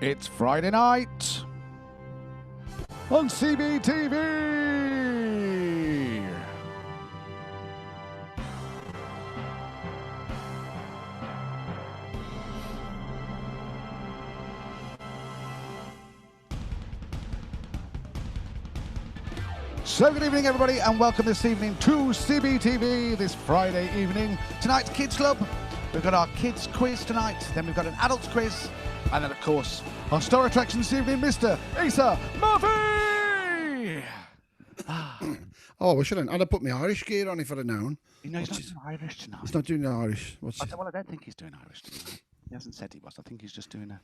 It's Friday night on CBTV. So good evening, everybody, and welcome this evening to CBTV this Friday evening. Tonight's Kids Club. We've got our kids quiz tonight, then we've got an adults quiz, and then, of course, our star attraction this evening, Mr. Asa Murphy! Oh, I shouldn't. I'd have put my Irish gear on if I'd have known. You know, he's not doing Irish tonight. He's not doing the Irish. Well, I don't think he's doing Irish tonight. He hasn't said he was. I think he's just doing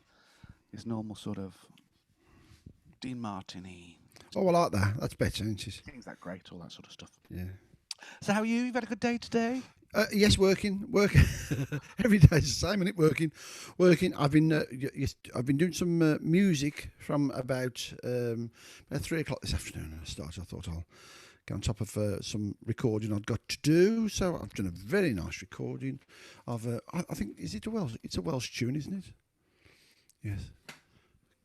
his normal sort of Dean Martin-y. Oh, I like that. That's better, isn't it? Things that great, all that sort of stuff. Yeah. So how are you? You've had a good day today? Yes, working. Every day's the same, isn't it? Working. I've been doing some music from about 3 o'clock this afternoon. I thought I'll get on top of some recording I'd got to do. So I've done a very nice recording of I think it's a Welsh tune, isn't it? Yes.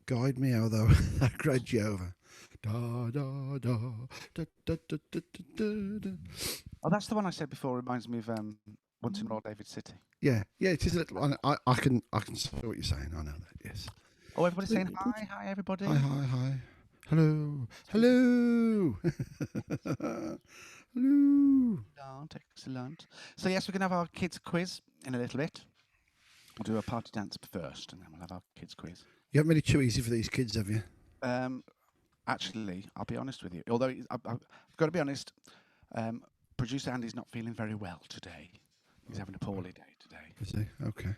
Guide me, oh thou great Jehovah. Da, da, da, da, da, da, da, da. Oh, that's the one I said before. Reminds me of Once in Lord David City. Yeah, it is a little. I can see what you're saying. I know that. Yes. Oh, everybody's saying hi, everybody. Hi. Hello. Hello. Excellent. So yes, we're gonna have our kids quiz in a little bit. We'll do a party dance first, and then we'll have our kids quiz. You haven't made it too easy for these kids, have you? Actually, I'll be honest with you. Although I've got to be honest, producer Andy's not feeling very well today. He's having a poorly day today. Is he? Okay.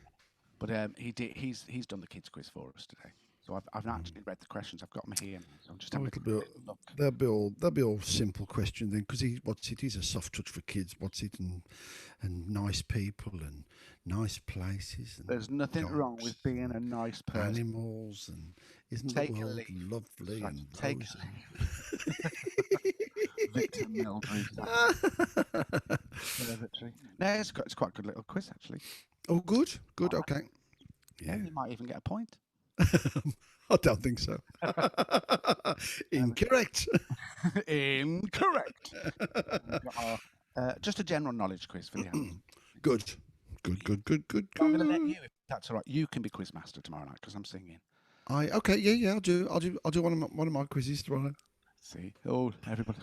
But he's done the kids quiz for us today. So I've not actually read the questions. I've got them here. So I'm just having a look. They'll be all simple questions then, because he's a soft touch for kids. And nice people and nice places. And there's nothing wrong with being a nice person. Animals and isn't the world lovely and take rosy? Victor Mildred. No, it's quite a good little quiz actually. Oh, good. Okay. Yeah, you might even get a point. I don't think so. Incorrect. Incorrect. Just a general knowledge quiz for the adults. Good. I'm going to let you, if that's all right. You can be quiz master tomorrow night because I'm singing. Okay. Yeah. I'll do one of my quizzes tomorrow. See, everybody.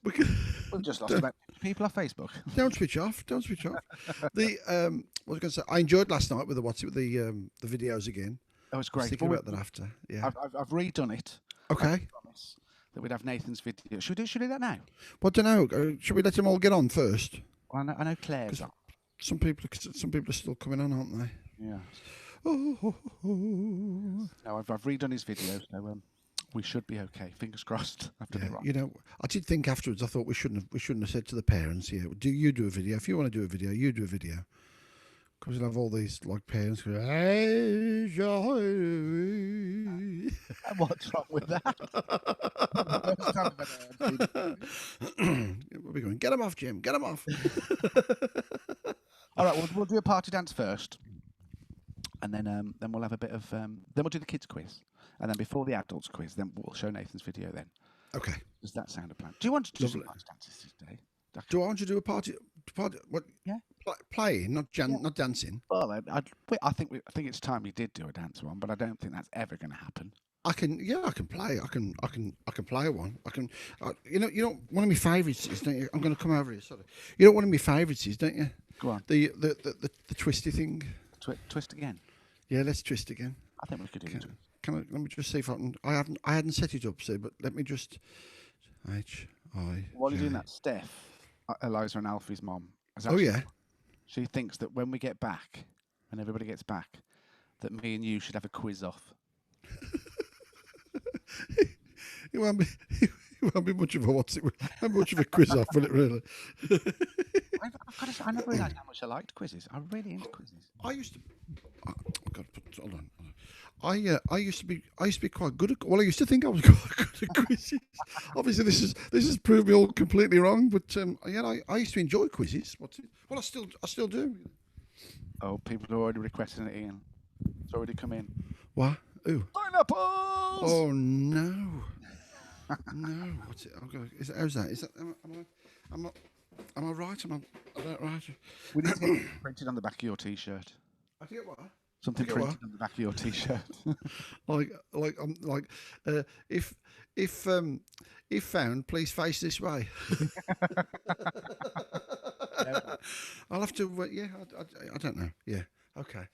We've just lost about people off Facebook. Don't switch off. What was I going to say? I enjoyed last night with the videos again. Oh, it's great. Thinking about that after. Yeah. I've redone it. Okay. I promise that we'd have Nathan's video. Should we do that now? Well, I don't know. Should we let them all get on first? Well, I know Claire's on. Some people are still coming on, aren't they? Yeah. No, I've redone his video, so we should be okay. Fingers crossed. I've done it right. You know, I did think afterwards. I thought we shouldn't have said to the parents, "Yeah, do a video? If you want to do a video, you do a video." Because we'll have all these like parents go, "Hey, and what's wrong with that? We'll be going, get them off, Jim. Get them off. All right, we'll do a party dance first, and then we'll have a bit of then we'll do the kids quiz, and then before the adults quiz, then we'll show Nathan's video. Then, okay. Does that sound a plan? Do you want to do some party dances today? Do I want you to do a party? What? Yeah. Playing, not dancing. Well, I think it's time we did do a dance one, but I don't think that's ever going to happen. I can play. I can play one. You know, one of my favourites is, don't you? I'm going to come over here. Sorry. You know, one of my favourites is, don't you? Go on. The twisty thing. Twist again. Yeah, let's twist again. I think we could do it. Let me just see if I can. I hadn't set it up, so but let me just. While you're doing that, Steph, Eliza and Alfie's mom. Oh yeah. She thinks that when we get back, and everybody gets back, that me and you should have a quiz off. It won't be much of a quiz off, will it really? I never realised how much I liked quizzes. I'm really into quizzes. I used to. Hold on. I used to be quite good at. Well, I used to think I was quite good at quizzes. Obviously, this has proved me all completely wrong. But yeah, I used to enjoy quizzes. Well, I still do. Oh, people are already requesting it, Ian. It's already come in. What? Ooh. Pineapples! Oh no. No. What's it? How's that? Is that? Am I right? Am I right? We need to get printed on the back of your T-shirt. I forget what. Something Okay, what? printed on the back of your T-shirt. If found, please face this way. I'll have to. Yeah, I don't know. Yeah. Okay.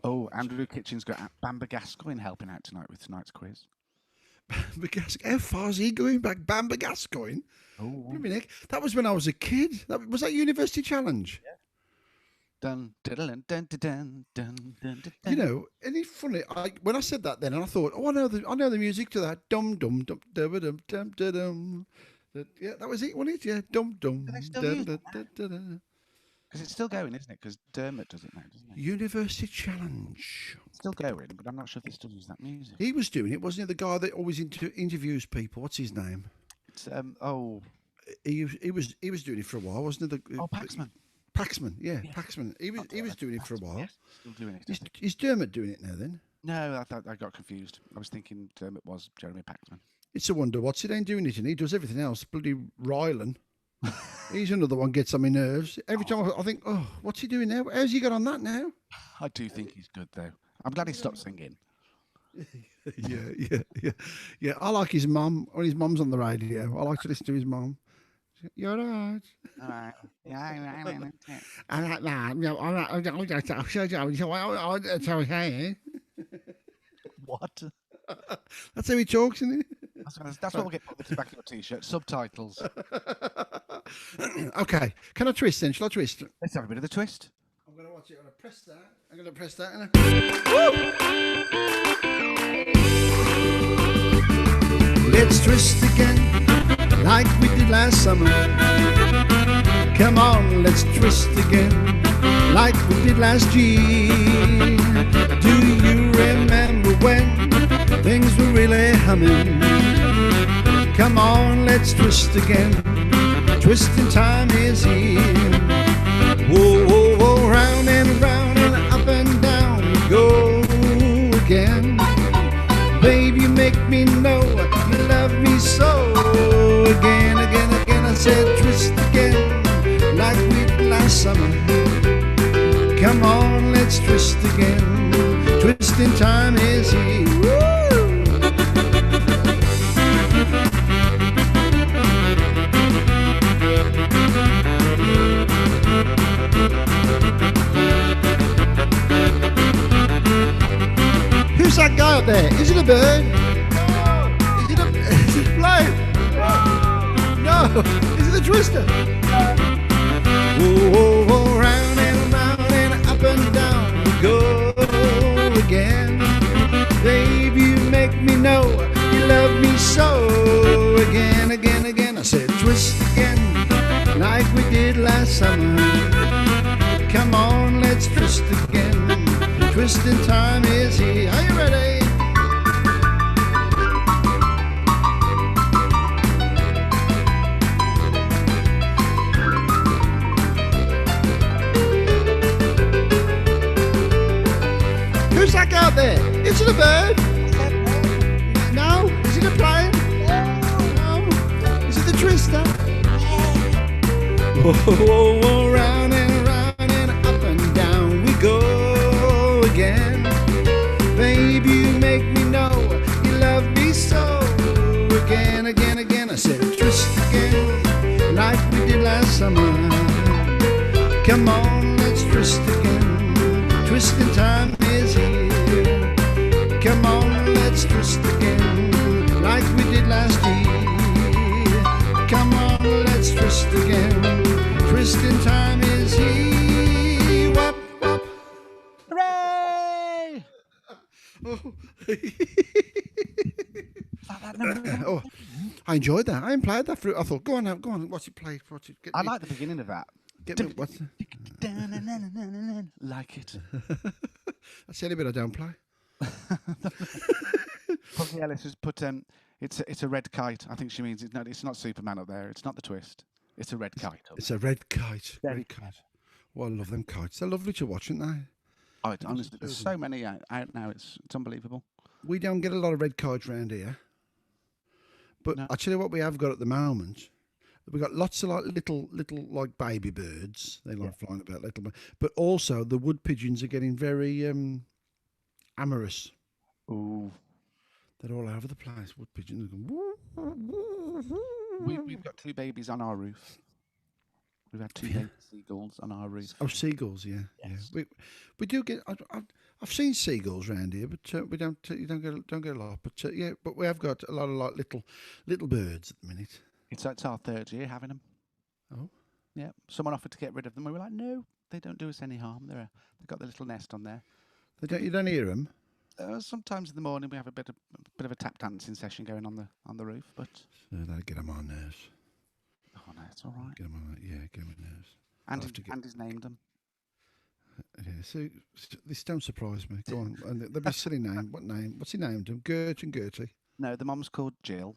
Oh, Andrew Kitchen's got Bamba Gascoigne helping out tonight with tonight's quiz. How far is he going back? Bamba Gascoigne? Oh, that was when I was a kid. Was that University Challenge? Yeah. Dun dun dun dun dun dun dun dun. You know, and it's funny. When I said that then, and I thought, oh, I know the music to that. Dum dum dum dum dum dum dum dum. Yeah, that was it, wasn't it? Yeah, dum dum. Do they still use it now? Because it's still going, isn't it? Because Dermot does it now, doesn't he? University Challenge. It's still going, but I'm not sure if they still use that music. He was doing it, wasn't he? The guy that always interviews people. What's his name? It's He was doing it for a while, wasn't he? Paxman. Paxman, yeah, Paxman. He was doing it for a while. Yes, still doing it. Is Dermot doing it now then? No, I got confused. I was thinking Dermot was Jeremy Paxman. It's a wonder what's it ain't doing it, and he does everything else. Bloody Rylan. He's another one gets on my nerves. Every time I think, oh, what's he doing now? How's he got on that now? I do think he's good though. I'm glad he stopped singing. Yeah. I like his mum when his mum's on the radio. I like to listen to his mum. You're right. All right. Yeah. I like that. What? That's how he talks, isn't it? That's what we'll get put at the back of your T-shirt. Subtitles. Okay. Can I twist then? Shall I twist? Let's have a bit of the twist. I'm going to watch it. I'm going to press that. I'm going to press that. Let's twist again, like we did last summer. Come on, let's twist again, like we did last year. Do you remember when things were really humming? Come on, let's twist again. Twisting time is here. Whoa, whoa, whoa, round and up and down we go again. Babe, you make me know you love me so. Again, I said twist again, like we did last summer. Come on, let's twist again. Twisting time is here. Who's that guy up there? Is it a bird? No. Is it a plane? No. Is it a twister? Whoa, whoa, whoa, round and up and down we go again. Babe, you make me know you love me so. Again, I said twist again, like we did last summer. Come on, let's twist again. Twisting time is here. Are you ready? Who's that guy out there? Is it a bird? No? Is it a plane? No? Is it the twister? Whoa, whoa, whoa, round and up and down we go again. Babe, you make me know you love me so. Again, I said twist again, like we did last summer. Come on, let's twist again. Twisting time is here. Come on, let's twist again, like we did last year. Come on, let's twist again. Twisting time is here. Wop, wop. Hooray! Oh. Oh, I enjoyed that. I ain't played that through. I thought, go on, what's it played? I like the beginning of that. Get me, what's like it. That's the only bit I don't play. Puggy Ellis has put it's a red kite. I think she means it's not Superman up there. It's not the twist. It's a red kite. It's a red kite. Very red kite. Well, I love them kites. They're lovely to watch, aren't they? Honestly, there's so many out now. It's unbelievable. We don't get a lot of red cards round here. But No. I tell you what we have got at the moment. We've got lots of like little like baby birds. They like flying about but also the wood pigeons are getting very amorous. Ooh. They're all over the place. Wood pigeons. We've got 2 babies on our roof. We've had 2 baby seagulls on our roof. Oh, seagulls, yeah, Yes. yeah. We do get. I've seen seagulls round here, but we don't. You don't get a lot. But yeah, but we have got a lot of like little birds at the minute. It's our 3rd year having them. Oh, Yeah. Someone offered to get rid of them. We were like, no, they don't do us any harm. They've got their little nest on there. you don't hear them. Sometimes in the morning we have a bit of a tap dancing session going on the roof, but They get them on nerves. oh no, it's all right. Get them on, get them on nerves. Andy's named them. Yeah, so this don't surprise me. Go on, and they'll be silly name. What name? What's he named them? Gert and Gertie. No, the mom's called Jill,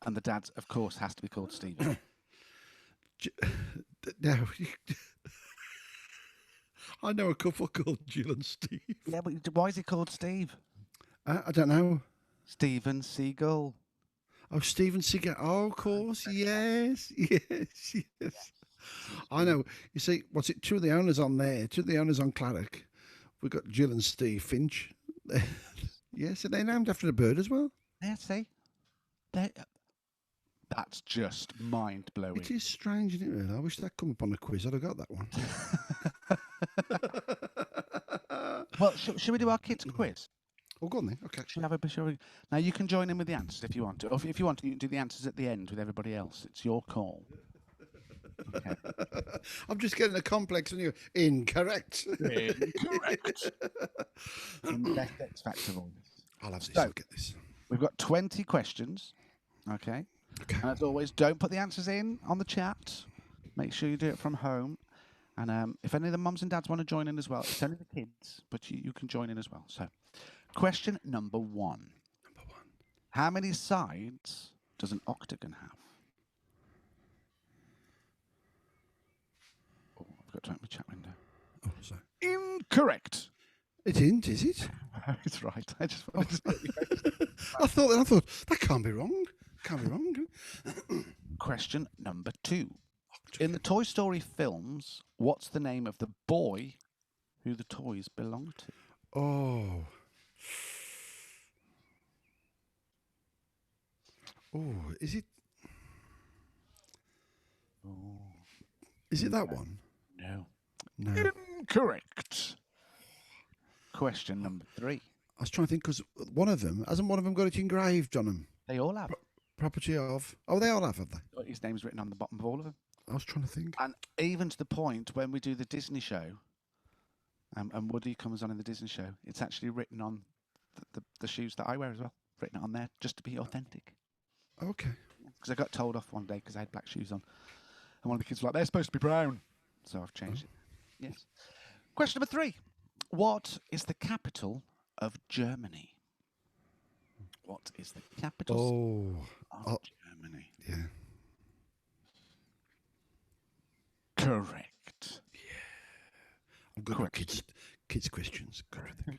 and the dad's, of course, has to be called Stephen. No, I know a couple called Jill and Steve. Yeah, but why is he called Steve? I don't know. Stephen Seagull. Oh, Stephen Seagal. Oh, of course. Yes. I know. You see, what's it? 2 of the owners on there. 2 of the owners on Clarick. We've got Jill and Steve Finch. Yes, and they're named after a bird as well. Yeah, see? That's just mind-blowing. It is strange, isn't it, really? I wish that come up on the quiz. I'd have got that one. Well, should we do our kids' quiz? Oh, go on then. Okay. Now, you can join in with the answers if you want to. Or if you want to, you can do the answers at the end with everybody else. It's your call. Okay. I'm just getting a complex on you. Incorrect. Incorrect. And the best X Factor of all this. I'll have this. So, I'll get this. We've got 20 questions. Okay. And as always, don't put the answers in on the chat. Make sure you do it from home. And if any of the mums and dads want to join in as well, it's only the kids, but you can join in as well. So, question number 1. How many sides does an octagon have? Oh, I've got to open my chat window. Oh, sorry. Incorrect. It isn't, is it? It's right. I just wanted to I thought that can't be wrong. Can't be wrong. Question number 2. In the Toy Story films, what's the name of the boy who the toys belong to? Oh. Oh, is it? Oh. Is it that one? No. No. Incorrect. Question number 3. I was trying to think because hasn't one of them got it engraved on them? They all have. Property of. Oh, they all have they? His name's written on the bottom of all of them. I was trying to think. And even to the point when we do the Disney show, and Woody comes on in the Disney show, it's actually written on the shoes that I wear as well. Written on there just to be authentic. Okay. Because I got told off one day because I had black shoes on. And one of the kids was like, they're supposed to be brown. So I've changed it. Yes. Question number 3. What is the capital of Germany? What is the capital of Germany? Yeah. Correct. Yeah. I'm good with kids questions.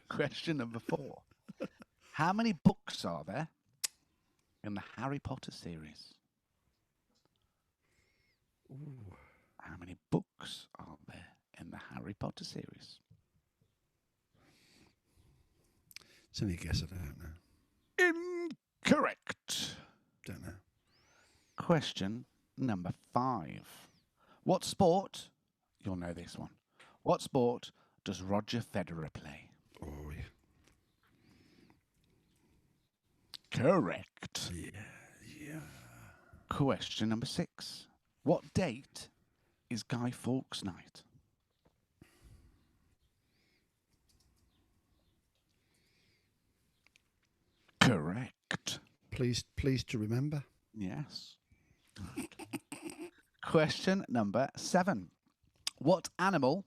Question number 4. How many books are there in the Harry Potter series? Ooh. How many books are there in the Harry Potter series? It's only a guess. I don't know. Incorrect. Don't know. Question number 5. What sport? You'll know this one. What sport does Roger Federer play? Oh, yeah. Correct. Yeah. Question number 6. What date is Guy Fawkes Night? Correct. Please to remember. Yes. Question number 7. What animal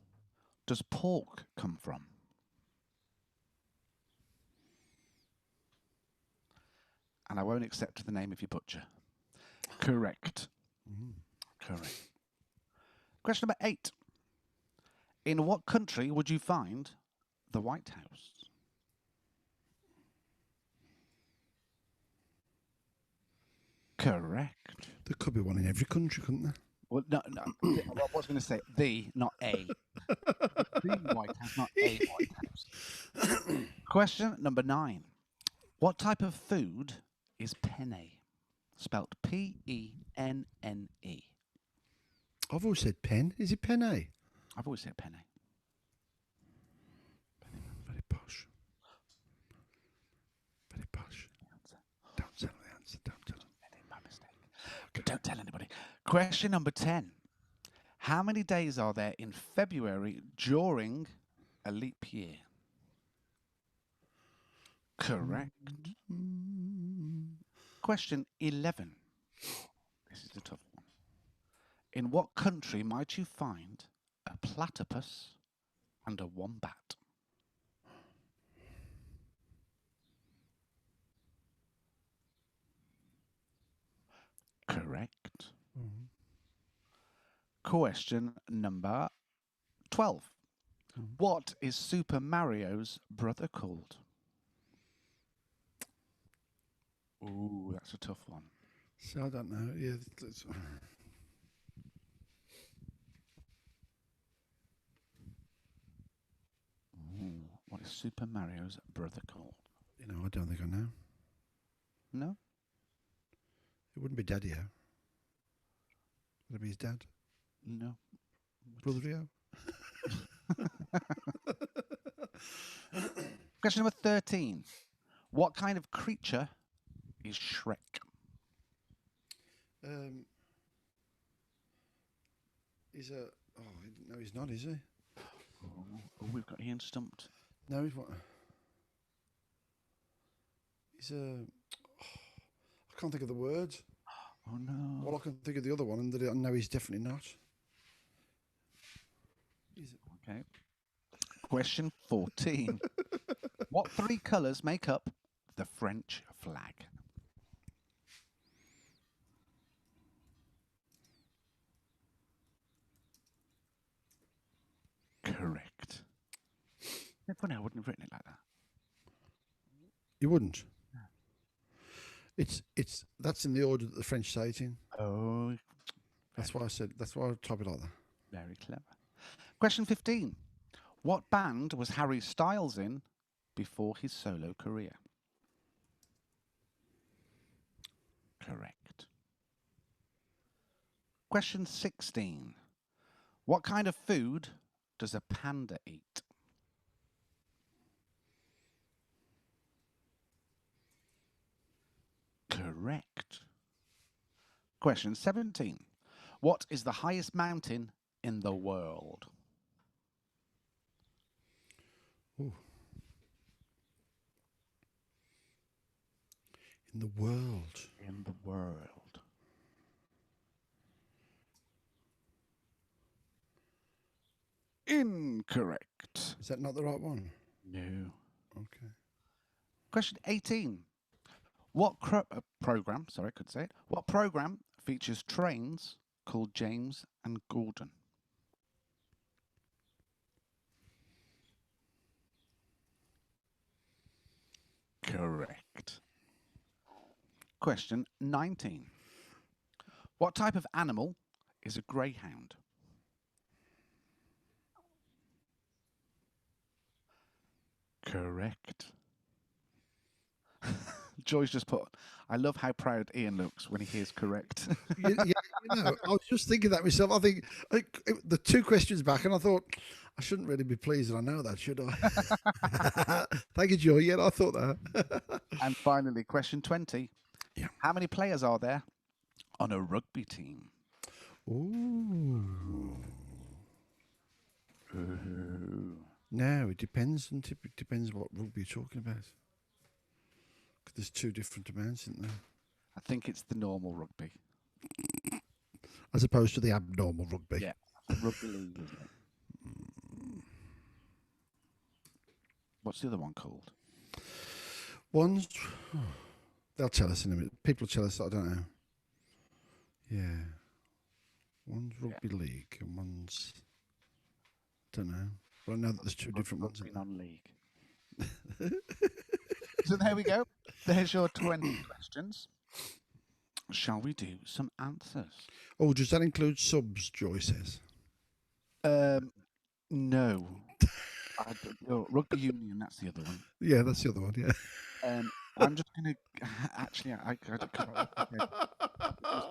does pork come from? And I won't accept the name if you butcher. Correct. Correct. Question number 8. In what country would you find the White House? Correct. There could be one in every country, couldn't there? Well, no, no. I was going to say the, not a. The White House, not a White House. Question number 9. What type of food is penne? Spelt Penne. I've always said pen. Is it penne? I've always said penne. Very posh. Very posh. Don't tell them the answer. Don't tell them. By mistake. But don't tell anybody. Question number 10. How many days are there in February during a leap year? Correct. Question 11. This is a tough one. In what country might you find a platypus and a wombat? Correct. Question number 12. What is Super Mario's brother called? Ooh, that's a tough one. So I don't know. Yeah. Ooh, what is Super Mario's brother called? You know, I don't think I know. No? It wouldn't be Daddy-O. Would it be his dad? No. Brother-O? Question number 13. What kind of creature is Shrek? He's a... Oh, no, he's not, is he? Oh, we've got Ian stumped. No, he's what? He's a... I can't think of the words. Oh, no. Well, I can think of the other one, and I know he's definitely not. Okay. Question 14. What 3 colours make up the French flag? Correct. It's funny, I wouldn't have written it like that. You wouldn't? That's in the order that the French say it in. Oh, That's why I said, that's why I type it like that. very clever. Question 15. What band was Harry Styles in before his solo career? Correct. Question 16. What kind of food does a panda eat? Correct. Question 17. What is the highest mountain in the world? Ooh. In the world. In the world. Incorrect. Is that not the right one? No. Okay. Question 18. What program, sorry, I could say it. What program features trains called James and Gordon? Correct. Question 19. What type of animal is a greyhound? Correct. Joy's just put, I love how proud Ian looks when he hears correct. I was just thinking that myself. I think the 2 questions back, and I thought, I shouldn't really be pleased that I know that, should I? Thank you, Joy. Yeah, I thought that. And finally, question 20. Yeah. How many players are there on a rugby team? Ooh. No, it depends. It depends what rugby you're talking about. 'Cause there's 2 different amounts, isn't there? I think it's the normal rugby. As opposed to the abnormal rugby. Yeah, rugby league, isn't it? What's the other one called? One's... They'll tell us in a minute. People tell us, I don't know. Yeah. One's rugby league and one's... Don't know. But I know that there's two different ones. Rugby non-league. So there we go. There's your 20 questions. Shall we do some answers? Oh, does that include subs, Joy says? No. Rugby union, that's the other one. Yeah, that's the other one, yeah. I'm just going to... Actually, I can't...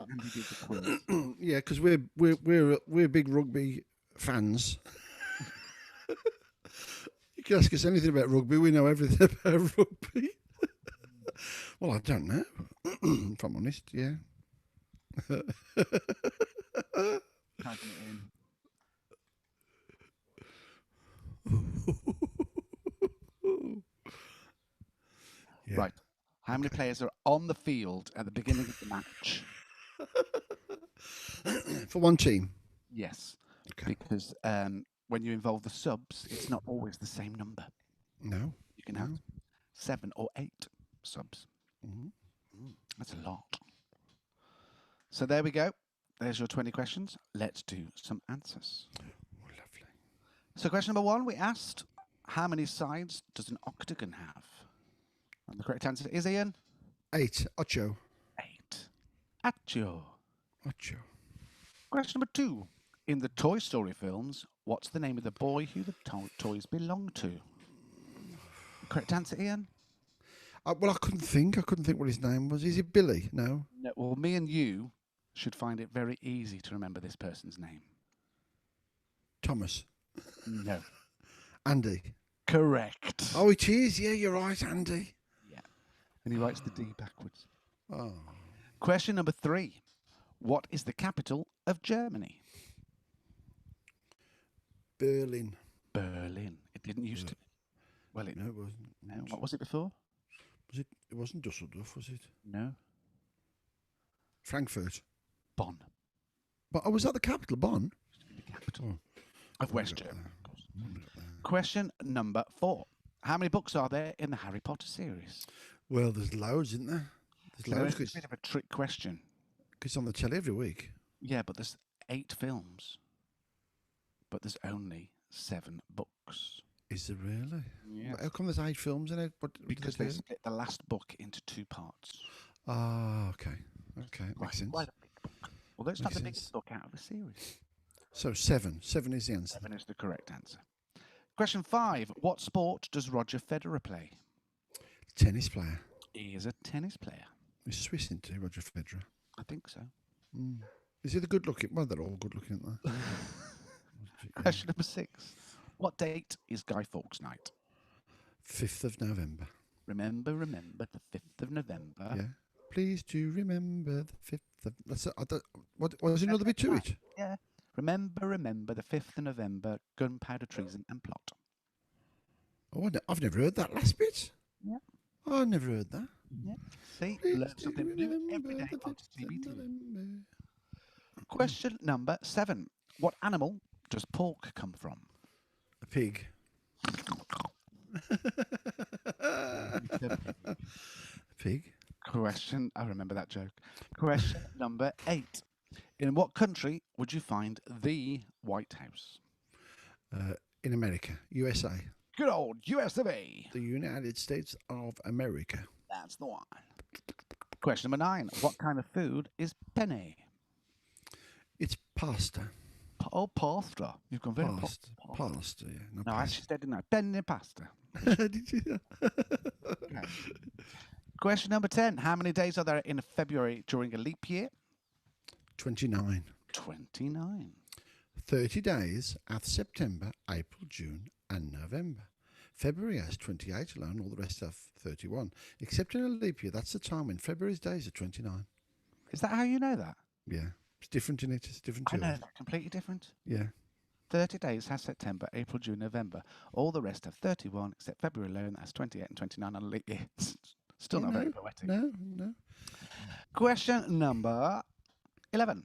Andy did the quiz. Yeah, because we're big rugby fans. You can ask us anything about rugby. We know everything about rugby. Well, I don't know. If I'm honest, yeah. Typing it in. Yeah. Right. How many players are on the field at the beginning of the match? For one team. Yes. Okay. Because when you involve the subs, it's not always the same number. No. You can have 7 or 8 subs. That's a lot. So there we go. There's your 20 questions. Let's do some answers. Oh, lovely. So question number 1, we asked, how many sides does an octagon have? And the correct answer is, Ian? 8. Ocho. 8. Accio. Ocho. Question number 2. In the Toy Story films, what's the name of the boy who the toys belong to? Correct answer, Ian? Well, I couldn't think what his name was. Is it Billy? No. No. Well, me and you should find it very easy to remember this person's name. Thomas. No. Andy. Correct. Oh, it is. Yeah, you're right, Andy. Yeah. And he writes the D backwards. Oh. Question number 3. What is the capital of Germany? Berlin. Berlin. It didn't used to. Well, No, it wasn't. No. What was it before? Was it? It wasn't Dusseldorf, was it? No. Frankfurt. Bonn. But was that the capital, Bonn? The capital Oh, of West Germany, of course. Question number 4. How many books are there in the Harry Potter series? Well, there's loads, isn't there? There's loads. It's a bit of a trick question. It's on the telly every week. Yeah, but there's 8 films. But there's only 7 books. Is there really? Yeah. How come there's 8 films in it? Because they split the last book into 2 parts. Ah, okay. Okay, makes sense. Quite a big book. Although it's not Makes the sense. biggest book out of the series. So 7. 7 is the answer. 7 is the correct answer. Question 5. What sport does Roger Federer play? Tennis player. He is a tennis player. He's Swiss, isn't he, Roger Federer? I think so. Is he the good looking? Well, they're all good looking, aren't they? Question number 6. What date is Guy Fawkes Night? 5th of November. Remember, the 5th of November. Yeah. Please do remember the 5th of... That's what was another bit to it? Yeah. Remember, the 5th of November, gunpowder, treason and plot. Oh, I've never heard that last bit. Yeah. Oh, I never heard that. Yeah. See, Please learn do something new every day remember on the 5th of CBTV. November. Question number 7. What animal does pork come from? A pig. A pig. Question, I remember that joke. Question number 8. In what country would you find the White House? In America, USA. Good old US of A. The United States of America. That's the one. Question number 9. What kind of food is penne? It's pasta. Oh, pasta. You've gone very Pasta. Pasta, yeah. No, I pasta. actually said, didn't I? Penne pasta. Did you? Okay. Question number 10. How many days are there in February during a leap year? 29. 29. 30 days of September, April, June, and November. February has 28 alone, all the rest have 31. Except in a leap year, that's the time when February's days are 29. Is that how you know that? Yeah. It's different in it. It's different I to know us. that. Completely different. Yeah. 30 days has September, April, June, November. All the rest have 31, except February alone has 28 and 29 on a leap year. Still not very poetic. No. Question number 11.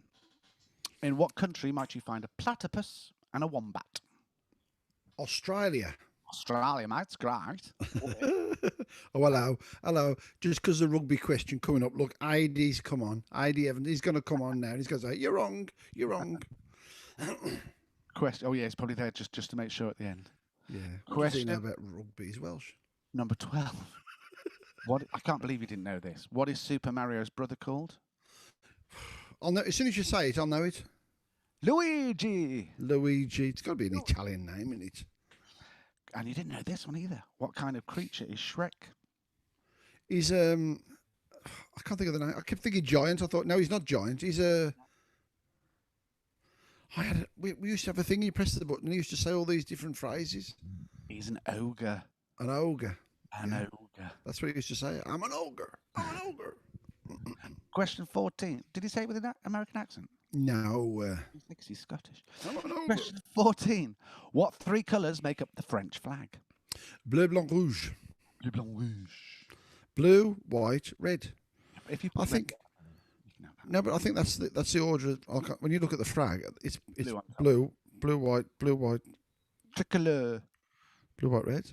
In what country might you find a platypus and a wombat? Australia. Australia, mate. It's great. Oh, hello. Just because the rugby question coming up. Look, ID's come on. ID Evans, he's going to come on now. He's going to say, you're wrong. Question. Oh yeah, it's probably there just to make sure at the end. Yeah. What does he know Question about rugby? He's Welsh. number 12. What? I can't believe you didn't know this. What is Super Mario's brother called? I'll know as soon as you say it. I'll know it. Luigi. Luigi. It's got to be an Italian name, isn't it? And you didn't know this one either. What kind of creature is Shrek? He's I can't think of the name. I kept thinking giant. I thought no, he's not giant. He's a. We used to have a thing. You press the button. And he used to say all these different phrases. He's an ogre. An ogre. An ogre. That's what he used to say. I'm an ogre. I'm an ogre. Question 14. Did he say it with an American accent? No. He thinks he's Scottish. I'm an ogre. Question 14. What three colours make up the French flag? Bleu, blanc, rouge. Bleu, blanc, rouge. Blue, white, red. If you I think. No, but I think that's the order. When you look at the flag, it's blue, white, tricolor. Blue, white, red.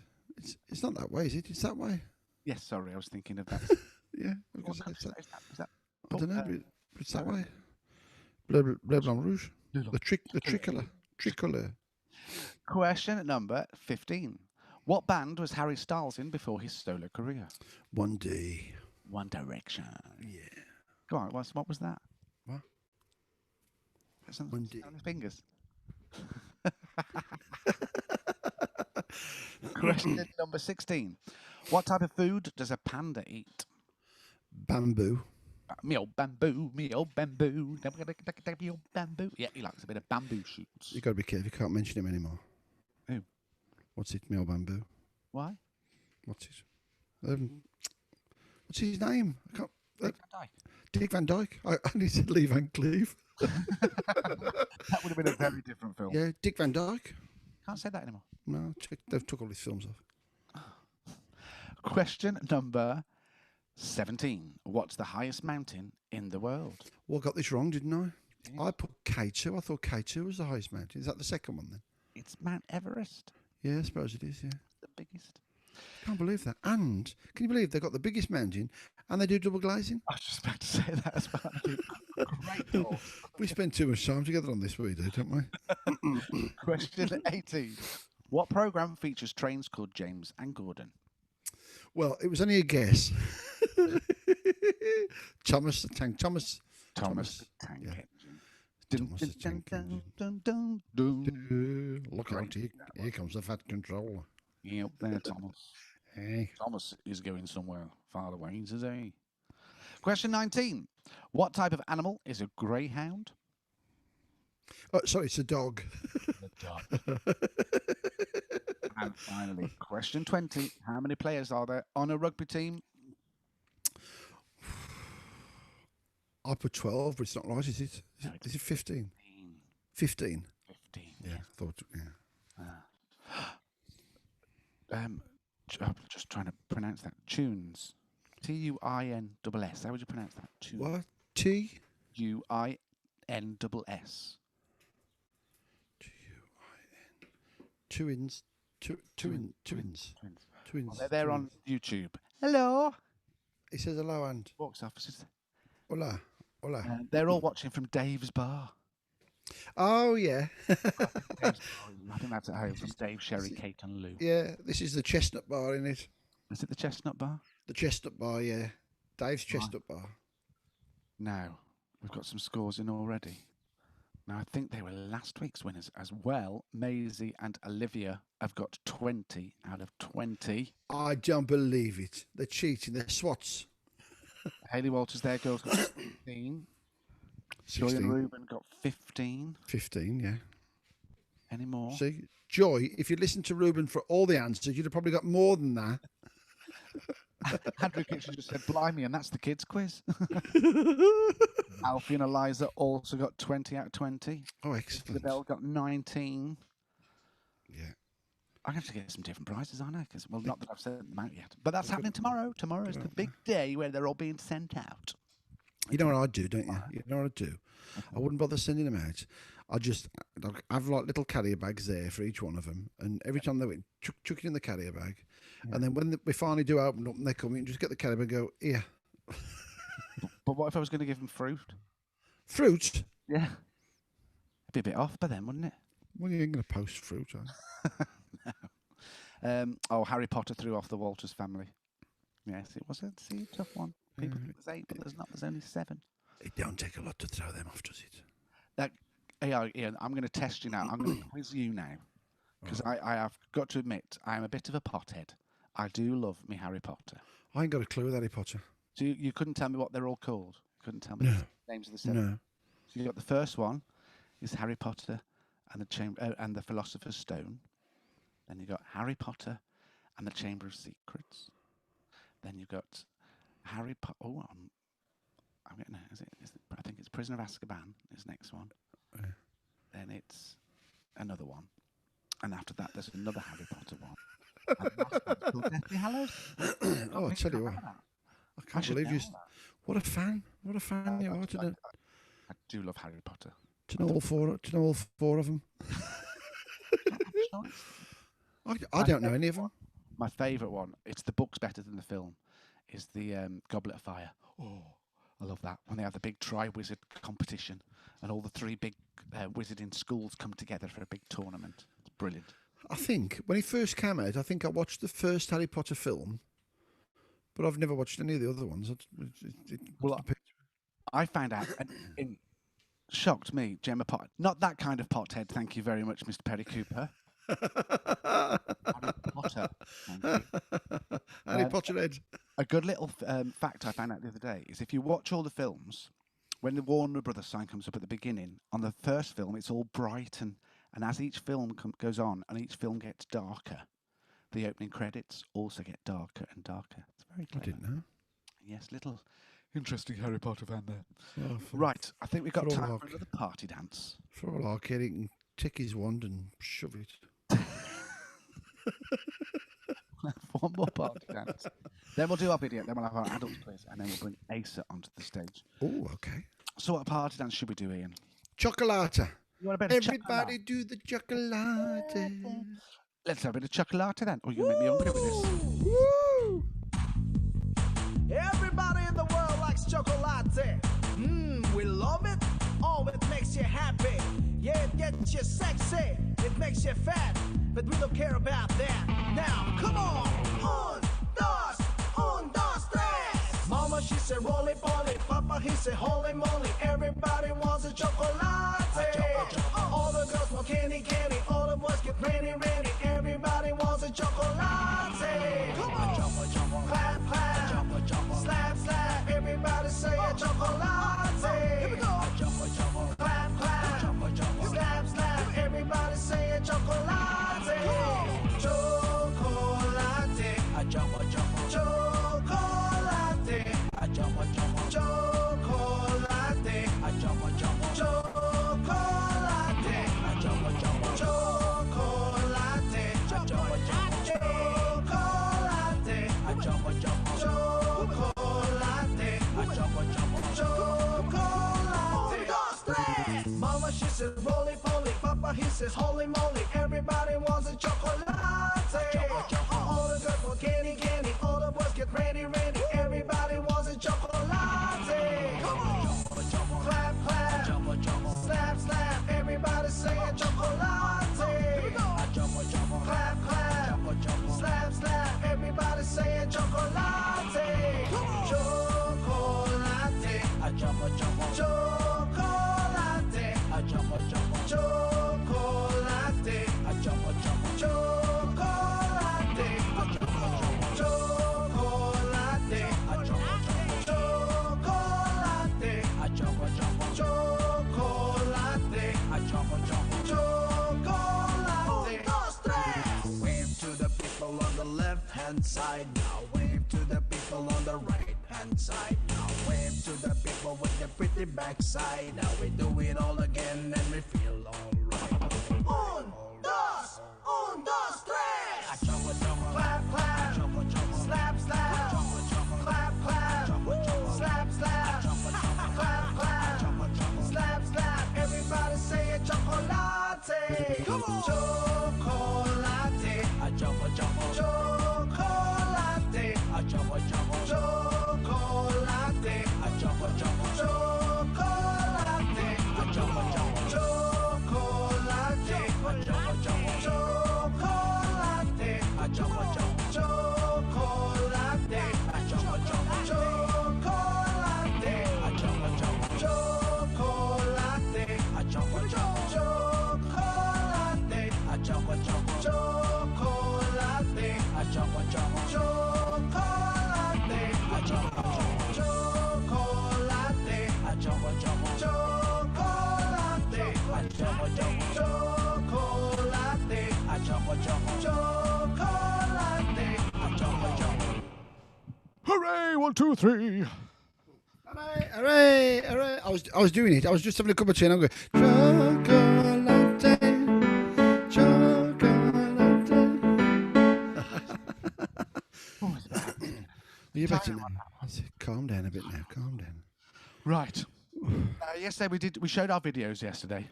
It's not that way, is it? It's that way. Yes, sorry, I was thinking of that. Yeah, What country is that? I don't know, but it's that way. Bleu, blanc, rouge. The tricolor. Question number 15. What band was Harry Styles in before his solo career? One D. One Direction. Yeah. Go on, what was that? What? One D. Fingers. Question number 16. What type of food does a panda eat? Bamboo. Me old bamboo, me old bamboo. Me old bamboo. Yeah, he likes a bit of bamboo shoots. You got to be careful. You can't mention him anymore. Who? What's it? Me old bamboo. Why? What's it? What's his name? I can't. Dick Van Dyke. Dick Van Dyke. I need to leave Van Cleave. That would have been a very different film. Yeah, Dick Van Dyke. Can't say that anymore. No, they've took all his films off. Question number 17. What's the highest mountain in the world? Well, I got this wrong, didn't I? Yes. I put K2. I thought K2 was the highest mountain. Is that the second one then? It's Mount Everest. Yeah, I suppose it is, yeah. The biggest. Can't believe that. And can you believe they've got the biggest mountain and they do double glazing? I was just about to say that as well. Great. We spend too much time together on this, we do, don't we? Question 18. What programme features trains called James and Gordon? Well, it was only a guess. Thomas the Tank the Tank Engine. Thomas the Tank Engine. Look out, here comes the fat controller. Yep, there, Thomas. Hey. Thomas is going somewhere far away, says he. Question 19. What type of animal is a greyhound? Oh, sorry, it's a dog. And finally, question 20. How many players are there on a rugby team? I put 12, but it's not right, is it? Is it 15? 15. 15. Yeah, I thought, yeah. I'm just trying to pronounce that. Tunes. Tuins. How would you pronounce that? Tunes. What? T? Uins. Twins. Twins. Well, they're on YouTube. Hello. He says hello and. Walks off. Hola. Hola. They're all watching from Dave's bar. Oh, yeah. I think that's at home from Dave, Sherry, Kate and Lou. Yeah, this is the Chestnut Bar, isn't it? Is it the Chestnut Bar? The Chestnut Bar, yeah. Dave's Chestnut Bar. Now, we've got some scores in already. Now, I think they were last week's winners as well. Maisie and Olivia have got 20 out of 20. I don't believe it. They're cheating. They're swats. Hayley Walters, their girls, got 16. Joy and Ruben got 15. 15, yeah. Any more? See, Joy, if you listened to Ruben for all the answers, you'd have probably got more than that. Andrew Kitchen just said, blimey, and that's the kids' quiz. Alfie and Eliza also got 20 out of 20. Oh, excellent. Isabel got 19. Yeah. I'm going to have to get some different prizes, aren't I? Because, well, not that I've sent them out yet. But that's happening tomorrow. Tomorrow is the big day where they're all being sent out. You know what I'd do, don't you? You know what I'd do? I wouldn't bother sending them out. I'd have like little carrier bags there for each one of them. And every time they went, chuck it in the carrier bag. Yeah. And then when we finally do open up and they come in, just get the carrier bag and go, here. But what if I was going to give them fruit? Fruit? Yeah. It'd be a bit off by then, wouldn't it? Well, you ain't going to post fruit, are you? Harry Potter threw off the Walters family. Yes, it was a tough one. People think there's 8, but there's not. There's only 7. It don't take a lot to throw them off, does it? Ian, I'm going to test you now. I'm going to quiz you now. Because I have got to admit, I am a bit of a pothead. I do love me Harry Potter. I ain't got a clue with Harry Potter. So you couldn't tell me what they're all called? You couldn't tell me the names of the 7? No. So you got the first one is Harry Potter and the and the Philosopher's Stone. Then you got Harry Potter and the Chamber of Secrets. Then you've got Harry Potter. Oh, I'm getting. Is it? I think it's Prisoner of Azkaban. Is the next one. Then it's another one, and after that, there's another Harry Potter one. And the last one's called Deathly Hallows. Oh, I tell you what, I can't believe you. What a fan! What a fan you are to I do love Harry Potter. To know all four of them. I don't know any of them. My favourite one, it's the book's better than the film, is the Goblet of Fire. Oh, I love that. When they have the big tri-wizard competition and all the 3 big wizarding schools come together for a big tournament. It's brilliant. I think when he first came out, I think I watched the first Harry Potter film, but I've never watched any of the other ones. I found out, and it shocked me, Gemma Potter. Not that kind of pothead, thank you very much, Mr. Perry Cooper. Harry Potter. Thank you. Harry Potterhead. A good little fact I found out the other day is if you watch all the films, when the Warner Brothers sign comes up at the beginning, on the first film, it's all bright, and as each film goes on and each film gets darker, the opening credits also get darker and darker. It's very clever. I didn't know. Yes, little interesting Harry Potter fan there. Oh, right, I think we've got time for another party dance. For all our kid, he can take his wand and shove it. One more party dance. Then we'll do our video, then we'll have our adult quiz, and then we'll bring Asa onto the stage. Oh, okay. So what party dance should we do, Ian? Chocolata. You want a bit of Everybody do the chocolate. Let's have a bit of chocolate then. Oh, you make me hungry with this. Woo! Everybody in the world likes chocolate. We love it. Oh, it makes you happy. Yeah, it gets you sexy. It makes you fat. But we don't care about that. Now, come on. Un, dos, tres. Mama, she said roly poly. Papa, he said holy moly. Everybody wants a chocolate. All the girls want candy. All the boys get ready. Everybody wants a chocolate. Come on. Clap, clap. Slap. Everybody say a chocolate. Here we go. Clap, clap. Slap. Everybody say a chocolate. Roly poly, Papa he says holy moly, everybody wants a chocolate. All the girls want candy, all the boys get ready, everybody wants a chocolate. Come on, clap, clap, slap, everybody say a chocolate. Here we go. Clap, clap, slap, everybody say a chocolate. Come on, chocolate, chocolate. Side now, wave to the people on the right hand side now, wave to the people with the pretty backside. Now we do it all again and we feel alright. Un, dos, tres. Clap, clap. Slap, slap. Clap, clap. Slap, slap. Clap, clap. Slap, slap. Everybody say a chocolate. Come on. Chocolate. Chocolate. Chocolate, a choco choco. Chocolate, a choco choco. Hooray! 1, 2, 3. Hooray, hooray, hooray. I was doing it. I was just having a cup of tea and I'm going, chocolate, chocolate. Oh, it's bad. You're better now. Calm down a bit now. Calm down. Right. Yesterday we showed our videos yesterday,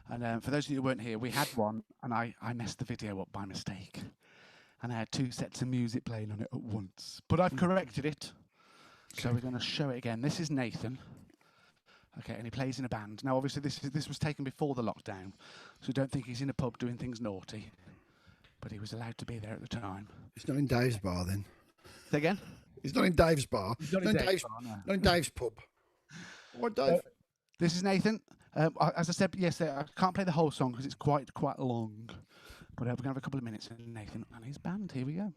and for those of you who weren't here, we had one, and I messed the video up by mistake, and I had 2 sets of music playing on it at once. But I've corrected it, so we're going to show it again. This is Nathan. Okay, and he plays in a band. Now, obviously, this was taken before the lockdown, so don't think he's in a pub doing things naughty. But he was allowed to be there at the time. It's not in Dave's bar then. Say again? It's not in Dave's bar. It's not in Dave's bar, no. Not in Dave's pub. What, Dave? This is Nathan. As I said yesterday, I can't play the whole song because it's quite long. But we're going to have a couple of minutes of Nathan and his band. Here we go.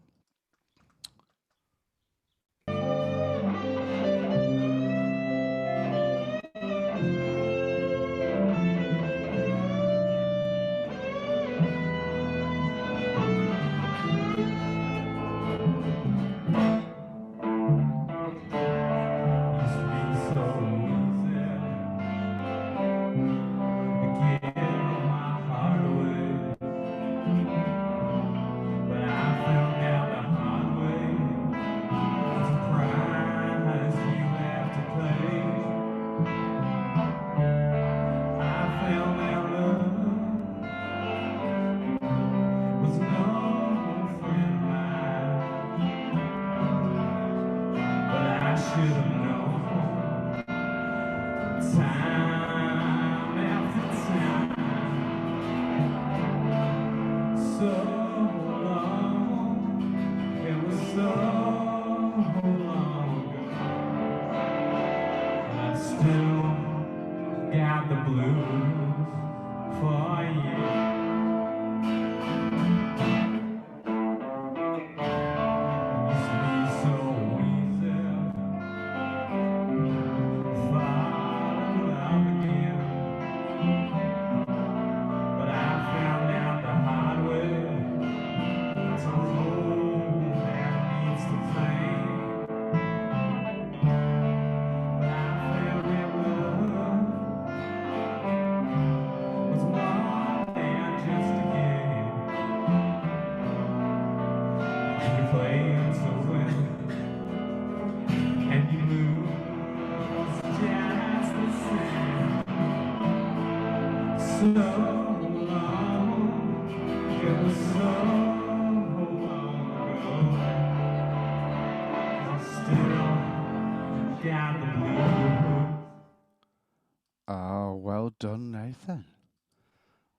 Oh, well done, Nathan.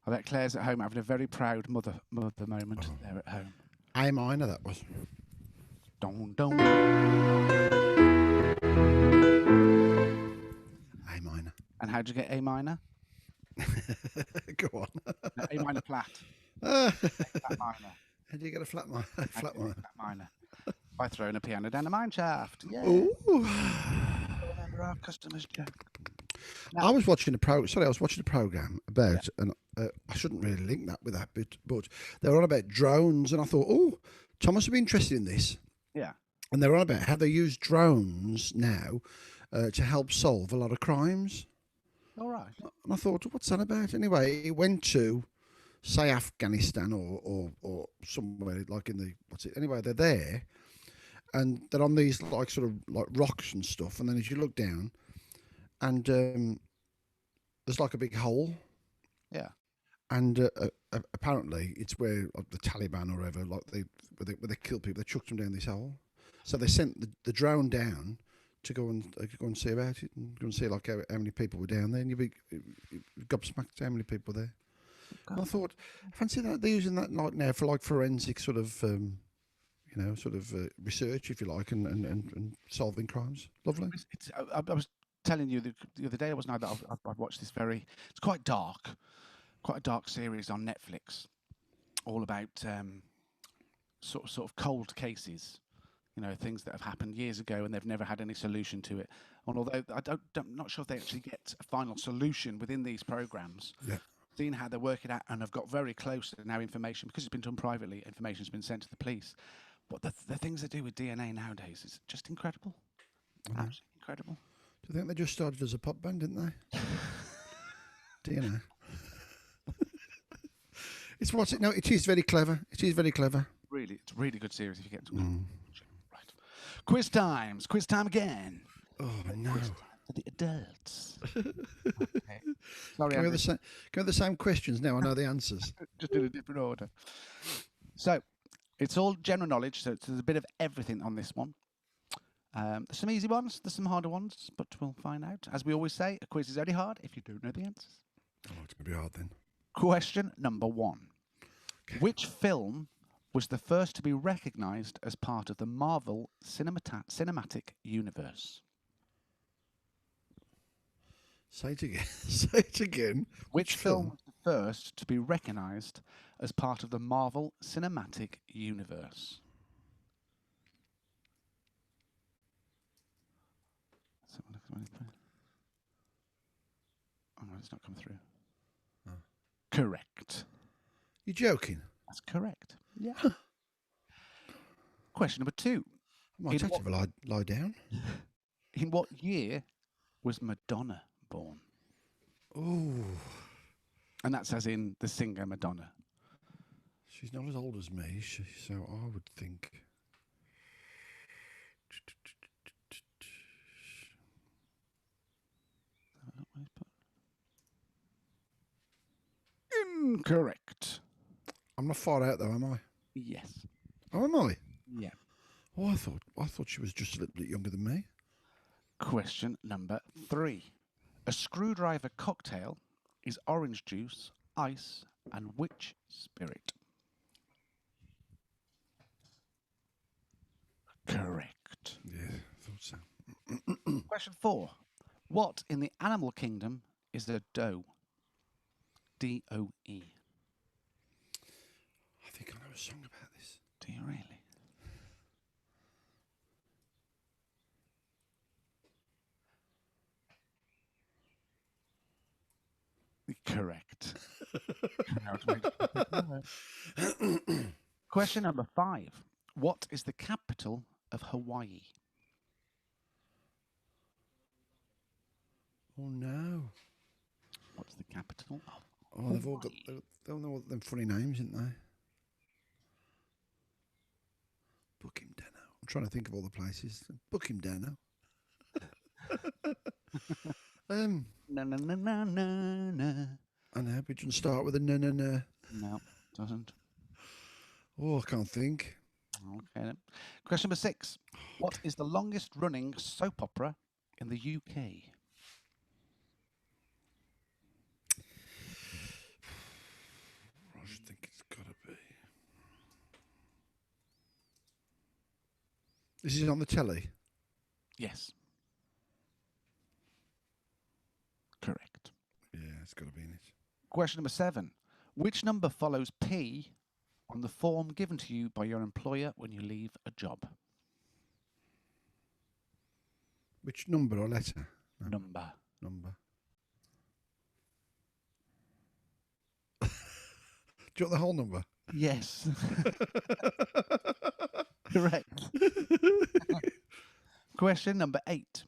I bet Claire's at home having a very proud mother moment there at home. A minor, that was. Dong, dong. A minor. And how'd you get A minor? Go on. No, A minor flat. Flat minor. How do you get a flat minor? Flat minor. Flat minor. By throwing a piano down a mine shaft. Yeah. Ooh. Remember our customers joke. Now, I was watching a program about, and I shouldn't really link that with that, but they were on about drones, and I thought, oh, Thomas would be interested in this. Yeah. And they were on about how they use drones now to help solve a lot of crimes. All right. And I thought, what's that about? Anyway, it went to, say, Afghanistan or somewhere like in the, anyway, they're there, and they're on these like sort of like rocks and stuff, and then as you look down, and there's like a big hole. Yeah. And apparently it's where like, the Taliban or whatever, like where they kill people, they chucked them down this hole. So they sent the drone down to go and see about it and go and see like how many people were down there, and you'd be gobsmacked how many people were there. And I thought, fancy that they're using that like now for like forensic sort of research, if you like, and solving crimes. Lovely. I was telling you the other day, I that I've watched this it's quite a dark series on Netflix, all about sort of cold cases, things that have happened years ago and they've never had any solution to it. And although I'm not sure if they actually get a final solution within these programs, seen how they're working out and have got very close to now information, because it's been done privately, information's been sent to the police. But the things they do with DNA nowadays is just incredible. Absolutely incredible. Do you think they just started as a pop band, didn't they? Do you know? It's what's it? No, it is very clever. It is very clever. Really, it's a really good series if you get into it. Right. Quiz times. Quiz time again. Oh no! For the adults. Okay. Sorry, Can we have the same questions now? I know the answers. Just in a different order. So, it's all general knowledge, so there's a bit of everything on this one. There's some easy ones, there's some harder ones, but we'll find out. As we always say, a quiz is only hard if you don't know the answers. Oh, it's going to be hard then. Question number 1. Okay. Which film was the first to be recognised as part of the Marvel cinematic universe? Say it again. Say it again. Which film was the first to be recognised as part of the Marvel cinematic universe? Oh, it's not come through. Oh. Correct. You're joking? That's correct. Yeah. Question number 2. I might have to lie down. In what year was Madonna born? Oh. And that's as in the singer Madonna. She's not as old as me, so I would think. Incorrect. I'm not far out though, am I? Yes. Oh, am I? Yeah. Oh, I thought she was just a little bit younger than me. Question number 3. A screwdriver cocktail is orange juice, ice, and which spirit? Correct. Yeah, I thought so. Question 4. What in the animal kingdom is a doe? D-O-E. I think I know a song about this. Do you really? Correct. Question number 5. What is the capital of Hawaii? Oh no. What's the capital of Oh, they've all got they all know all them funny names, didn't they? Book him down now. I'm trying to think of all the places. Book him down now. No, no, no, no, no, no. I know, but it doesn't start with a no. No, it doesn't. Oh, I can't think. Okay then. Question number 6. What is the longest running soap opera in the UK? I should think it's got to be. This is on the telly. Yes. Correct. Yeah, it's got to be in it. Question number 7. Which number follows P on the form given to you by your employer when you leave a job? Which number or letter? No. Number. Number. Do you want the whole number? Yes. Correct. Question number 8.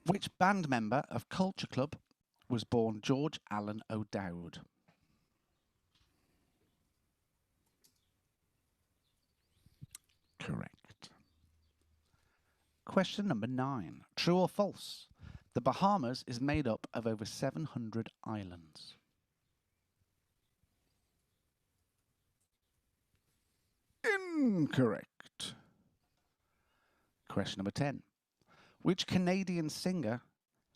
Which band member of Culture Club was born George Allen O'Dowd? Correct. Question number 9. True or false? The Bahamas is made up of over 700 islands. Incorrect. Question number 10. Which Canadian singer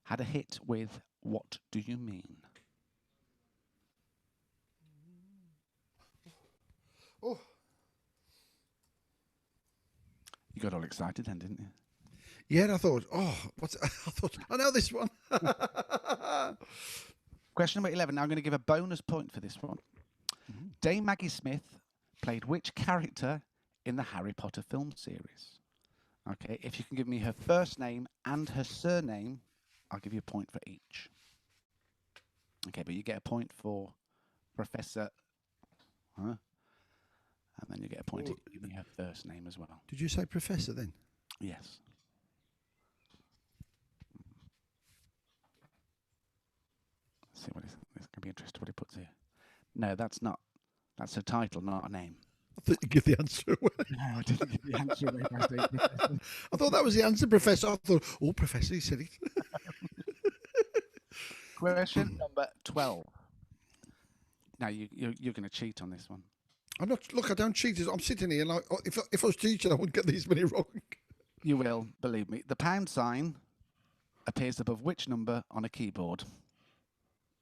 had a hit with What Do You Mean? Oh. You got all excited then, didn't you? Yeah, I thought, I know this one. Question number 11. Now I'm going to give a bonus point for this one. Mm-hmm. Dame Maggie Smith played which character in the Harry Potter film series? Okay, if you can give me her first name and her surname, I'll give you a point for each. Okay, but you get a point for Professor, huh? And then you get a point to give me her first name as well. Did you say Professor then? Yes. Let's see what this can be interesting. What he puts here. No, that's not. That's a title, not a name. I thought you give the answer away. No, I didn't give the answer away by saying Professor. I thought that was the answer, Professor. I thought, oh, Professor, he said it. Question number 12. Now you're going to cheat on this one. I'm not. Look, I don't cheat. I'm sitting here like, if I was teaching, I wouldn't get these many wrong. You will, believe me. The pound sign appears above which number on a keyboard?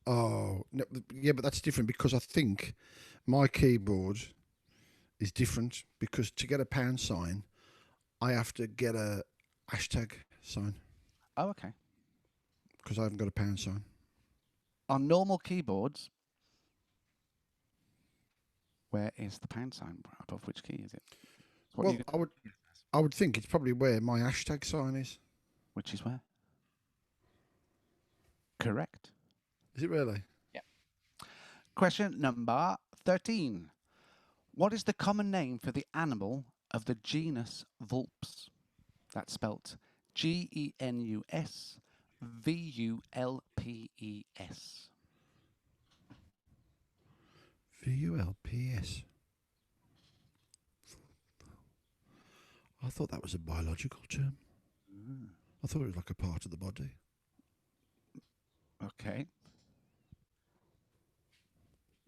Oh, no, yeah, but that's different because I think my keyboard is different because to get a pound sign, I have to get a hashtag sign Oh, okay. because I haven't got a pound sign. On normal keyboards, where is the pound sign? Above which key is it? What Well, I would think it's probably where my hashtag sign is. Which is where? Correct. Is it really? Yeah. Question number 13. What is the common name for the animal of the genus Vulpes? That's spelt GENUS VULPES. VULPS. I thought that was a biological term. I thought it was like a part of the body. Okay.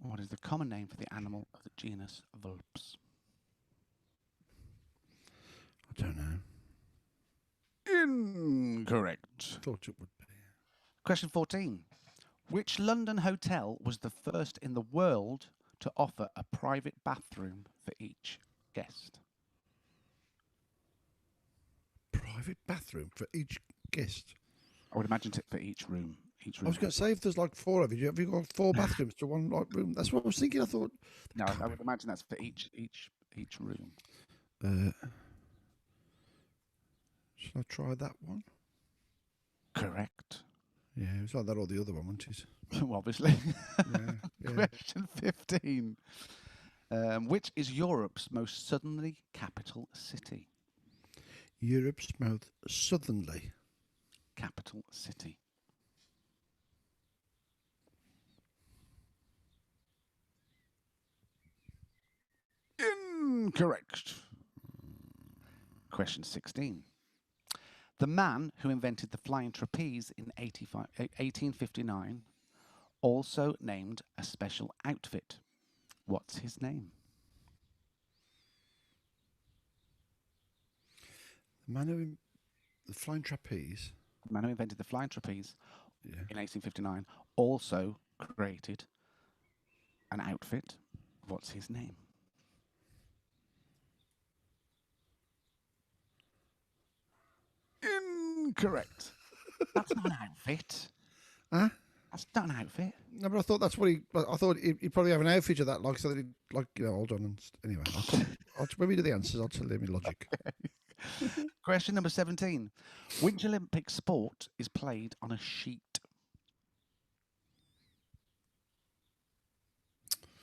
What is the common name for the animal of the genus Vulpes? I don't know. Incorrect. Thought it would be. Question 14. Which London hotel was the first in the world to offer a private bathroom for each guest? Private bathroom for each guest. I would imagine it for each room. I was going to say, if there's like four of you, have you got 4 bathrooms to one like room? That's what I was thinking. I thought. No, I would imagine that's for each room. Shall I try that one? Correct. Yeah, it was like that or the other one, wasn't it? Well, obviously. Yeah. Question 15. Which is Europe's most southerly capital city? Europe's most southerly capital city. Incorrect. Question 16. The man who invented the flying trapeze in 1859 also named a special outfit. What's his name? The man who the flying trapeze. The man who invented the flying trapeze Yeah. in 1859 also created an outfit. What's his name? Incorrect. That's not an outfit. Huh? That's not an outfit. No, but I thought that's what he. I thought he'd probably have an outfit of that, like so that he'd, like, you know, hold on. And anyway, when we do the answers, I'll tell you my logic. Question number 17. Which Olympic sport is played on a sheet?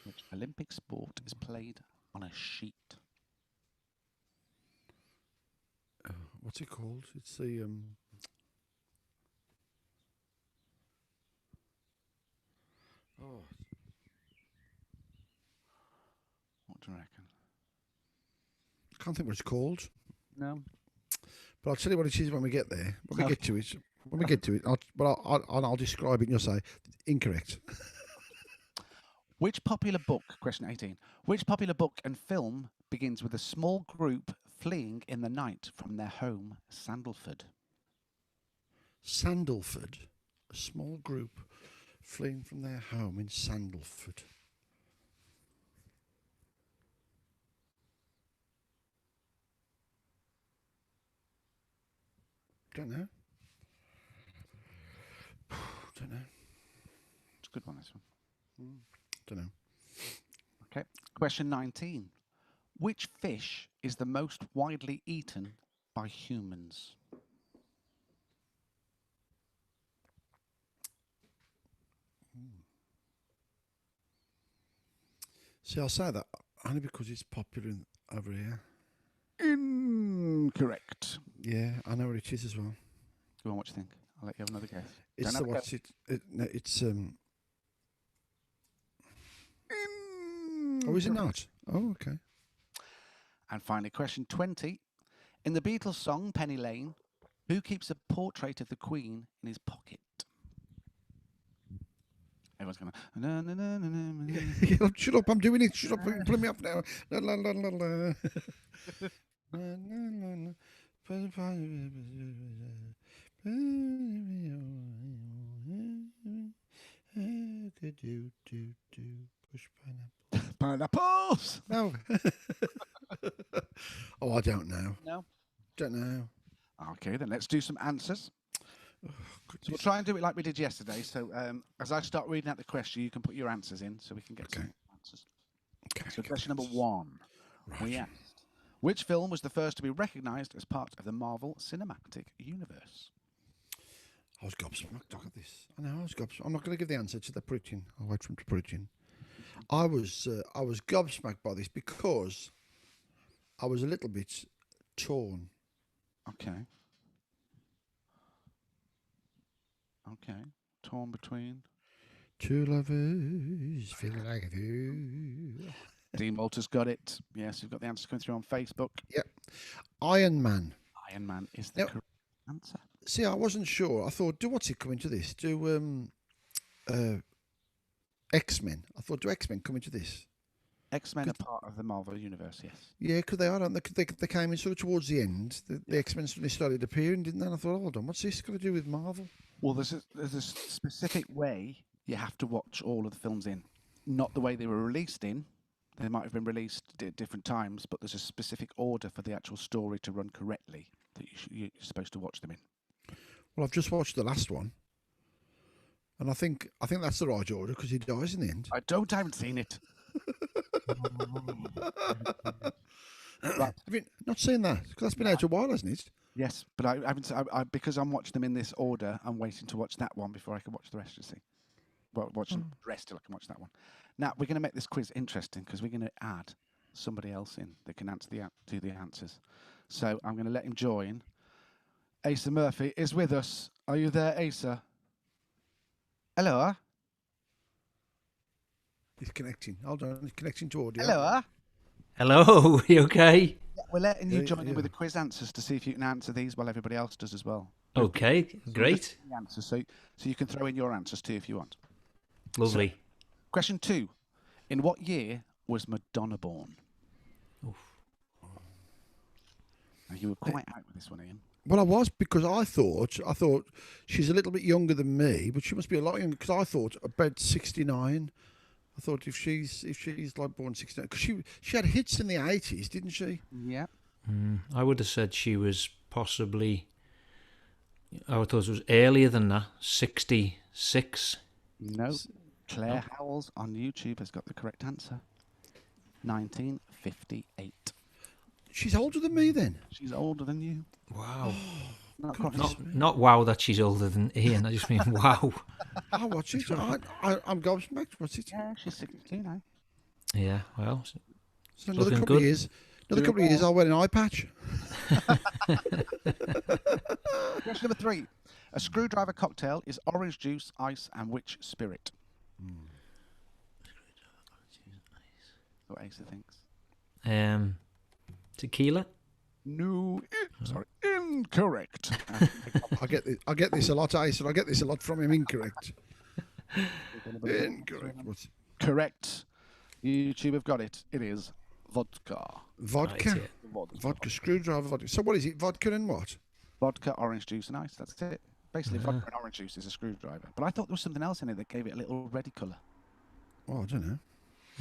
Which Olympic sport is played on a sheet? What's it called? It's the Oh, What do you reckon? I can't think what it's called. No. But I'll tell you what it is when we get there. When we get to it. When we get to it, I'll describe it and you'll say incorrect. Which popular book, question 18, which popular book and film begins with a small group fleeing in the night from their home, Sandalford? Sandalford, a small group fleeing from their home in Sandalford. Don't know. Don't know. It's a good one, this one. Don't know. Okay. Question 19. Which fish is the most widely eaten by humans? See, I'll say that only because it's popular over here. Incorrect. Yeah, I know what it is as well. Go on, what do you think? I'll let you have another guess. It's Don't the have a what's guess. no, it's Oh, is it not? Oh, okay. And finally, question 20. In the Beatles song Penny Lane, who keeps a portrait of the Queen in his pocket? Everyone's going na, na, na, na, na, na. Shut up! I'm doing it. Shut up! Put me up now. La, la, la, la, la. Na, na, na, na. Push pineapple. Pineapples! No. Oh, I don't know. No. Don't know. Okay, then let's do some answers. So we'll try and do it like we did yesterday. So as I start reading out the question, you can put your answers in so we can get some answers. Okay. So question number 1. Right. We asked, which film was the first to be recognised as part of the Marvel Cinematic Universe? I was gobsmacked. Look at this. I know. I was gobsmacked. I'm not going to give the answer to the put it in. I'll wait for him to put it in. I was gobsmacked by this because I was a little bit torn. Okay. Okay. Torn between. Two lovers feeling like a few. Dean Walter's got it. Yes, we've got the answers coming through on Facebook. Yep. Iron Man. Iron Man is the Yep. correct answer. See, I wasn't sure. I thought, do what's it come into this? Do X-Men. I thought, do X-Men come into this? X-Men are part of the Marvel Universe, yes. Yeah, because they are. They came in sort of towards the end. The X-Men suddenly started appearing, didn't they? And I thought, hold on, what's this got to do with Marvel? Well, there's a specific way you have to watch all of the films in. Not the way they were released in. They might have been released at different times, but there's a specific order for the actual story to run correctly that you're supposed to watch them in. Well, I've just watched the last one, and I think that's the right order because he dies in the end. I haven't seen it. Right. Have you not seen that? Because that's been out a while, hasn't it? Yes, but I haven't. I because I'm watching them in this order. I'm waiting to watch that one before I can watch the rest. You see, well, watching the rest till I can watch that one. Now we're going to make this quiz interesting because we're going to add somebody else in that can do the answers. So I'm going to let him join. Asa Murphy is with us. Are you there, Asa? Hello. He's connecting. Hold on, he's connecting to audio. Hello. Hello, you okay? We're letting you Yeah, join in yeah. with the quiz answers to see if you can answer these while everybody else does as well. Okay, great. The answers, so you can throw in your answers too if you want. Lovely. Question 2. In what year was Madonna born? Oof. Now, you were quite out with this one, Ian. Well, I was because I thought she's a little bit younger than me, but she must be a lot younger because I thought about 69. I thought if she's like born 69 because she had hits in the 80s, didn't she? Yeah. I would have said she was possibly, I thought it was earlier than that, 66. No. Claire Howells on YouTube has got the correct answer. 1958. She's older than me then. She's older than you. Wow. Not quite. Not wow that she's older than Ian, I just mean wow. I watch it. I'm gobsmacked. What's it? Yeah, she's 62 now. Yeah, well, So another looking couple of good. years. Another couple of years, I'll wear an eye patch. Question number 3. A screwdriver cocktail is orange juice, ice, and which spirit? What Asa thinks. Tequila? No. Sorry. Incorrect. I get this a lot, Ace, and I get this a lot from him. Incorrect. Incorrect. What's it? Correct. YouTube have got it. It is vodka. Vodka. Right, yeah. Vodka, screwdriver, vodka. So what is it? Vodka and what? Vodka, orange juice, and ice. That's it. Basically, vodka and orange juice is a screwdriver. But I thought there was something else in it that gave it a little reddy colour. Oh, I don't know.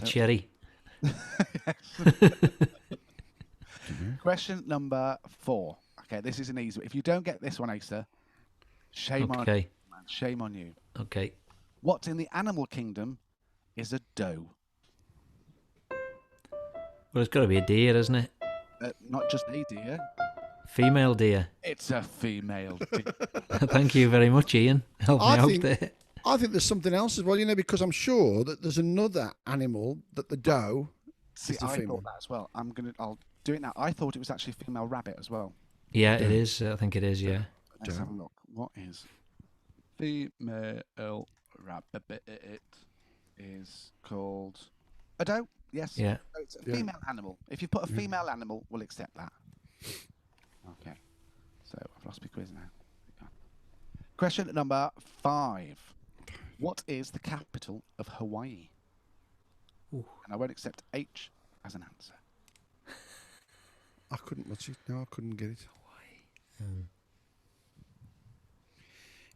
Cherry. Question number 4. Okay, this is an easy one. If you don't get this one, Asa, shame on you, Okay. man. Shame on you. Okay. What in the animal kingdom is a doe? Well, it's got to be a deer, isn't it? Not just a deer. Female deer. It's a female deer. Thank you very much, Ian. Help me I out think- there. I think there's something else as well, because I'm sure that there's another animal that the doe See, is the I female. thought that as well. I'll do it now. I thought it was actually a female rabbit as well. Yeah, it is. I think it is. Yeah. Let's have a look. What is female rabbit? It is called a doe. Yes. Yeah. So it's a female animal. If you put a female animal, we'll accept that. Okay. So I've lost my quiz now. Question number 5. What is the capital of Hawaii? Ooh. And I won't accept H as an answer. I couldn't watch it. No, I couldn't get it.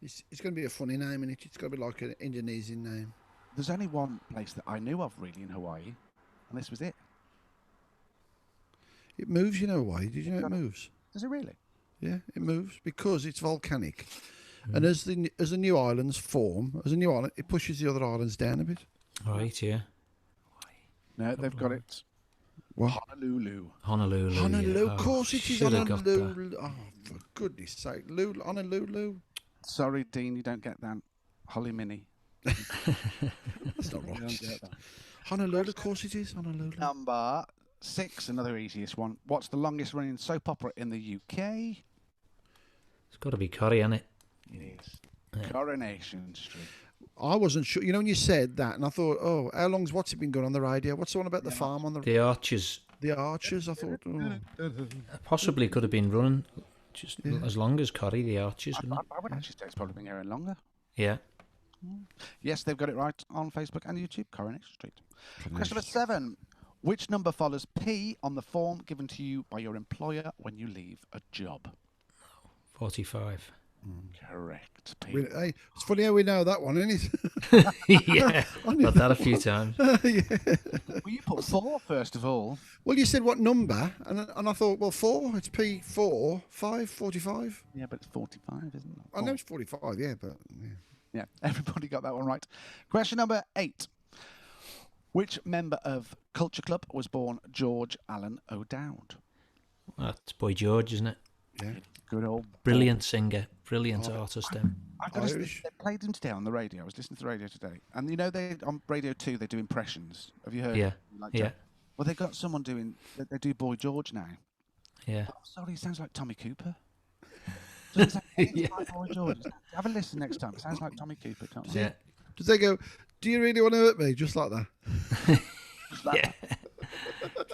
It's going to be a funny name, and it's going to be like an Indonesian name. There's only one place that I knew of really in Hawaii, and this was it. It moves, Hawaii. Did you know it moves? Does it really? Yeah, it moves because it's volcanic. And as the new islands form, it pushes the other islands down a bit. Right. Yeah. No, they've got it. What? Honolulu. Honolulu. Honolulu, yeah. of course it is should have got that. Honolulu. Oh, for goodness sake. Honolulu. Sorry, Dean, you don't get that. Holly Minnie. That's not You don't right. get that. Honolulu, of course it is. Honolulu. Number 6, another easiest one. What's the longest running soap opera in the UK? It's got to be curry, isn't it? It is Coronation Street. I wasn't sure. When you said that, and I thought, oh, what's it been going on the radio? What's the one about the farm on The Archers the Archers? I thought, oh. possibly could have been running just as long as curry. The Archers, wouldn't it? I would actually say it's probably been going longer. Yeah. Yes, they've got it right on Facebook and YouTube, Coronation Street. Question number 7. Which number follows P on the form given to you by your employer when you leave a job? 45. Correct, P. Hey, it's funny how we know that one, isn't it? Yeah. Got that a few times. Well, you put 4 first of all. Well, you said what number, and I thought, well, 4. It's P4, 5, 45. Yeah, but it's 45, isn't it? I know it's 45, yeah, but yeah. Yeah, everybody got that one right. Question number 8. Which member of Culture Club was born George Allen O'Dowd? That's Boy George, isn't it? Yeah. Good old. Brilliant singer, brilliant artist. I've got Irish. they played him today on the radio. I was listening to the radio today, and they on Radio 2 they do impressions. Have you heard? Yeah, Like yeah, that? Well, they got someone doing. They do Boy George now. yeah. Oh, sorry, he sounds like Tommy Cooper. Doesn't sound anything like Boy George. Have a listen next time. It sounds like Tommy Cooper. Can't it? Yeah. Does they go, do you really want to hurt me? Just like that. Yeah.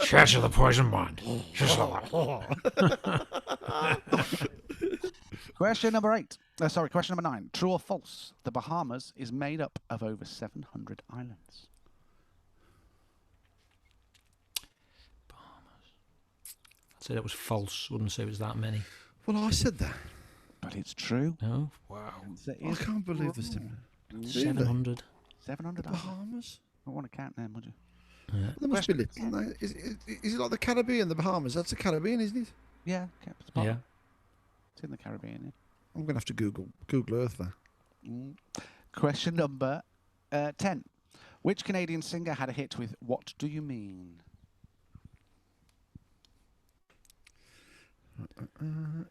Church of the Poison Bond. Just like that. Question number 8. Question number 9. True or false? The Bahamas is made up of over 700 islands. I'd say that was false. Wouldn't say it was that many. Well, I said that. But it's true. No. Wow. I can't believe this. 700. 700 islands. Bahamas? I want to count them, would you? Yeah. There must be little. Is it like the Caribbean, the Bahamas? That's the Caribbean, isn't it? Yeah, it's part- Yeah. It's in the Caribbean. Yeah. I'm going to have to Google Earth that. Question number 10. Which Canadian singer had a hit with What Do You Mean?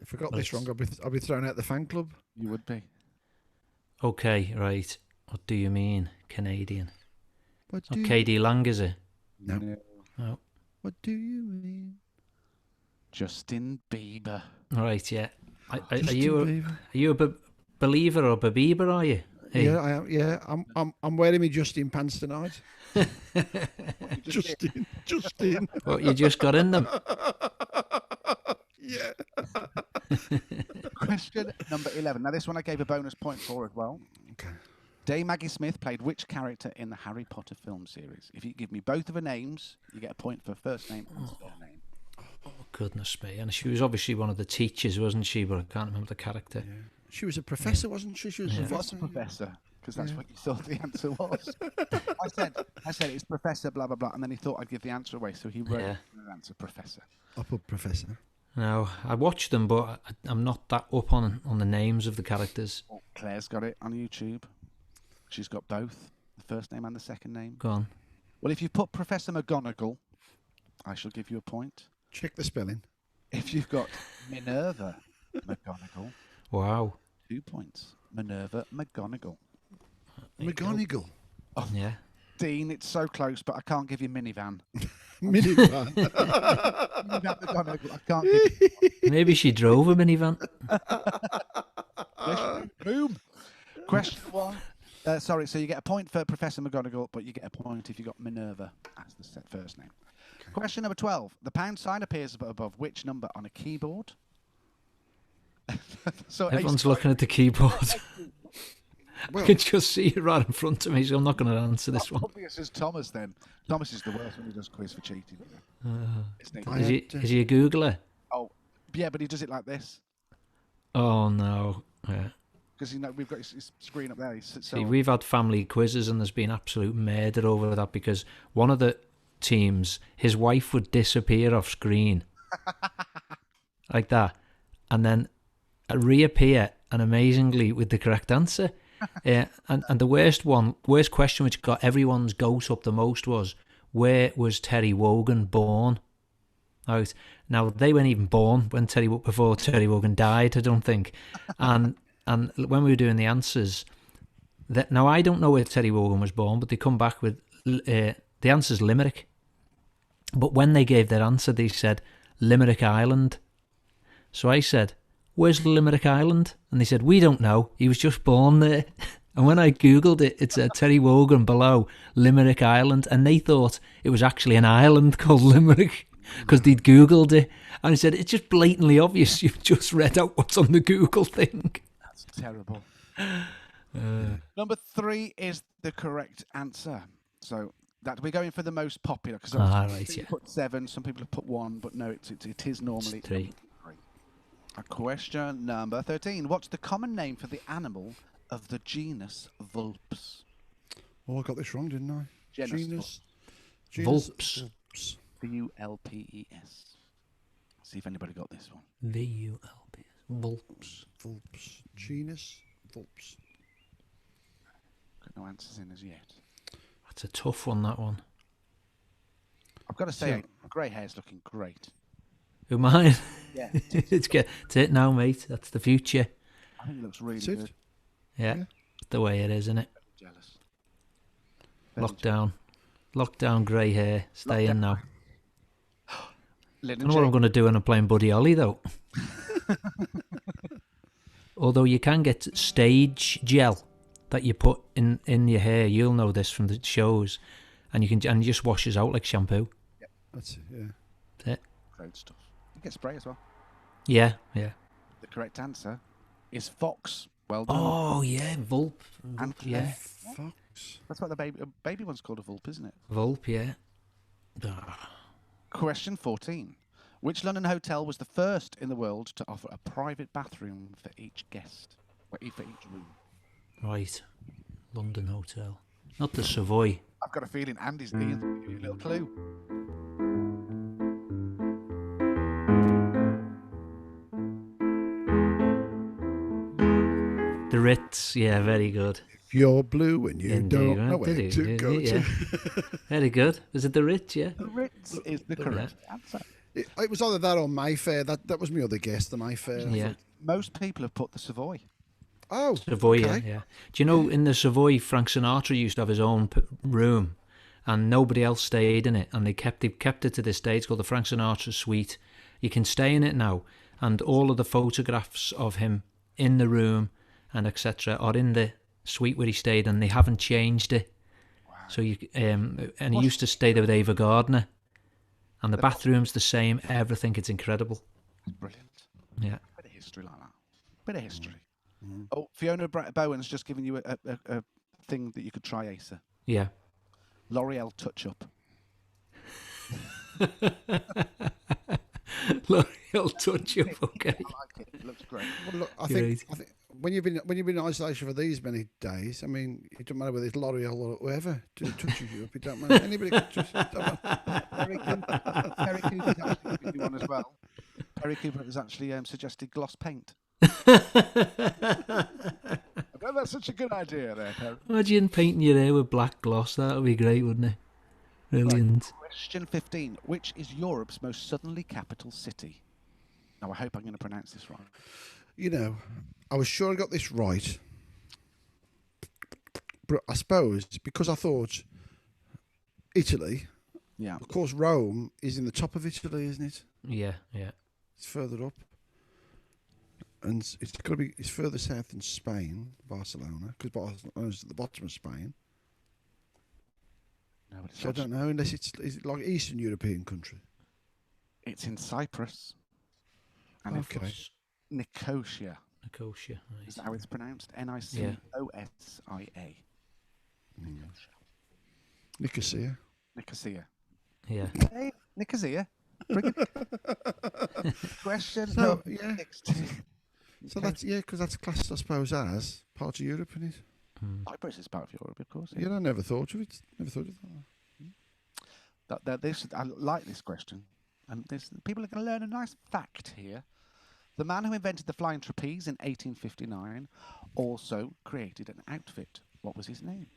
If I got this wrong, I'll be thrown out the fan club. You would be. Okay, right. What do you mean, Canadian? What Not do KD Lang, is it? No. No. What do you mean? Justin Bieber. Right, yeah. Are Justin you Bieber. a believer or believer, are you? Hey. Yeah, I am. Yeah, I'm wearing my Justin pants tonight. Justin. What, you just got in them? Yeah. Question number 11. Now, this one I gave a bonus point for as well. Okay. Dame Maggie Smith played which character in the Harry Potter film series? If you give me both of her names, you get a point for first name and surname. Oh, goodness me. And she was obviously one of the teachers, wasn't she? But I can't remember the character. Yeah. She was a professor, wasn't she? She was a What's professor. a professor? Because that's what you thought the answer was. I said it's Professor blah blah blah, and then he thought I'd give the answer away, so he wrote the answer Professor. I put professor. No, I watched them, but I'm not that up on the names of the characters. Oh, Claire's got it on YouTube. She's got both, the first name and the second name. Go on. Well, if you put Professor McGonagall, I shall give you a point. Check the spelling. If you've got Minerva McGonagall, Wow. 2 points. Minerva McGonagall. McGonagall. Yeah. Dean, it's so close, but I can't give you minivan. Minivan. Minivan McGonagall, I can't give you. Maybe she drove a minivan. Boom. Question 1. Sorry, so you get a point for Professor McGonagall, but you get a point if you got Minerva as the first name. Okay. Question number 12. The pound sign appears above which number on a keyboard? So Everyone's looking at the keyboard. Well, I can just see it right in front of me, so I'm not going to answer this one. Obvious as Thomas then. Thomas is the worst when he does quiz for cheating. Isn't he? Is he a Googler? Oh, yeah, but he does it like this. Oh, no. Yeah. Because we've got his screen up there. See, we've had family quizzes and there's been absolute murder over that because one of the teams, his wife would disappear off screen like that and then reappear and amazingly with the correct answer. And the worst question which got everyone's goat up the most was, where was Terry Wogan born? Right. Now, they weren't even born before Terry Wogan died, I don't think. And when we were doing the answers, now I don't know where Terry Wogan was born, but they come back with the answer's Limerick. But when they gave their answer, they said Limerick Island. So I said, where's Limerick Island? And they said, we don't know. He was just born there. And when I Googled it, it said Terry Wogan below Limerick Island. And they thought it was actually an island called Limerick because they'd Googled it. And I said, it's just blatantly obvious. You've just read out what's on the Google thing. That's terrible. Number 3 is the correct answer. So that we're going for the most popular because right, yeah. Put 7, some people have put 1, but no, it is normally 3. Question number 13. What's the common name for the animal of the genus Vulpes? Oh, I got this wrong, didn't I? Genus Vulpes. Vulpes. See if anybody got this one. Vulps. Vulpes. Vulpes. Genus Vulpes. Got no answers in as yet. That's a tough one, that one. I've got to say, grey hair's looking great. Who mine? Yeah. It's it now, mate. That's the future. I think it looks really good. Yeah. It's the way it is, isn't it? Jealous. Lockdown grey hair. Stay in now. I Lynn don't know what I'm going to do when I'm playing Buddy Holly, though. Although you can get stage gel that you put in your hair. You'll know this from the shows. And it just washes out like shampoo. Yep. That's it, yeah. That's it. Great stuff. You get spray as well. Yeah. The correct answer is fox. Well done. Oh, yeah, Vulp. And Yeah. Fox. That's what the baby one's called a Vulp, isn't it? Vulp, yeah. Ah. Question 14. Which London hotel was the first in the world to offer a private bathroom for each guest? For each room? Right. London Hotel. Not the Savoy. I've got a feeling Ian's give you a little clue. The Ritz, yeah, very good. If you're blue and you Indeed, don't know where to go yeah. to. Very good. Was it the Ritz, yeah? The Ritz is the correct answer. It was either that or Mayfair. That was my other guess, the Mayfair. Yeah. Most people have put the Savoy. Oh, Savoy, okay. yeah. Do you know, in the Savoy, Frank Sinatra used to have his own room and nobody else stayed in it. And they kept it to this day. It's called the Frank Sinatra Suite. You can stay in it now. And all of the photographs of him in the room and etc. are in the suite where he stayed, and they haven't changed it. Wow. So he used to stay there with Ava Gardner, and the bathroom's the same. Everything, it's incredible. Brilliant. Yeah. Bit of history like that. Bit of history. Mm-hmm. Oh, Fiona Bowen's just given you a thing that you could try, Asa. Yeah. L'Oreal Touch Up. L'Oreal Touch Up. Okay. I like it. It looks great. Well, look, I think when you've been in isolation for these many days, I mean, it doesn't matter whether it's L'Oreal or whoever touches you up. It don't matter. Anybody can touch Terry Cooper's actually given you one as well. Terry Cooper has actually suggested gloss paint. Well, that's such a good idea there, Terry. Imagine painting your hair with black gloss. That would be great, wouldn't it? Brilliant. Right. Question 15. Which is Europe's most southerly capital city? Now, I hope I'm going to pronounce this right. You know, I was sure I got this right, I suppose because I thought Italy, Yeah. of course, Rome is in the top of Italy, isn't it? Yeah, yeah. It's further up, and it's further south than Spain, Barcelona, because Barcelona's at the bottom of Spain. No, but it's, So I don't know unless is it like Eastern European country. it's in Cyprus. And Okay. it's Nicosia. Nicosia. Is Right. that how it's pronounced? Nicosia. Nicosia. Nicosia. Yeah. Hey, Nicosia. Bring it. Question So, number yeah. 16. So that's because that's classed, I suppose, as part of Europe, isn't it? Cyprus is part of Europe, of course. Yeah, I never thought of it. Never thought of that. I like this question. And people are going to learn a nice fact here. The man who invented the flying trapeze in 1859 also created an outfit. What was his name?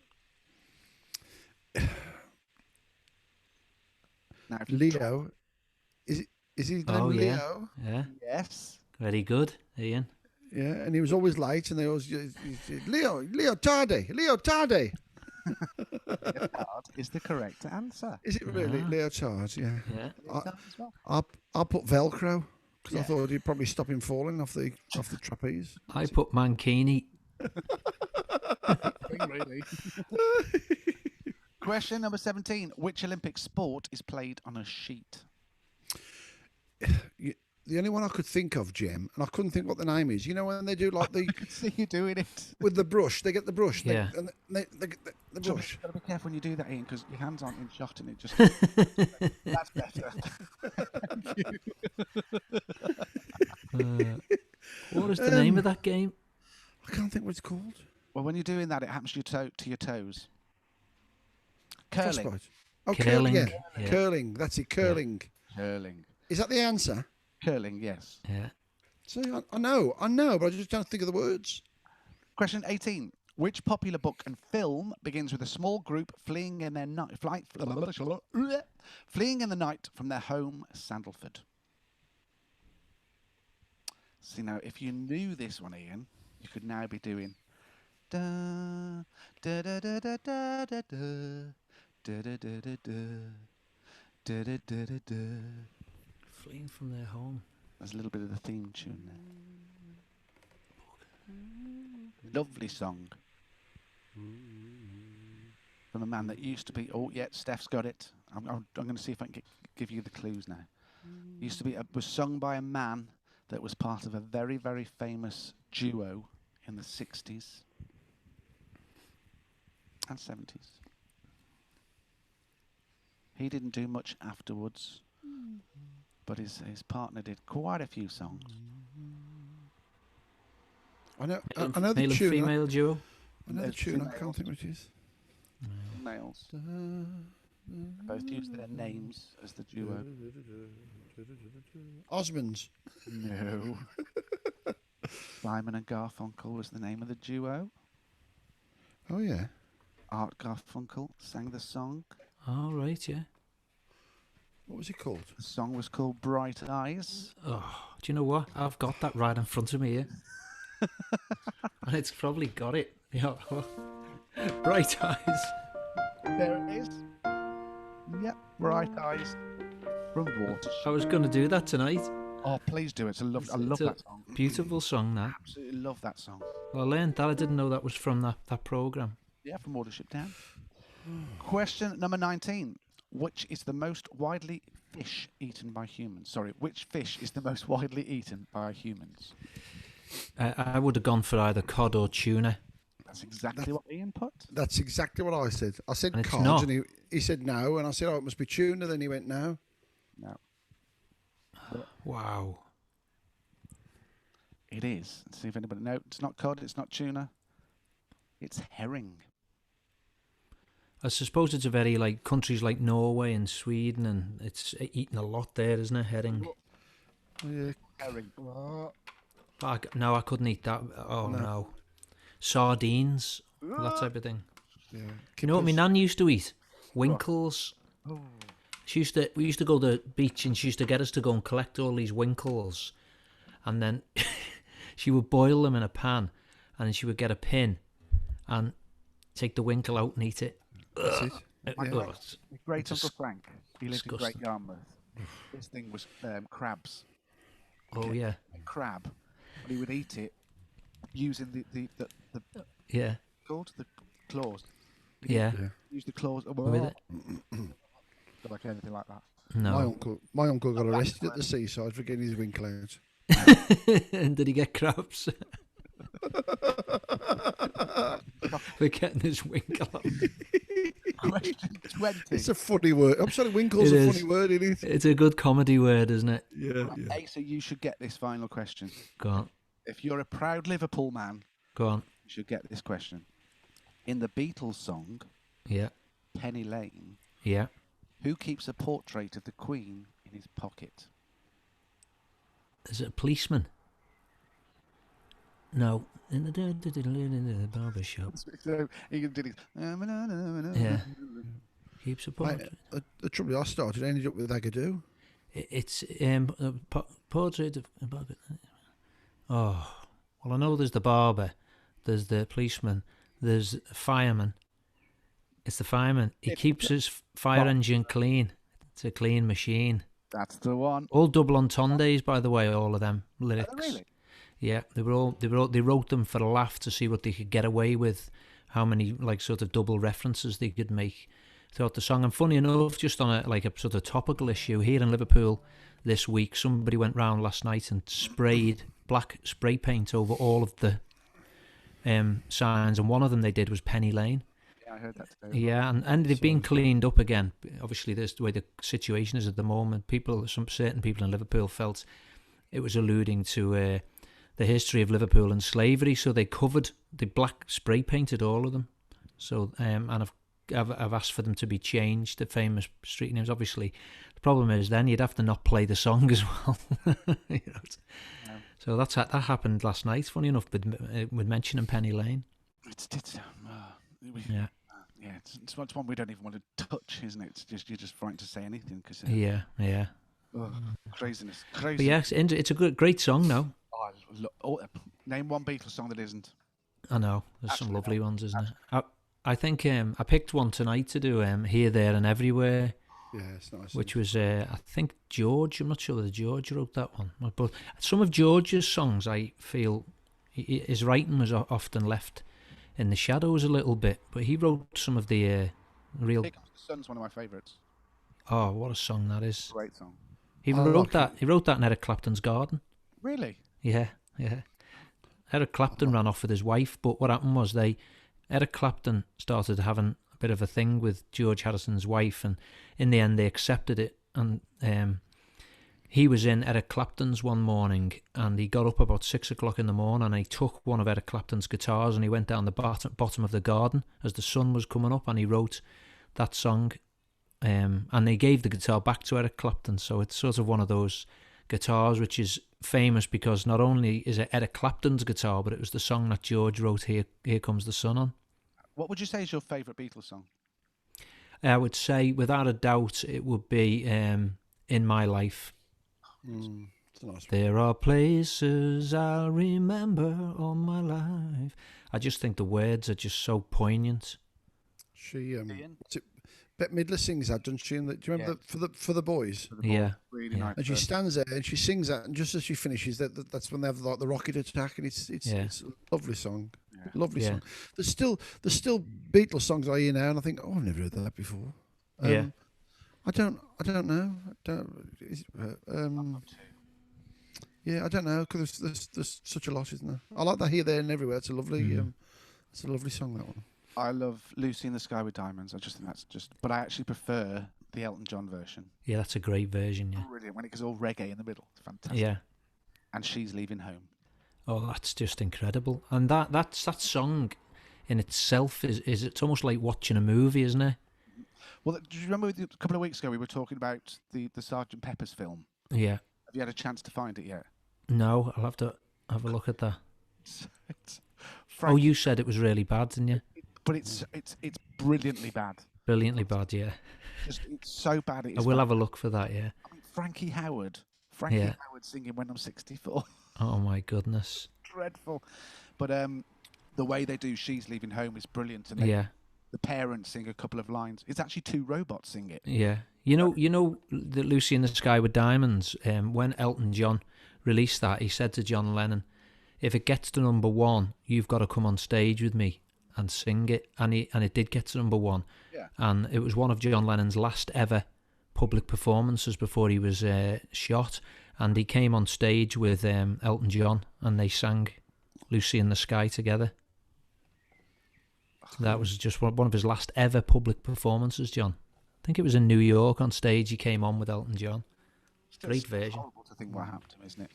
Now, if you Leo. Is his name Oh, yeah. Leo? Yeah. Yes. Very good, Ian. Yeah, and he was always late, and they always Leo tarde. Card is the correct answer. Is it really Leo Tard? Yeah. Yeah. As well. I'll put Velcro because I thought he'd probably stop him falling off the trapeze. I put Mankini. Really. Question number 17. Which Olympic sport is played on a sheet? The only one I could think of, Jim, and I couldn't think what the name is. You know when they do like the See you doing it. with the brush, they get the brush. Yeah. They get the brush. You've got to be careful when you do that, Ian, because your hands aren't in shot and it just... That's better. What is the name of that game? I can't think what it's called. Well, when you're doing that, it happens to your toes. Curling. Frostbite. Oh, Curling, yeah. yeah. Curling. That's it. Curling. Curling. Is that the answer? Curling, yes. Yeah. See, I know, but I just don't think of the words. Question 18. Which popular book and film begins with a small group fleeing in their night, fleeing in the night from their home, Sandalford? See, now, if you knew this one, Ian, you could now be doing... Da, da, da, da, da, da, da, da, da, da, da, da, da, da, da, da, da. Fleeing from their home. There's a little bit of the theme tune there. Lovely song. From a man that used to be... Oh, yeah, Steph's got it. I'm going to see if I can give you the clues now. Was sung by a man that was part of a very, very famous duo in the 60s and 70s. He didn't do much afterwards, but his partner did quite a few songs. I know the Male and tune. female duo. I know the tune. I can't think what it is. Males. Both used their names as the duo. Osmonds. No. Simon and Garfunkel was the name of the duo. Oh yeah. Art Garfunkel sang the song. Oh, right, yeah. What was it called? The song was called Bright Eyes. Oh, do you know what? I've got that right in front of me here. And it's probably got it. Yeah. Bright Eyes. There it is. Yep, Bright Eyes from Water. I was going to do that tonight. Oh, please do. I love It's a that song. beautiful song, that. Absolutely love that song. Well, I learned that. I didn't know that was from that programme. Yeah, from Watership Down. Question number 19. Which is the most widely fish eaten by humans? Sorry, which fish is the most widely eaten by humans? I would have gone for either cod or tuna. That's exactly what Ian put. That's exactly what I said. I said And it's cod, not. and he said no, and I said, oh, it must be tuna. Then he went no. No, Wow. it is. Let's see if anybody knows. It's not cod. It's not tuna. It's herring. I suppose it's a very, like, countries like Norway and Sweden, and it's eaten a lot there, isn't it, herring? Oh, yeah. Herring. No, I couldn't eat that. Oh, no. Sardines, that type of thing. Yeah. You know what my nan used to eat? Winkles. Oh. We used to go to the beach, and she used to get us to go and collect all these winkles, and then she would boil them in a pan, and then she would get a pin, and take the winkle out and eat it. That's it. My Oh, great, it's- my great it's uncle Frank, he lived in Great disgusting. Yarmouth. His thing was crabs. oh yeah, A crab, and he would eat it using the yeah, called the claws. yeah. Use the claws. With it? Not like anything like that. No. My uncle got arrested at the seaside for getting his winkle out. And did he get crabs? For getting his winkle out. Question 20. It's a funny word. I'm sorry, winkle's It a is. funny word, isn't it? It's a good comedy word, isn't it? Yeah. Asa, you should get this final question. Go on, If you're a proud Liverpool man, go on. you should get this question. In the Beatles song, Yeah, Penny Lane, yeah. who keeps a portrait of the Queen in his pocket? Is it a policeman? No. In the barber shop. So he did it. Yeah. Keeps a portrait. The trouble I started ended up with Agadoo. It's a portrait of a barber. Oh, well, I know there's the barber, there's the policeman, there's a fireman. It's the fireman. He keeps his fire engine clean. It's a clean machine. That's the one. All double entendres, by the way. All of them lyrics. Really? Yeah, they wrote them for a laugh to see what they could get away with, how many like sort of double references they could make throughout the song. And funny enough, just on a sort of topical issue here in Liverpool this week, somebody went round last night and sprayed black spray paint over all of the signs, and one of them they did was Penny Lane. Yeah, I heard that today. Yeah, and they've been cleaned up again. Obviously, there's the way the situation is at the moment. Some certain people in Liverpool felt it was alluding to the history of Liverpool and slavery, so they black spray painted all of them. So and I've asked for them to be changed, the famous street names. Obviously, the problem is then you'd have to not play the song as well. You know, so that happened last night. Funny enough, with mentioning Penny Lane. Yeah. Yeah, it's one we don't even want to touch, isn't it? It's just you're just frightened to say anything because Yeah. craziness. But yeah, it's a great song. No, Name one Beatles song that isn't. I know there's some lovely ones, isn't it? I think I picked one tonight to do Here, There, and Everywhere. Yeah, it's nice. Which was, I think, George. I'm not sure whether George wrote that one. But some of George's songs, I feel, his writing was often left in the shadows a little bit. But he wrote some of the real... Here Comes the Sun's one of my favourites. Oh, what a song that is. Great song. He wrote that in Eric Clapton's garden. Really? Yeah. Eric Clapton ran off with his wife, but what happened was Eric Clapton started having a bit of a thing with George Harrison's wife, and in the end they accepted it. And he was in Eric Clapton's one morning, and he got up about 6 o'clock in the morning, and he took one of Eric Clapton's guitars and he went down the bottom of the garden as the sun was coming up, and he wrote that song. And they gave the guitar back to Eric Clapton, so it's sort of one of those guitars which is famous because not only is it Eric Clapton's guitar, but it was the song that George wrote Here Comes the Sun on. What would you say is your favourite Beatles song? I would say, without a doubt, it would be In My Life. It's a nice one. There are places I'll remember all my life. I just think the words are just so poignant. She Bette Midler sings that, doesn't she? Do you remember for the boys? Yeah. Really Yeah. nice. And she stands there and she sings that, and just as she finishes, that's when they have like the rocket attack, and it's a lovely song, lovely song. There's still Beatles songs I hear now, and I think, oh, I've never heard that before. Yeah. I don't know. Yeah, I don't know because there's such a lot, isn't there? I like that Here, There, and Everywhere. It's a lovely song, that one. I love Lucy in the Sky with Diamonds. I just think that's but I actually prefer the Elton John version. Yeah, that's a great version, yeah. Brilliant when it goes all reggae in the middle. It's fantastic. Yeah. And She's Leaving Home. Oh, that's just incredible. And that song in itself is it's almost like watching a movie, isn't it? Well, do you remember a couple of weeks ago we were talking about the Sgt. Pepper's film? Yeah. Have you had a chance to find it yet? No, I'll have to have a look at that. Frank, Oh, you said it was really bad, didn't you? but it's brilliantly bad. Brilliantly bad, yeah. It's so bad. It is I will bad. have a look for that, yeah. I mean, Frankie Howard singing When I'm 64. Oh my goodness. Dreadful. But the way they do She's Leaving Home is brilliant, and the parents sing a couple of lines. It's actually two robots sing it. Yeah. You know the Lucy in the Sky with Diamonds, when Elton John released that, he said to John Lennon, if it gets to number 1, you've got to come on stage with me and sing it. And it did get to number 1. Yeah. And it was one of John Lennon's last ever public performances before he was shot. And he came on stage with Elton John, and they sang Lucy in the Sky together. That was just one of his last ever public performances, John. I think it was in New York on stage. He came on with Elton John. Great version. Horrible to think what happened to him, isn't it?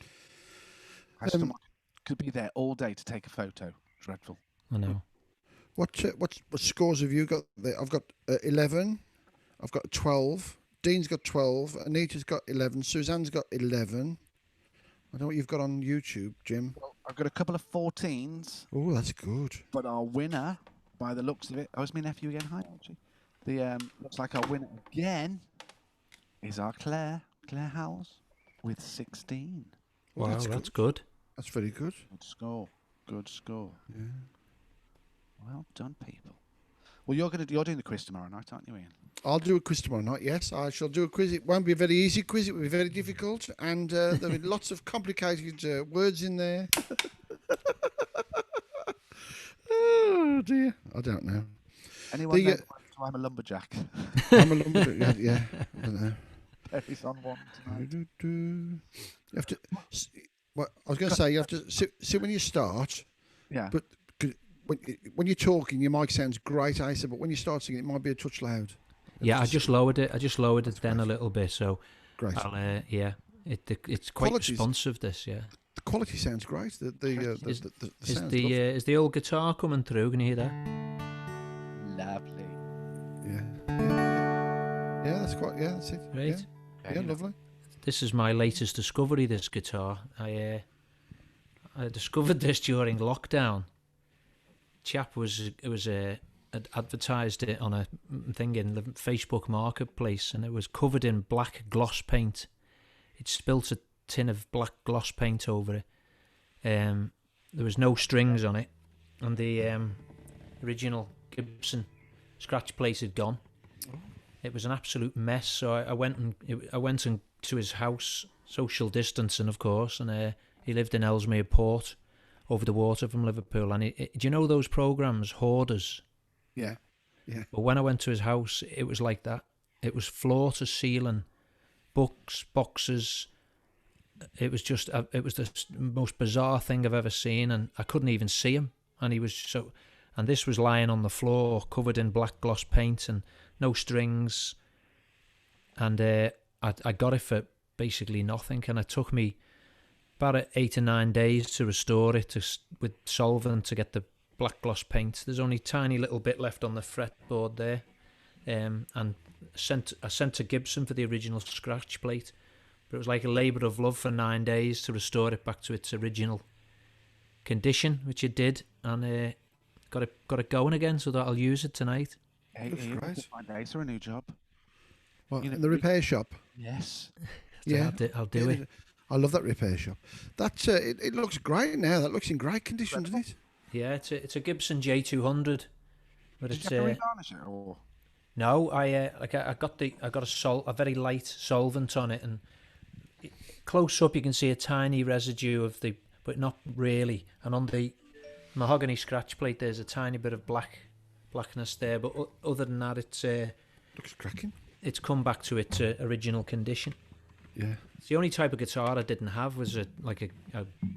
I just could be there all day to take a photo. Dreadful. I know. What scores have you got there? I've got 11. I've got 12. Dean's got 12. Anita's got 11. Suzanne's got 11. I don't know what you've got on YouTube, Jim. Well, I've got a couple of 14s. Oh, that's good. But our winner, by the looks of it, it's my nephew again. Hi, actually. The looks like our winner again is our Claire Howells with 16. Wow, that's good. That's very good. Good score. Good score. Yeah. Well done, people. Well, you're doing the quiz tomorrow night, aren't you, Ian? I'll do a quiz tomorrow night, yes. I shall do a quiz. It won't be a very easy quiz. It will be very difficult. And there'll be lots of complicated words in there. Oh, dear. I don't know. Anyone know I'm a lumberjack? I'm a lumberjack, yeah. I don't know. Perry's on one tonight. You have to... Well, I was going to say, you have to see when you start. Yeah. But when you're talking, your mic sounds great, Asa, but when you start singing, it might be a touch loud. Yeah, I just lowered it. Then a little bit. So, great. It's quite responsive. This, yeah. The quality sounds great. The sounds is the old guitar coming through? Can you hear that? Lovely. Yeah, that's quite. Yeah, that's it. Right. Yeah, lovely. This is my latest discovery. This guitar. I discovered this during lockdown. Chap had advertised it on a thing in the Facebook Marketplace, and it was covered in black gloss paint. It spilt a tin of black gloss paint over it. There was no strings on it, and the original Gibson scratch plate had gone. It was an absolute mess. So I went to his house, social distancing, of course, and he lived in Ellesmere Port, over the water from Liverpool. And do you know those programs, Hoarders? Yeah. But when I went to his house, it was like that. It was floor to ceiling, books, boxes. It was just, it was the most bizarre thing I've ever seen, and I couldn't even see him. And and this was lying on the floor, covered in black gloss paint and no strings. And I got it for basically nothing, and it took me about 8 or 9 days to restore it with solvent to get the black gloss paint. There's only a tiny little bit left on the fretboard there, and I sent to Gibson for the original scratch plate, but it was like a labour of love for 9 days to restore it back to its original condition, which it did, and got it going again, so that I'll use it tonight. Hey, great. My days for a new job. What, in the repair shop? Yes. Yeah, I'll do it. I love that repair shop. That it looks great now. That looks in great condition, doesn't it? Yeah, it's a Gibson J200. But Did you have to revarnish it, or? No, I got a very light solvent on it, and close up you can see a tiny residue but not really. And on the mahogany scratch plate, there's a tiny bit of blackness there. But other than that, it's looks cracking. It's come back to its original condition. Yeah. It's the only type of guitar I didn't have was a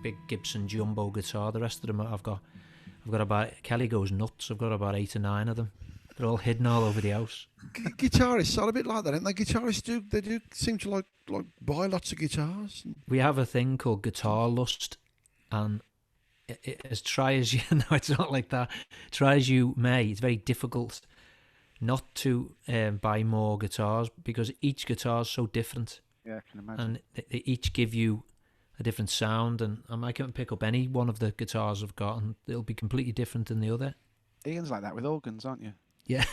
big Gibson jumbo guitar. The rest of them I've got about, Kelly goes nuts. I've got about 8 or 9 of them. They're all hidden all over the house. Guitarists are a bit like that, aren't they? Guitarists do seem to like buy lots of guitars. We have a thing called guitar lust, and as try as you no, it's not like that. Try as you may, it's very difficult not to buy more guitars because each guitar is so different. Yeah, I can imagine. And they each give you a different sound, and I can pick up any one of the guitars I've got, and it'll be completely different than the other. Ian's like that with organs, aren't you? Yeah.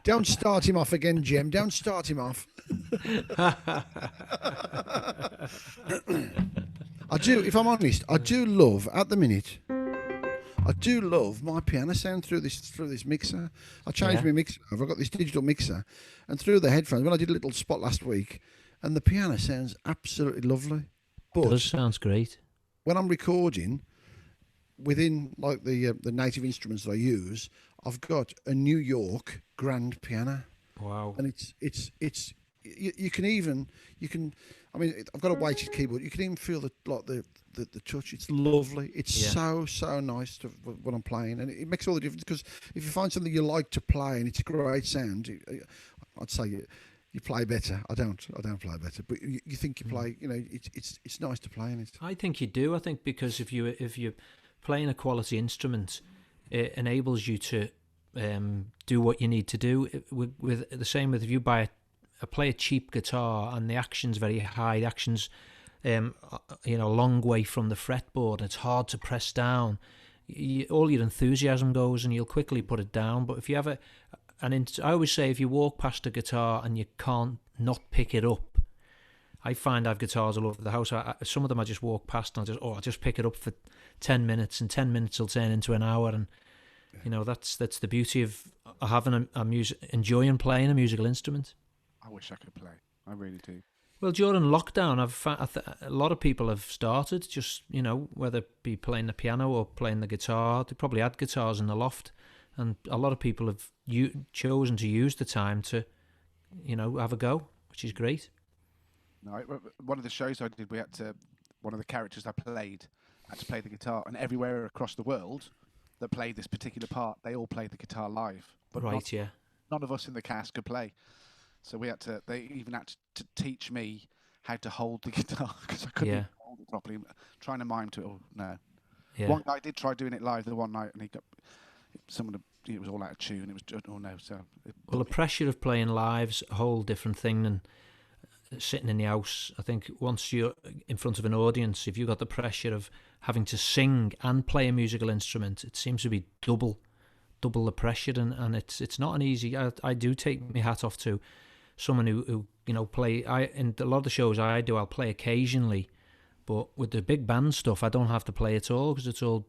Don't start him off again, Jim. Don't start him off. I do, if I'm honest, I do love, at the minute, I do love my piano sound through this mixer. I changed Yeah. my mixer. I've got this digital mixer, and through the headphones. When I did a little spot last week, and the piano sounds absolutely lovely. But Does sounds great. when I'm recording, within like the native instruments that I use, I've got a New York grand piano, Wow. and it's you can I mean I've got a weighted keyboard. You can even feel the touch. It's lovely. It's Yeah. so nice when I'm playing, and it makes all the difference. Because if you find something you like to play and it's a great sound, I'd say you play better. I don't play better, but you think you play. You know, it's nice to play in it. I think you do. I think because if you're playing a quality instrument, it enables you to do what you need to do. With the same with if you play a cheap guitar and the action's very high, the action's a long way from the fretboard, and it's hard to press down. All your enthusiasm goes, and you'll quickly put it down. But if you have I always say if you walk past a guitar and you can't not pick it up, I find I have guitars all over the house. Some of them I just walk past and I'll just pick it up for 10 minutes, and 10 minutes will turn into an hour. And that's the beauty of having enjoying playing a musical instrument. I wish I could play. I really do. Well, during lockdown, a lot of people have started just, whether it be playing the piano or playing the guitar. They probably had guitars in the loft, and a lot of people have chosen to use the time to, have a go, which is great. No, one of the shows I did, one of the characters I played had to play the guitar, and everywhere across the world that played this particular part, they all played the guitar live. But none of us in the cast could play. So they even had to teach me how to hold the guitar because I couldn't even hold it properly. Trying to mime to it. Oh, no. Yeah. One guy did try doing it live the one night, and it was all out of tune. It was no. So the pressure of playing live's a whole different thing than sitting in the house. I think once you're in front of an audience, if you've got the pressure of having to sing and play a musical instrument, it seems to be double the pressure, and it's not an easy. I do take my hat off to someone who play. In a lot of the shows I do, I'll play occasionally, but with the big band stuff, I don't have to play at all because it's all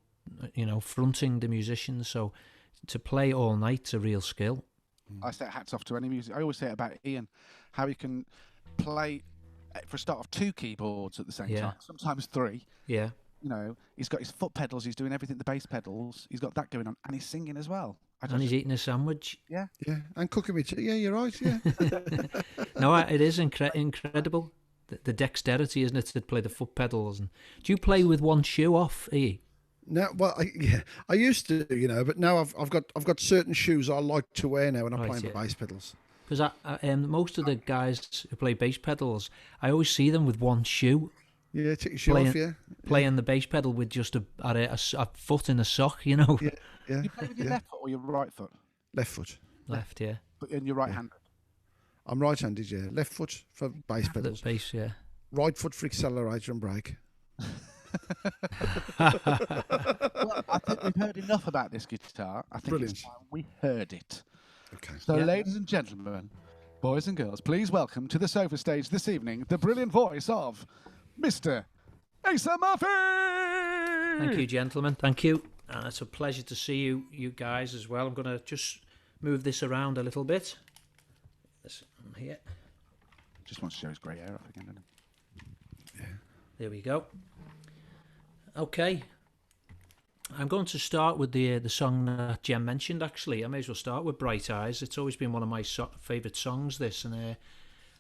fronting the musicians. So to play all night's a real skill. I say hats off to any music. I always say it about Ian, how he can play for a start off 2 keyboards at the same time, sometimes 3. Yeah. He's got his foot pedals. He's doing everything, the bass pedals. He's got that going on, and he's singing as well. And he's eating a sandwich. Yeah, and cooking me too. Yeah, you're right. Yeah. No, it is incredible. The dexterity, isn't it, to play the foot pedals? And do you play with one shoe off, E? No, well, I used to, but now I've got certain shoes I like to wear now when I'm playing bass pedals. Because most of the guys who play bass pedals, I always see them with one shoe. Yeah, take your shoe off, yeah. Playing the bass pedal with just a foot in a sock, Yeah. You play with your left foot or your right foot? Left foot. Left, yeah. But and you're right-handed. I'm right-handed, yeah. Left foot for bass pedals. The bass, yeah. Right foot for accelerator and brake. Well, I think we've heard enough about this guitar. I think Brilliant. it's time we heard it. Okay. So, ladies and gentlemen, boys and girls, please welcome to the sofa stage this evening the brilliant voice of Mr. Asa Murphy! Thank you, gentlemen. Thank you. And it's a pleasure to see you guys as well. I'm going to just move this around a little bit. Here. Just wants to show his grey hair off again, doesn't he? Yeah. There we go. Okay. I'm going to start with the song that Jem mentioned, actually. I may as well start with Bright Eyes. It's always been one of my favourite songs, this, and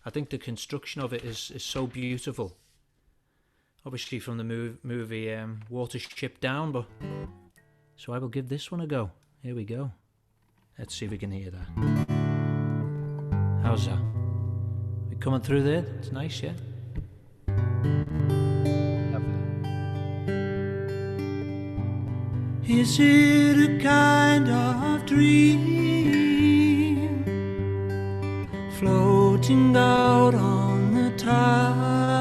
I think the construction of it is so beautiful. Obviously from the movie Watership Down, but so I will give this one a go. Here we go. Let's see if we can hear that. How's that? We coming through there? It's nice, yeah? Is it a kind of dream floating out on the tide?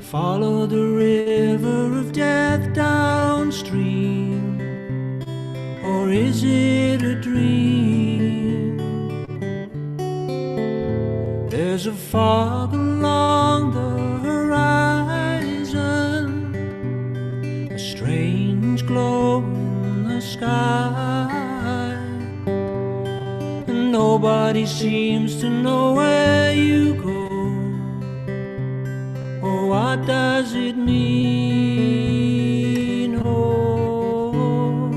Follow the river of death downstream, or is it a dream? There's a fog along the horizon, a strange sky, and nobody seems to know where you go. Oh, what does it mean? Oh,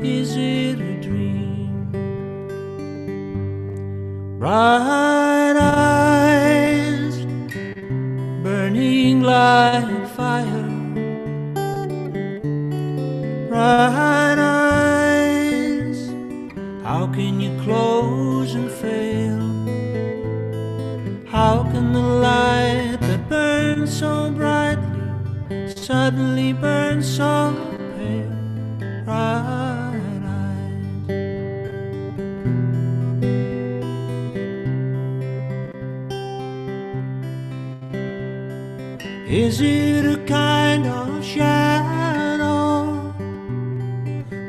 is it a dream? Bright eyes burning like fire, bright eyes, how can you close and fail? How can the light that burns so brightly suddenly burn so pale? Bright eyes. Is it a kind of shadow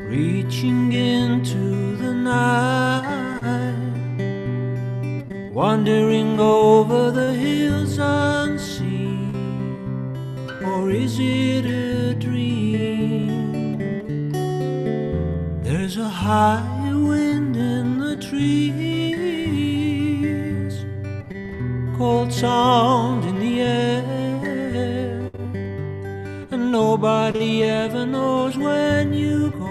reaching into the night, wandering over the hills unseen? Or is it a dream? There's a high wind in the trees, cold sound in the air, and nobody ever knows when you go,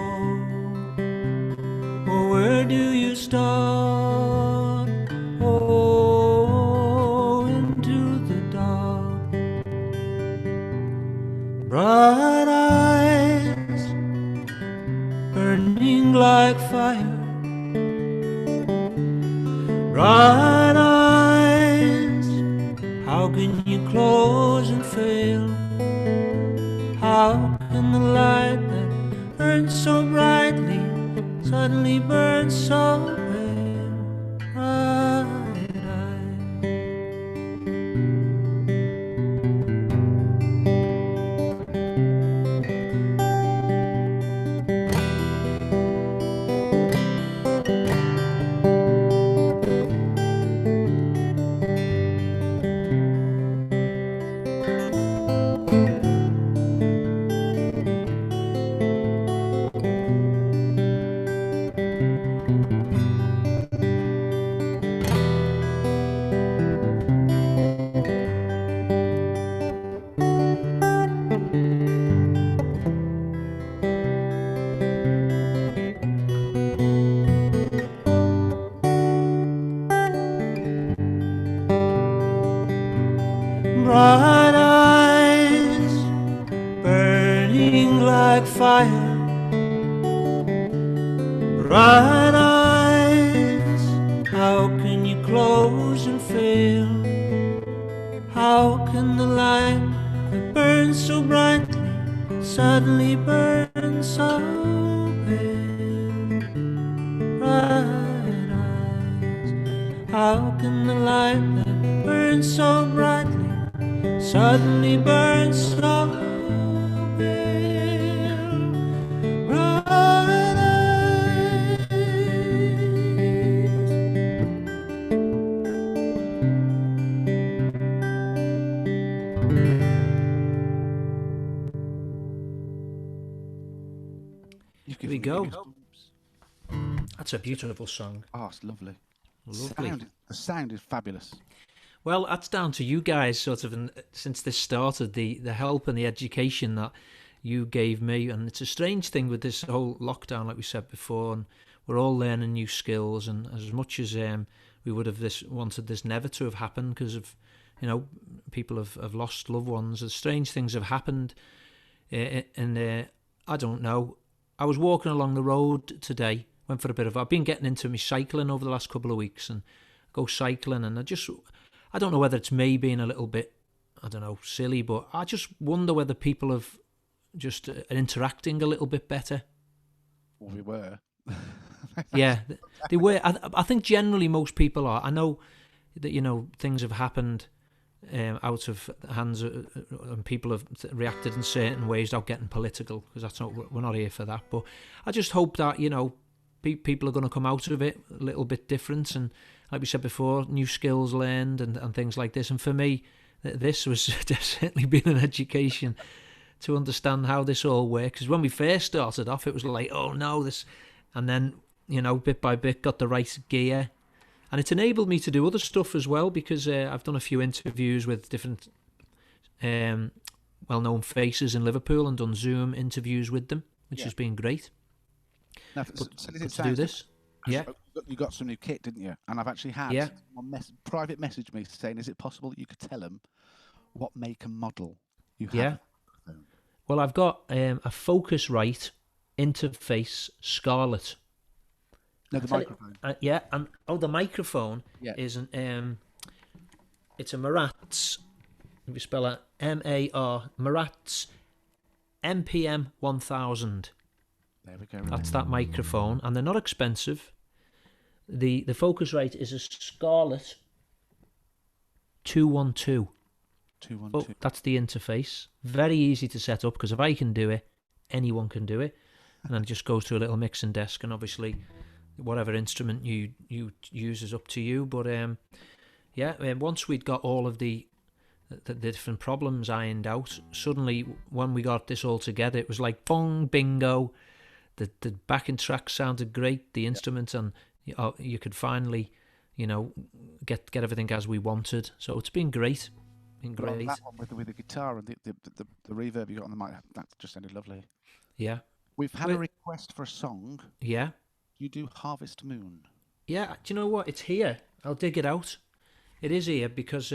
or where do you start? Oh, into the dark. Bright eyes burning like fire, bright eyes, how can you close and fail? How can the light that burns so brightly suddenly burn so pale? Bright eyes. Bright eyes burning like fire, bright eyes, how can you close and fail? How can the light that burns so brightly suddenly burn so pale? Bright eyes, how can the light that burns so brightly suddenly burn so pale? Bright eyes. Here we go. That's a beautiful song. Oh, it's lovely. Lovely. The sound is fabulous. Well, that's down to you guys, sort of, and since this started, the help and the education that you gave me. And it's a strange thing with this whole lockdown, like we said before, and we're all learning new skills. And as much as we would have wanted this never to have happened because of, people have lost loved ones, the strange things have happened. And I don't know. I was walking along the road today, went for a bit of. I've been getting into my cycling over the last couple of weeks, and go cycling, and I don't know whether it's me being a little bit, silly, but I just wonder whether people have just interacting a little bit better. Well, we were. Yeah, they were. I think generally most people are. I know that, things have happened out of hands, and people have reacted in certain ways without getting political, because we're not here for that. But I just hope that, people are going to come out of it a little bit different, and like we said before, new skills learned and things like this. And for me, this was certainly been an education to understand how this all works. Because when we first started off, it was like, oh no, this, and then bit by bit got the right gear, and it's enabled me to do other stuff as well, because I've done a few interviews with different well-known faces in Liverpool and done Zoom interviews with them, which has been great. Now, But silly as it to do sounds, this, yeah. you got some new kit, didn't you? And I've actually had someone private message me saying, is it possible that you could tell them what make and model you have? Yeah. Well, I've got a Focusrite Interface Scarlett. No, the microphone. Yeah, and the microphone Yeah. is it's a Marat's. If you spell it M-A-R, Marat's MPM 1000. There we go. That's that microphone, and they're not expensive. The Focusrite is a Scarlett 212. 212. Oh, that's the interface. Very easy to set up, because if I can do it, anyone can do it. And then it just goes to a little mixing desk, and obviously whatever instrument you use is up to you. But once we'd got all of the different problems ironed out, suddenly when we got this all together, it was like bong, bingo. The backing track sounded great, the instrument, and you could finally, get everything as we wanted. So it's been great. Great. That one with the guitar and the reverb you got on the mic, that just sounded lovely. Yeah. We've had a request for a song. Yeah. You do Harvest Moon. Yeah. Do you know what? It's here. I'll dig it out. It is here because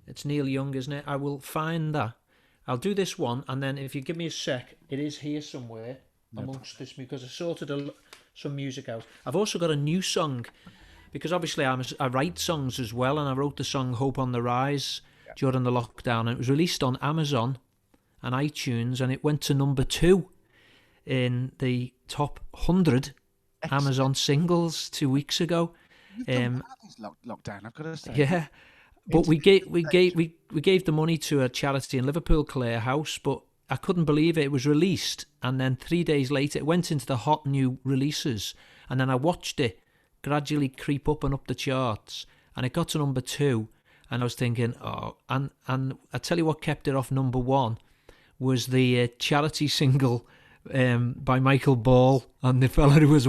it's Neil Young, isn't it? I will find that. I'll do this one, and then if you give me a sec, it is here somewhere amongst this, because I sorted some music out. I've also got a new song, because obviously I write songs as well, and I wrote the song Hope on the Rise during the lockdown, and it was released on Amazon and iTunes, and it went to number 2 in the top 100 Amazon singles 2 weeks ago. You've done this lockdown, I've got to say. Yeah, but we gave the money to a charity in Liverpool, Clare House, but I couldn't believe it. It was released, and then 3 days later it went into the hot new releases, and then I watched it gradually creep up and up the charts, and it got to number 2. And I was thinking, and I tell you what kept it off number 1 was the charity single by Michael Ball and the fella who was.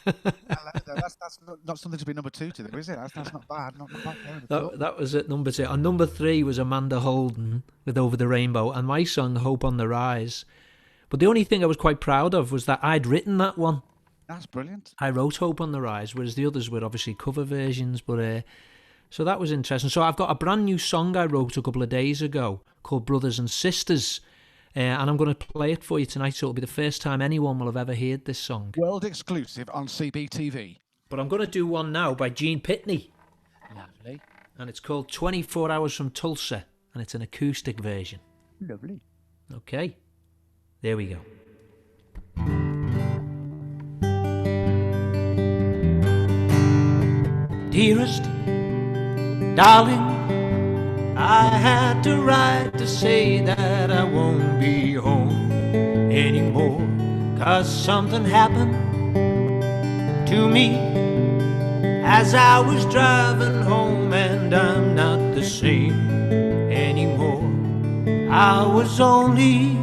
That's not something to be number 2 to, though, is it? That's not bad. Not bad. That was at number 2. And number 3 was Amanda Holden with Over the Rainbow, and my song Hope on the Rise. But the only thing I was quite proud of was that I'd written that one. That's brilliant. I wrote Hope on the Rise, whereas the others were obviously cover versions, but. So that was interesting. So I've got a brand new song I wrote a couple of days ago called Brothers and Sisters, and I'm going to play it for you tonight, so it'll be the first time anyone will have ever heard this song. World exclusive on CBTV. But I'm going to do one now by Gene Pitney. Lovely. And it's called 24 Hours from Tulsa, and it's an acoustic version. Lovely. Okay. There we go. Dearest darling, I had to write to say that I won't be home anymore, 'cause something happened to me as I was driving home, and I'm not the same anymore. I was only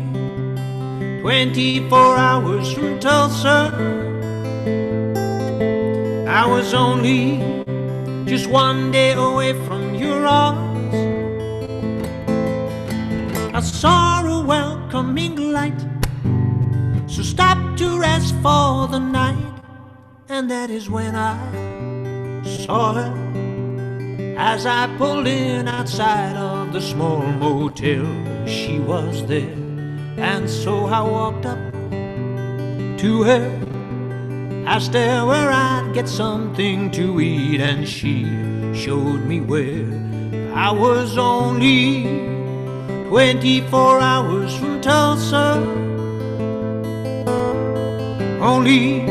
24 hours from Tulsa. I was only just one day away from your arms. I saw a welcoming light, so stopped to rest for the night, and that is when I saw her as I pulled in outside of the small motel. She was there, and so I walked up to her, asked her where I'd get something to eat, and she showed me where. I was only 24 hours from Tulsa, only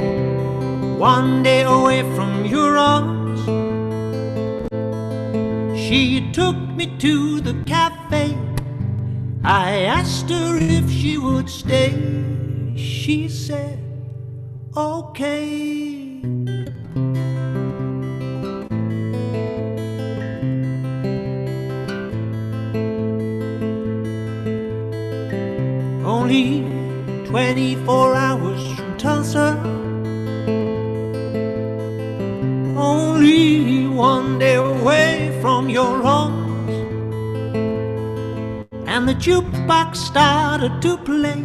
one day away from your arms. She took me to the cafe. I asked her if she would stay. She said, okay. 24 hours from Tulsa. Only one day away from your arms. And the jukebox started to play.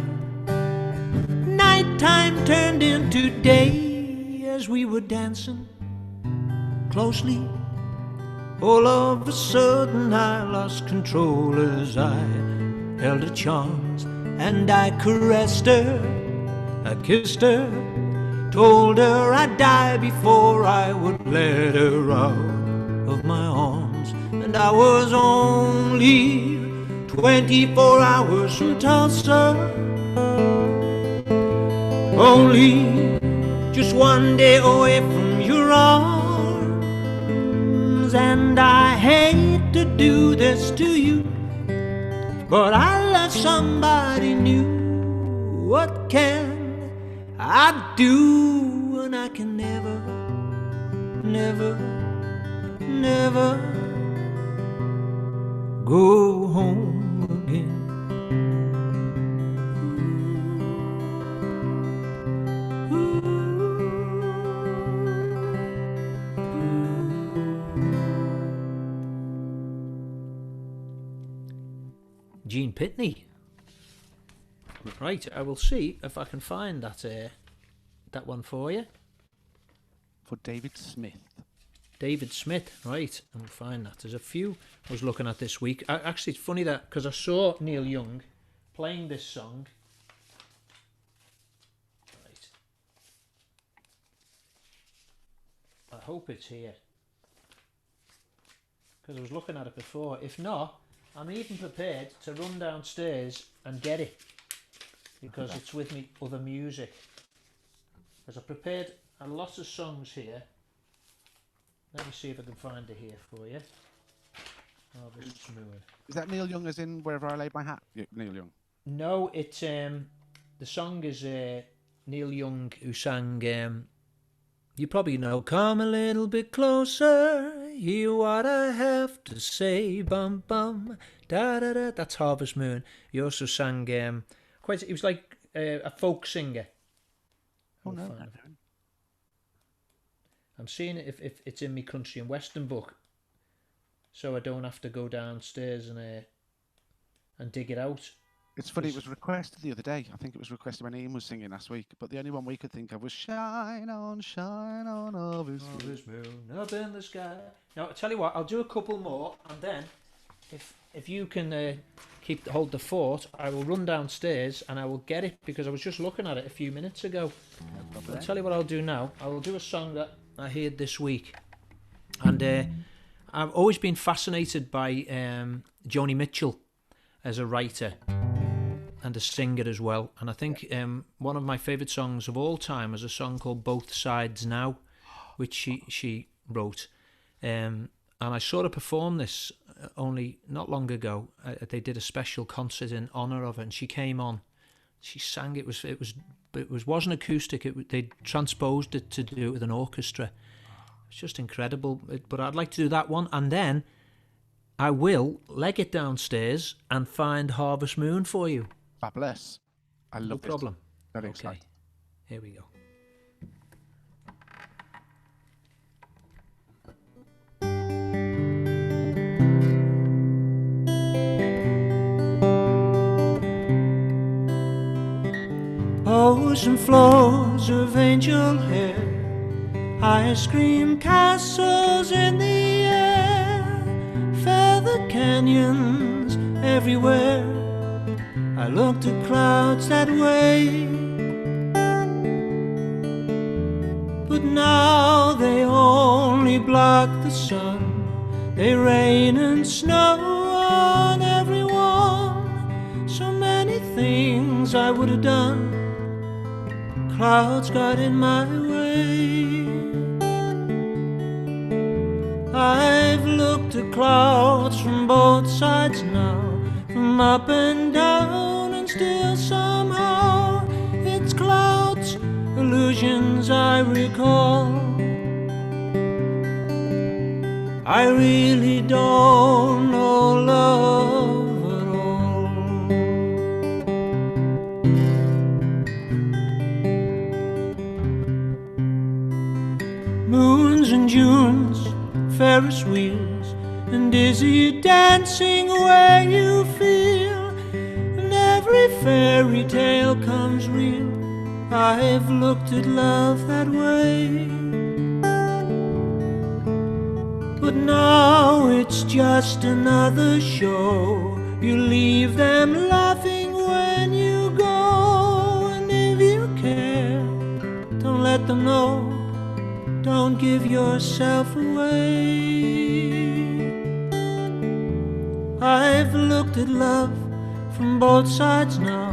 Nighttime turned into day as we were dancing closely. All of a sudden I lost control as I held her charms, and I caressed her, I kissed her, told her I'd die before I would let her out of my arms. And I was only 24 hours from Tulsa, only just one day away from your arms. And I hate to do this to you, but I love somebody new. What can I do? And I can never, never, never go home again. Gene Pitney. Right, I will see if I can find that one for you. For David Smith. David Smith, right, I'll find that. There's a few I was looking at this week. Actually, it's funny that, because I saw Neil Young playing this song. Right. I hope it's here, because I was looking at it before. If not, I'm even prepared to run downstairs and get it, because it's with me other music. Because I prepared a lot of songs here. Let me see if I can find it here for you. Oh, this is smooth. Is that Neil Young as in Wherever I Laid My Hat? Yeah, Neil Young. No, it's the song is Neil Young, who sang you probably know, "Come a little bit closer, hear what I have to say, bum bum da da da." That's Harvest Moon. He also sang he was like a folk singer. Oh no. I'm seeing it if it's in my country and western book, so I don't have to go downstairs and dig it out. It's funny, it was requested the other day. I think it was requested when Ian was singing last week, but the only one we could think of was Shine on, Harvest Moon up in the sky. Now, I'll tell you what, I'll do a couple more, and then if you can hold the fort, I will run downstairs and I will get it, because I was just looking at it a few minutes ago. I'll tell you what I'll do now. I will do a song that I heard this week, and I've always been fascinated by Joni Mitchell as a writer and a singer as well. And I think one of my favourite songs of all time is a song called Both Sides Now, which she wrote. And I saw her perform this only not long ago. They did a special concert in honour of her, and she came on. She sang. It wasn't acoustic. They transposed it to do it with an orchestra. It's just incredible. But I'd like to do that one, and then I will leg it downstairs and find Harvest Moon for you. Fabulous. I love it. No problem. Very Okay. exciting. Here we go. Ocean floors of angel hair, ice cream castles in the air, feather canyons everywhere. I looked at clouds that way, but now they only block the sun. They rain and snow on everyone. So many things I would have done, clouds got in my way. I've looked at clouds from both sides now, from up and down, and still somehow it's clouds, illusions I recall. I really don't know love at all. moons and Junes, Ferris wheels, and dizzy dancing where you feel, and every fairy tale comes real. I've looked at love that way, but now it's just another show. You leave them laughing when you go, and if you care, don't let them know. Don't give yourself away. I've looked at love from both sides now,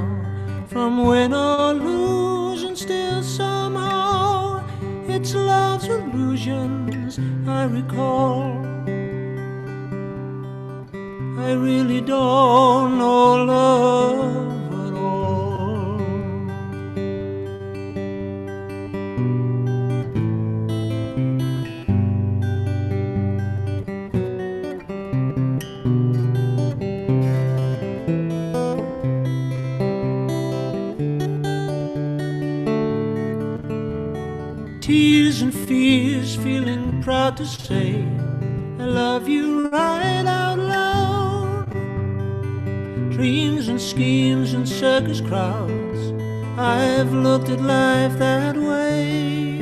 from win or lose, and still somehow it's love's illusions I recall. I really don't know love at all. Tears and fears, feeling proud to say I love you right out loud. Dreams and schemes and circus crowds, I've looked at life that way.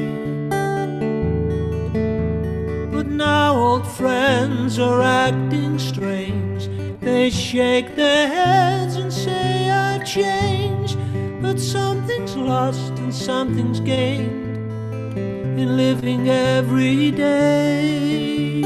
But now old friends are acting strange. They shake their heads and say I've changed, but something's lost and something's gained in living every day.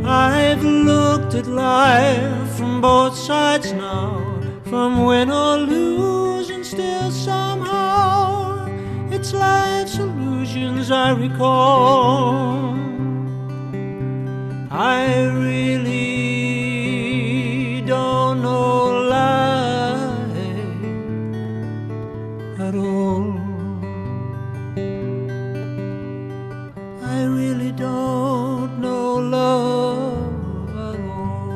I've looked at life from both sides now, from win or lose, and still somehow it's life's illusions I recall. I really don't know life at all. I really don't know love at all.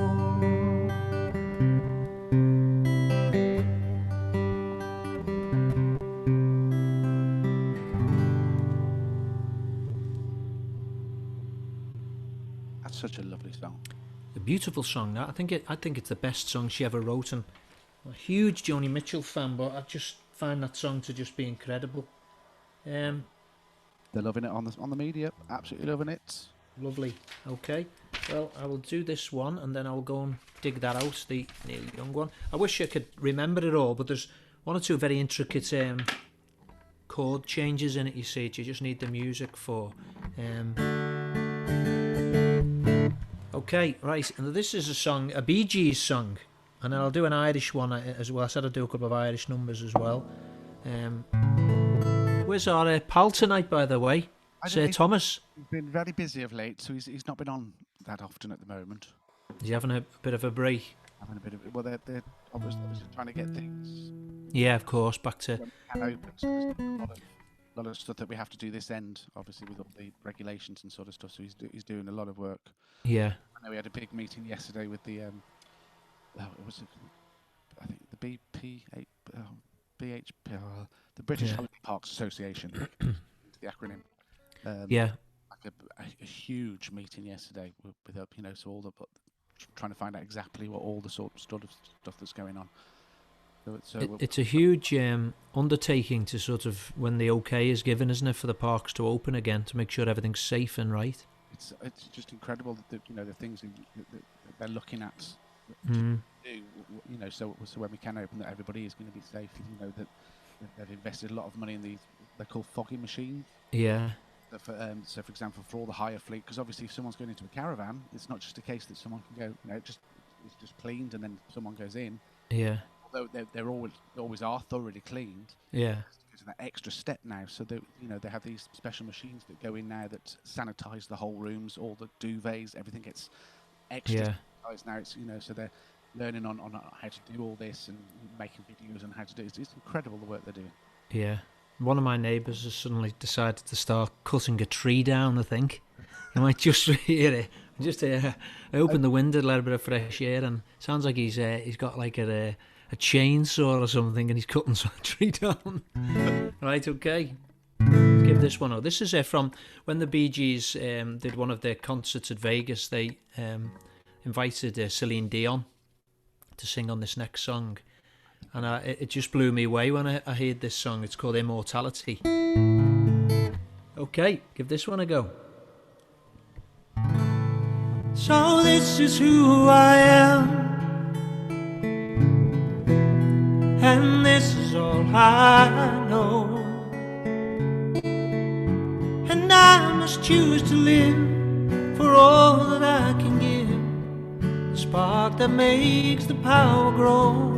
That's such a lovely song. A beautiful song. That I think it's the best song she ever wrote, and I'm a huge Joni Mitchell fan, but I just find that song to just be incredible. They're loving it on the media. Absolutely loving it. Lovely. Okay. Well, I will do this one, and then I'll go and dig that out, the Neil Young one. I wish I could remember it all, but there's one or two very intricate chord changes in it, you see. You just need the music for. Okay, right. And this is a song, a Bee Gees song. And then I'll do an Irish one as well. I said I'd do a couple of Irish numbers as well. Where's our pal tonight, by the way? Sir Thomas. He's been very busy of late, so he's not been on that often at the moment. Is he having a bit of a break? Having a bit of, well, they're obviously trying to get things. Yeah, of course, back to. Open. So there's a lot of stuff that we have to do this end, obviously with all the regulations and sort of stuff. So he's doing a lot of work. Yeah. I know we had a big meeting yesterday with the I think the BHP, the British Holiday Parks Association, the acronym. Yeah. Like a huge meeting yesterday with so all the trying to find out exactly what all the sort of stuff that's going on. It's a huge undertaking to sort of, when the okay is given, isn't it, for the parks to open again, to make sure everything's safe and right. It's just incredible that the things that they're looking at Mm. do, so when we can open, that everybody is going to be safe. That they've invested a lot of money in these, they're called fogging machines. Yeah. So for example, for all the hire fleet, because obviously if someone's going into a caravan, it's not just a case that someone can go, it's just cleaned and then someone goes in. Yeah. Although they're always are thoroughly cleaned. Yeah. Because of that extra step now, so they have these special machines that go in now that sanitize the whole rooms, all the duvets, everything gets extra sanitized now. It's so they're learning on how to do all this and making videos on how to do it. It's incredible the work they're doing. Yeah. One of my neighbours has suddenly decided to start cutting a tree down, I think. You might just hear it. Just open the window, let a bit of fresh air, and sounds like he's got like a chainsaw or something, and he's cutting some tree down. Right, okay. Give this one. This is from when the Bee Gees did one of their concerts at Vegas. They invited Celine Dion to sing on this next song, and it just blew me away when I heard this song. It's called Immortality. Okay, give this one a go. So this is who I am, and this is all I know, and I must choose to live for all that I can give, the spark that makes the power grow.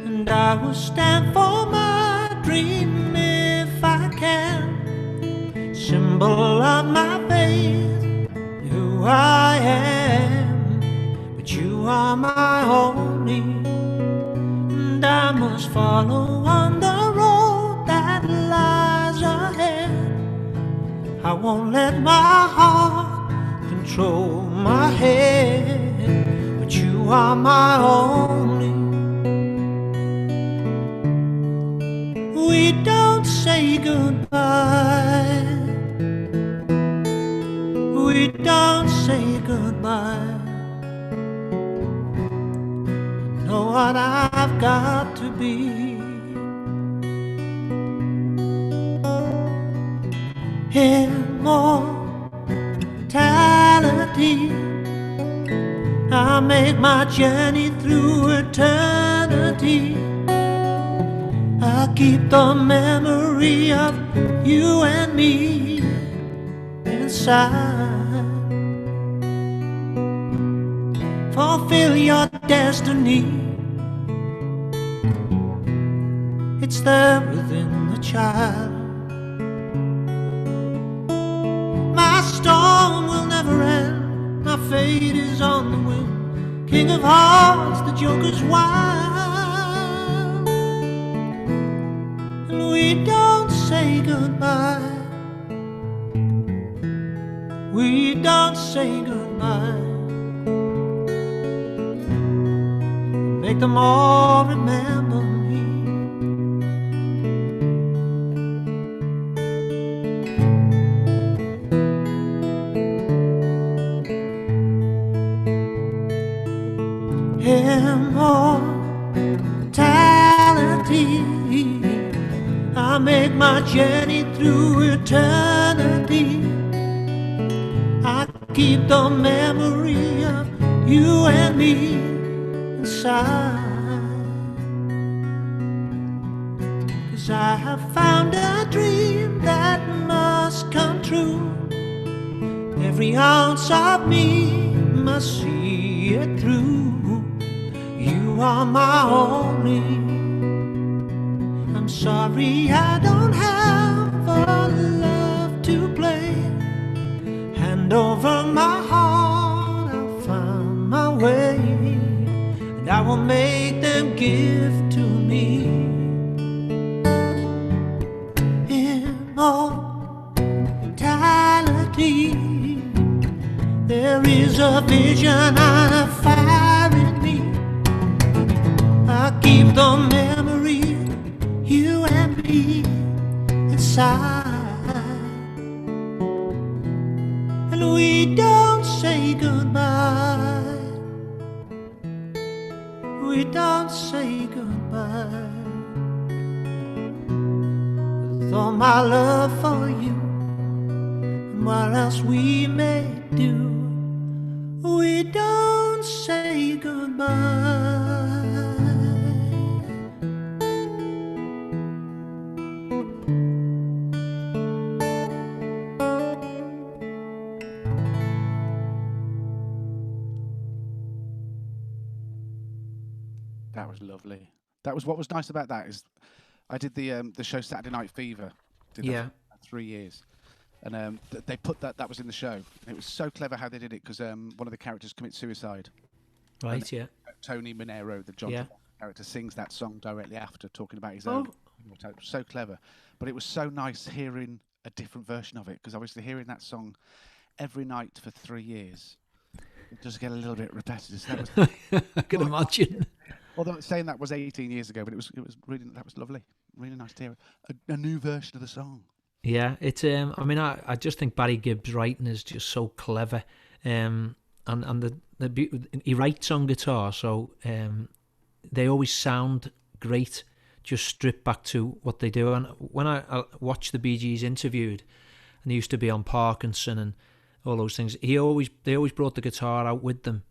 And I will stand for my dream if I can, symbol of my faith, who I am. But you are my only, and I must follow on the road that lies ahead. I won't let my heart control my head, but you are my only. We don't say goodbye, we don't say goodbye. I know what I've got to be. Immortality, I make my journey through eternity. I keep the memory of you and me inside. Fulfill your destiny, it's there within the child. My storm will never end, my fate is on the wind. King of hearts, the joker's wild. And we don't say goodbye, we don't say goodbye. Make them all remember me. Immortality, I make my journey through eternity. I keep the memory of you and me inside. 'Cause I have found a dream that must come true. Every ounce of me must see it through. You are my only. I'm sorry I don't have a love to play. Hand over my heart, I'll find my way, and I will make them give to me. Immortality, there is a vision and a fire in me. I keep the memory, you and me, inside. And we don't say goodbye, we don't say goodbye. With all my love for you, and what else we may do, we don't say goodbye. That was lovely. That was what was nice about that is I did the show Saturday Night Fever. Did that Yeah. for 3 years. And they put that was in the show. And it was so clever how they did it because one of the characters commits suicide. Right, yeah. Tony Monero, the John Yeah. character, sings that song directly after talking about his own. It was so clever. But it was so nice hearing a different version of it because obviously hearing that song every night for 3 years, it does get a little bit repetitive. So that was, I can imagine. although saying that was 18 years ago, but it was really, that was lovely. Really nice to hear a new version of the song. Yeah, it's I mean, I just think Barry Gibb's writing is just so clever, and he writes on guitar, so they always sound great, just stripped back to what they do. And when I watched the Bee Gees interviewed, and they used to be on Parkinson and all those things, they always brought the guitar out with them,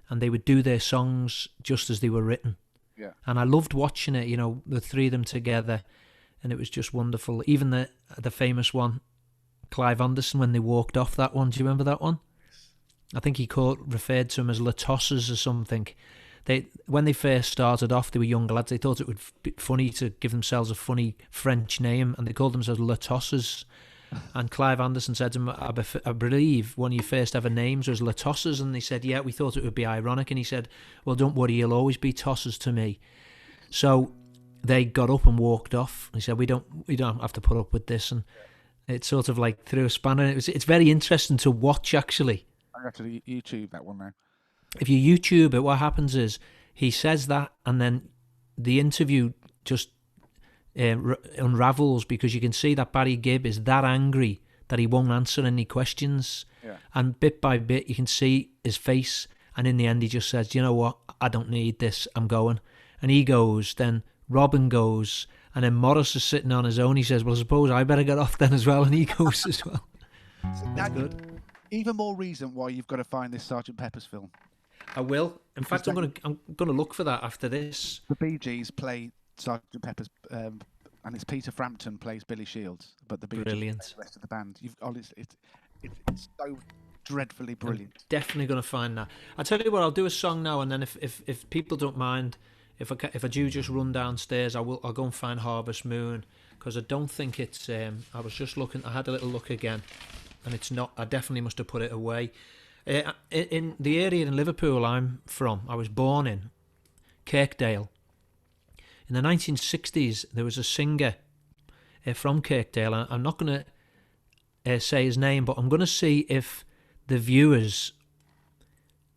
and they would do their songs just as they were written. Yeah. And I loved watching it, the three of them together, and it was just wonderful. Even the famous one, Clive Anderson, when they walked off that one. Do you remember that one? I think he referred to them as Latosses or something. When they first started off, they were young lads. They thought it would be funny to give themselves a funny French name, and they called themselves Latosses. And Clive Anderson said to him, I believe one of your first ever names was Latosses. And they said, yeah, we thought it would be ironic. And he said, well, don't worry, you'll always be Tosses to me. So they got up and walked off. He said, we don't have to put up with this. And it sort of like threw a spanner. It's very interesting to watch, actually. I got to YouTube that one now. If you YouTube it, what happens is he says that, and then the interview just unravels, because you can see that Barry Gibb is that angry that he won't answer any questions. Yeah. And bit by bit, you can see his face, and in the end, he just says, you know what, I don't need this, I'm going. And he goes, then Robin goes, and then Morris is sitting on his own. He says, well, I suppose I better get off then as well, and he goes as well. That's good. Even more reason why you've got to find this Sgt. Pepper's film. I will. In fact, I'm gonna look for that after this. The Bee Gees play Sgt. Pepper's, and it's Peter Frampton plays Billy Shields, but the Bee Gees play the rest of the band. It's so dreadfully brilliant. I'm definitely gonna find that. I tell you what, I'll do a song now, and then if people don't mind, if I do just run downstairs, I'll go and find Harvest Moon, because I don't think it's. I was just looking. I had a little look again, and it's not. I definitely must have put it away. In the area in Liverpool I'm from, I was born in Kirkdale. In the 1960s, there was a singer from Kirkdale. I'm not going to say his name, but I'm going to see if the viewers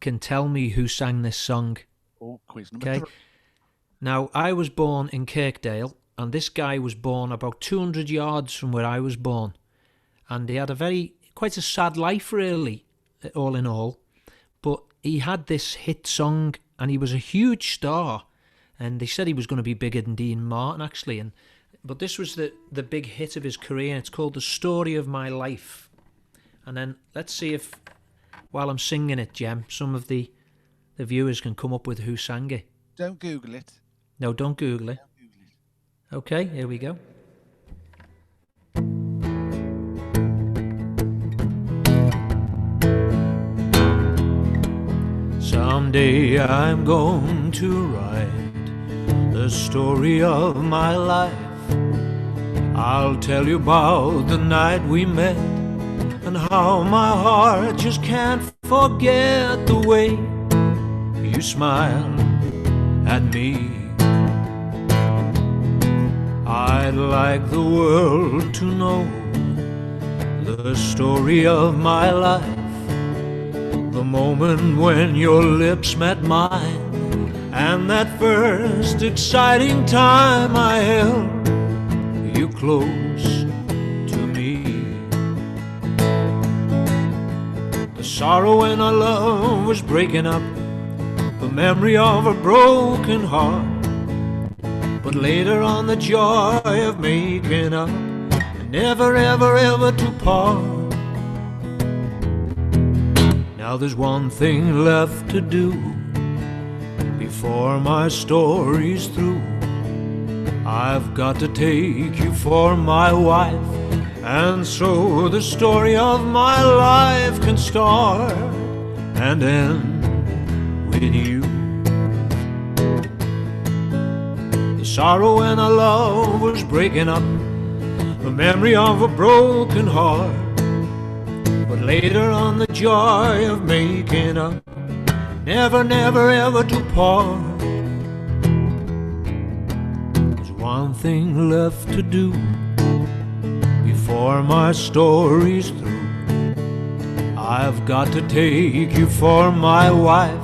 can tell me who sang this song. Oh, quiz number 3. Now, I was born in Kirkdale, and this guy was born about 200 yards from where I was born. And he had quite a sad life, really, all in all. But he had this hit song, and he was a huge star. And they said he was going to be bigger than Dean Martin, actually. But this was the big hit of his career, and it's called The Story of My Life. And then let's see if, while I'm singing it, Jem, some of the viewers can come up with who sang it. Don't Google it. No, don't Google it. Okay, here we go. Someday I'm going to write the story of my life. I'll tell you about the night we met, and how my heart just can't forget the way you smiled at me. I'd like the world to know the story of my life, the moment when your lips met mine, and that first exciting time I held you close to me. The sorrow when our love was breaking up, the memory of a broken heart, but later on the joy of making up, and never ever ever to part. Now there's one thing left to do before my story's through. I've got to take you for my wife, and so the story of my life can start and end with you. The sorrow when our love was breaking up, the memory of a broken heart, but later on the joy of making up, never, never, ever to part. There's one thing left to do before my story's through. I've got to take you for my wife,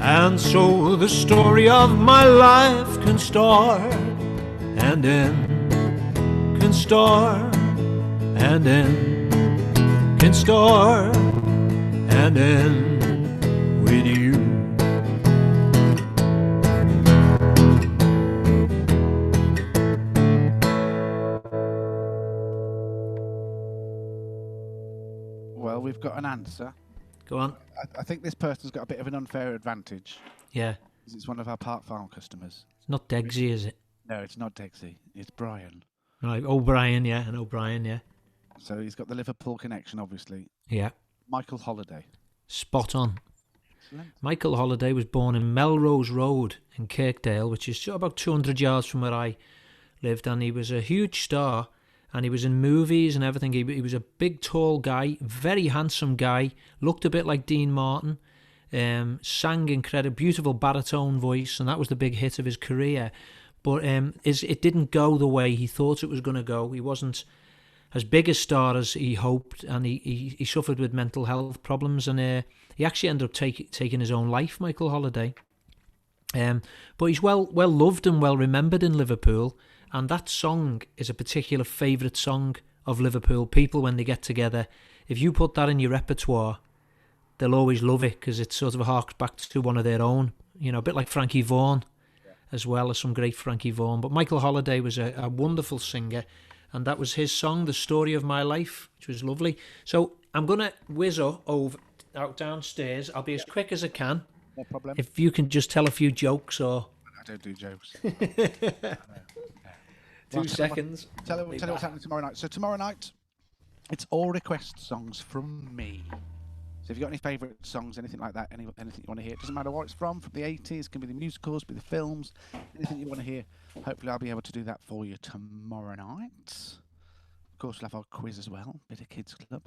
and so the story of my life can start and then can start and then can start and end with you. Well, we've got an answer. Go on. I think this person's got a bit of an unfair advantage Yeah. because it's one of our Park Farm customers. It's not Degsy, is it? No, it's not Dexy. It's Brian. Right. O'Brien, yeah. And O'Brien, yeah. So he's got the Liverpool connection, obviously. Yeah. Michael Holiday. Spot on. Excellent. Michael Holiday was born in Melrose Road in Kirkdale, which is about 200 yards from where I lived, and he was a huge star, and he was in movies and everything. He was a big, tall guy, very handsome guy, looked a bit like Dean Martin, sang incredible, beautiful baritone voice, and that was the big hit of his career. But it didn't go the way he thought it was going to go. He wasn't as big a star as he hoped, and he suffered with mental health problems, and he actually ended up taking his own life, Michael Holiday. But he's well loved and well remembered in Liverpool, and that song is a particular favourite song of Liverpool people when they get together. If you put that in your repertoire, they'll always love it because it sort of harks back to one of their own, a bit like Frankie Vaughan, as well as some great Frankie Vaughan. But Michael Holiday was a wonderful singer, and that was his song, The Story of My Life, which was lovely. So I'm going to whiz out downstairs. I'll be as quick as I can. No problem. If you can just tell a few jokes or... I don't do jokes. 2 seconds. Tell you what's happening tomorrow night. So tomorrow night, it's all request songs from me. So if you've got any favourite songs, anything like that, anything you want to hear, it doesn't matter what it's from the 80s, it can be the musicals, be the films, anything you want to hear. Hopefully I'll be able to do that for you tomorrow night. Of course, we'll have our quiz as well, bit of Kids Club.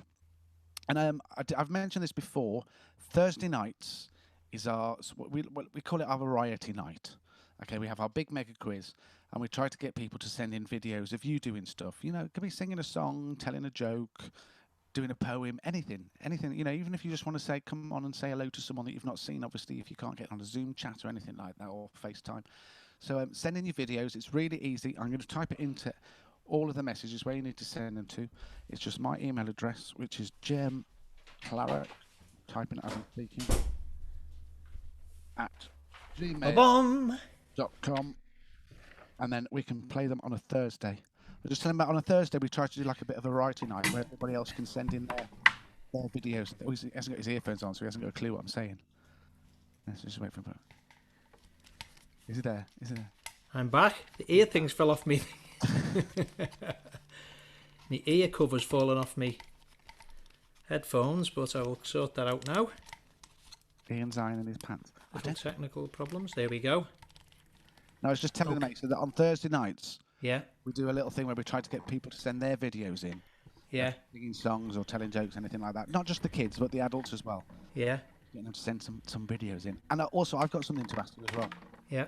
And I've mentioned this before, Thursday nights is we call it our variety night. Okay, we have our big mega quiz, and we try to get people to send in videos of you doing stuff. It could be singing a song, telling a joke, doing a poem, anything, even if you just want to come on and say hello to someone that you've not seen, obviously, if you can't get on a Zoom chat or anything like that, or FaceTime. So send in your videos. It's really easy. I'm going to type it into all of the messages where you need to send them to. It's just my email address, which is gemclara, typing it as I'm speaking, at gmail.com, and then we can play them on a Thursday. But just tell them that on a Thursday we try to do like a bit of a variety night where everybody else can send in their videos. Oh, he hasn't got his earphones on, so he hasn't got a clue what I'm saying. Let's just wait for him. Is he there? I'm back. The ear things fell off me. The ear cover's fallen off me headphones, but I will sort that out now. Ian's ironing his pants. Little technical problems. There we go. No, I was just telling the mates that on Thursday nights, Yeah. we do a little thing where we try to get people to send their videos in. Yeah. Singing songs or telling jokes, anything like that. Not just the kids, but the adults as well. Yeah. Getting them to send some videos in. And also, I've got something to ask you as well. Yeah.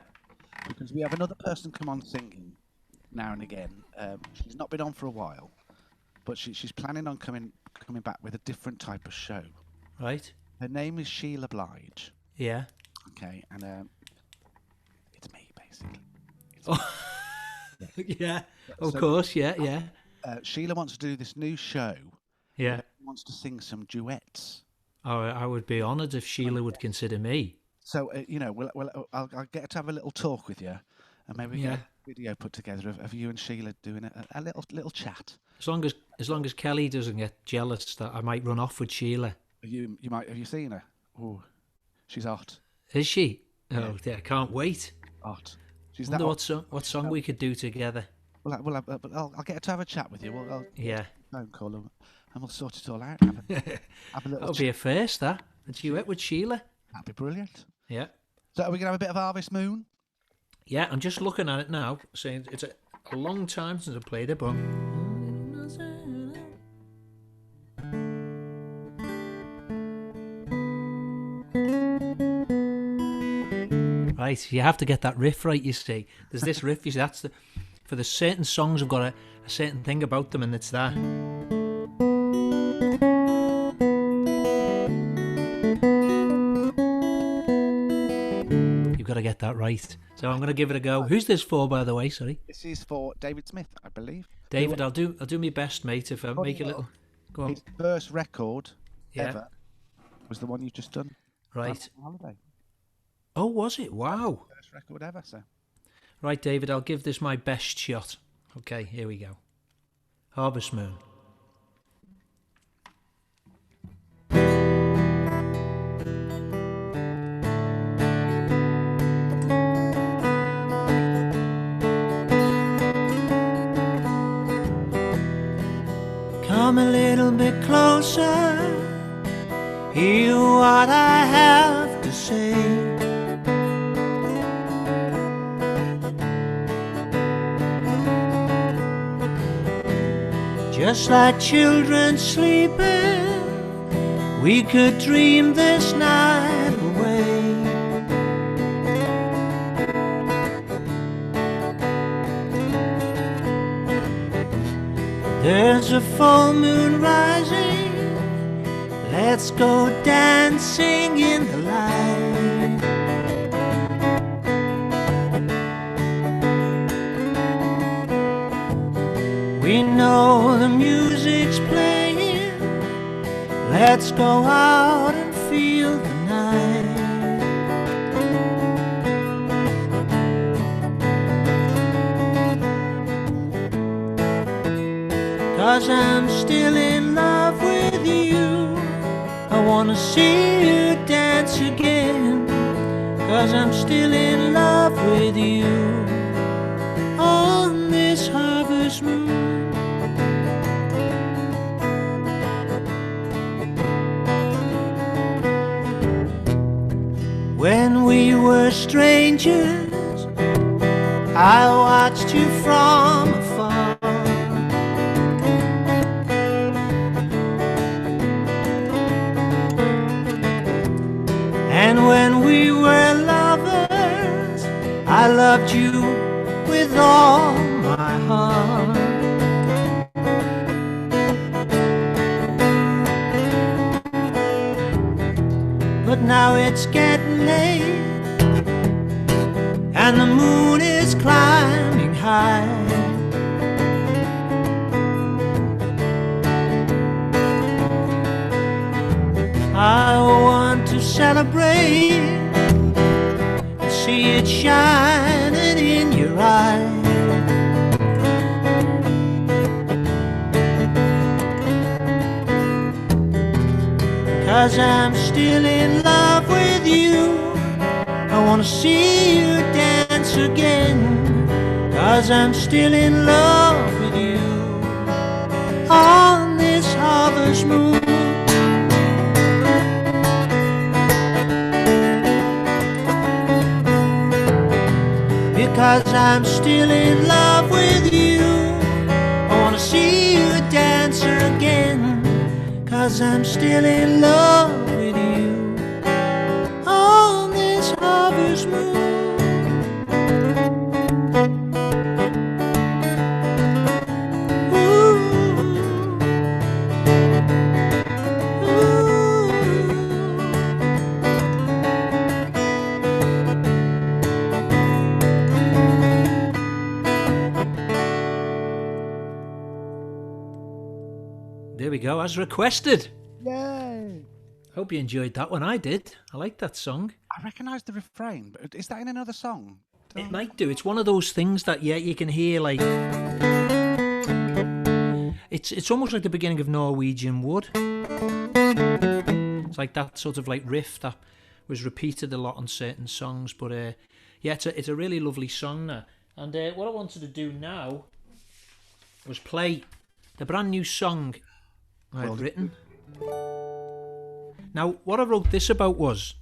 Because we have another person come on singing now and again. She's not been on for a while, but she's planning on coming back with a different type of show. Right. Her name is Sheila Blige. Yeah. Okay, and it's me, basically. Yeah. Of course. Yeah. Sheila wants to do this new show. Yeah. Wants to sing some duets. Oh, I would be honoured if Sheila would consider me. So, I'll get to have a little talk with you, and maybe get a video put together of you and Sheila doing a little chat. As long as Kelly doesn't get jealous that I might run off with Sheila. Have you seen her? Oh, she's hot. Is she? Oh, yeah, I can't wait. Hot. She's Wonder that what song we could do together. I'll get her to have a chat with you. I'll phone call her, and we'll sort it all out. Have a little That'll be a first, that. A duet with Sheila. That'd be brilliant. Yeah. So are we going to have a bit of Harvest Moon? Yeah, I'm just looking at it now, saying it's a long time since I played it, but... Right, you have to get that riff right, you see. There's this riff, you see, for the certain songs have got a certain thing about them, and it's that. You've got to get that right. So I'm going to give it a go. Who's this for, by the way? Sorry, This is for David Smith, I believe. David. I'll do my best, mate. If I make a little, go on. His first record Yeah. ever was the one you've just done. Right. On holiday. Oh, was it? Wow. First record ever, so. Right, David. I'll give this my best shot. Okay, here we go. Harvest Moon. Come a little bit closer, hear what I have to say. Just like children sleeping, we could dream this night away. There's a full moon rising, let's go dancing in the light. We know the music's playing, let's go out and feel the night. 'Cause I'm still in love with you, I wanna see you dance again. 'Cause I'm still in love with you on this harvest moon. When we were strangers, I watched you from afar. And when we were lovers, I loved you with all my heart. But now it's getting late, and the moon is climbing high. I want to celebrate, see it shining in your eyes. 'Cause I'm still in love with you, I wanna see you dance again. 'Cause I'm still in love with you on this harvest moon. Because I'm still in love with you, I wanna see you dance again. 'Cause I'm still in love with you on this harvest moon. Ooh. There we go, as requested. Yay! Hope you enjoyed that one. I did. I like that song. I recognise the refrain, but is that in another song? It might do. It's one of those things that, yeah, you can hear, like... It's almost like the beginning of Norwegian Wood. It's like that sort of like riff that was repeated a lot on certain songs. But yeah, it's a really lovely song now. And what I wanted to do now was play the brand new song I'd written. Now, what I wrote this about was...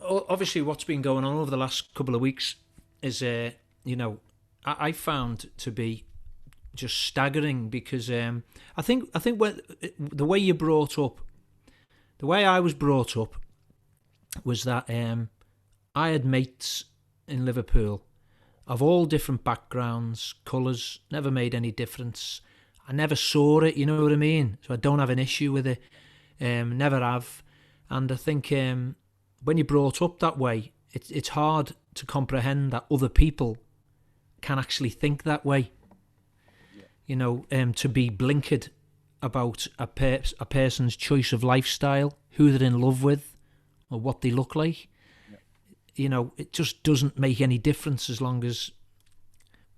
obviously what's been going on over the last couple of weeks is, you know, I found to be just staggering because I think the way you brought up, the way I was brought up was that I had mates in Liverpool of all different backgrounds, colours, never made any difference. I never saw it, you know what I mean? So I don't have an issue with it, never have. And I think when you're brought up that way, it's hard to comprehend that other people can actually think that way. You know, to be blinkered about a person's choice of lifestyle, who they're in love with, or what they look like. You know, it just doesn't make any difference as long as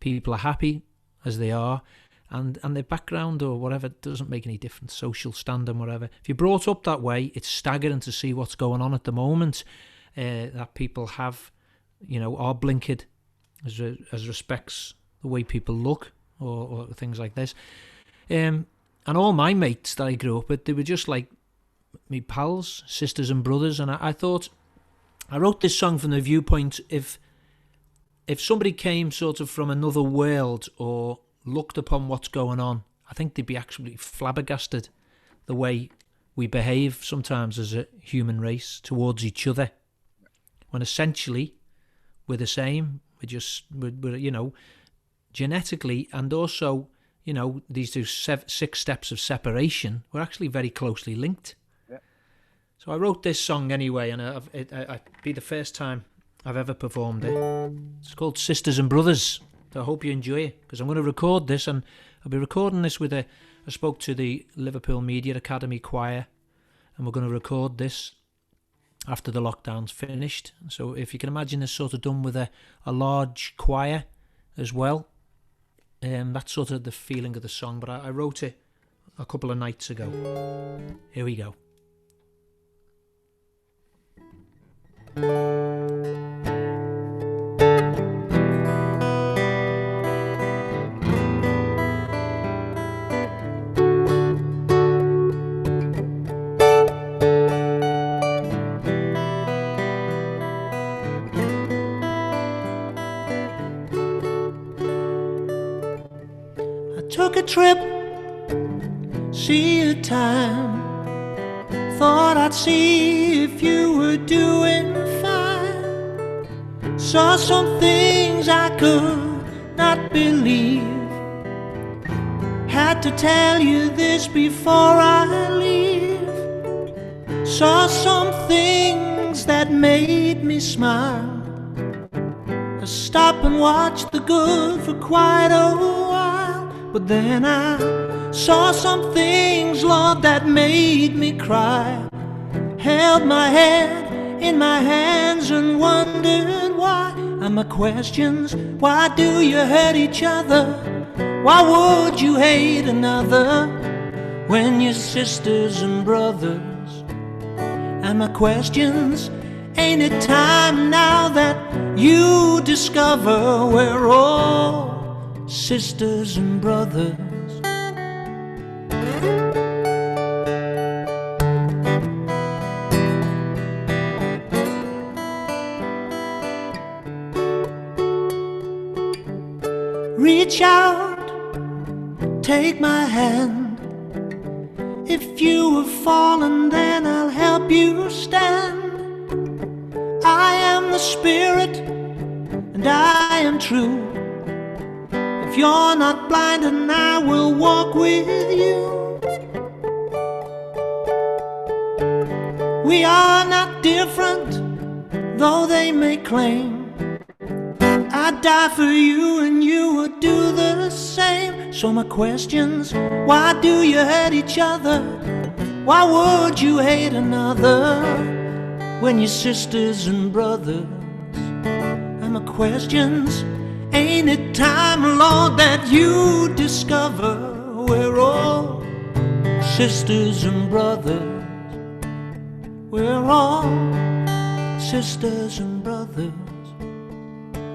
people are happy as they are, and their background or whatever doesn't make any difference, social standing, whatever. If you're brought up that way, it's staggering to see what's going on at the moment, that people have, you know, are blinkered as respects the way people look or things like this. And all my mates that I grew up with, they were just like me pals, sisters and brothers, and I thought, I wrote this song from the viewpoint, if somebody came sort of from another world or looked upon what's going on, I think they'd be actually flabbergasted the way we behave sometimes as a human race towards each other, when essentially we're the same. We're you know, genetically, and also, you know, these 6 steps of separation, we're actually very closely linked. Yeah. So I wrote this song anyway, and it'd be the first time I've ever performed it. It's called Sisters and Brothers. So I hope you enjoy it, because I'm going to record this, and I'll be recording this with I spoke to the Liverpool Media Academy Choir, and we're going to record this after the lockdown's finished. So if you can imagine this sort of done with a large choir as well, that's sort of the feeling of the song. But I wrote it a couple of nights ago. Here we go. Took a trip, see a time, thought I'd see if you were doing fine. Saw some things I could not believe. Had to tell you this before I leave. Saw some things that made me smile. I stopped and watched the good for quite a while. But then I saw some things, Lord, that made me cry. Held my head in my hands and wondered why. And my questions, why do you hurt each other? Why would you hate another when you're sisters and brothers? And my questions, ain't it time now that you discover we're all sisters and brothers? Reach out, take my hand. If you have fallen, then I'll help you stand. I am the Spirit, and I am true. If you're not blind, and I will walk with you. We are not different, though they may claim. I'd die for you and you would do the same. So my questions, why do you hurt each other? Why would you hate another when you're sisters and brothers? And my questions, ain't it time, Lord, that you discover we're all sisters and brothers? We're all sisters and brothers.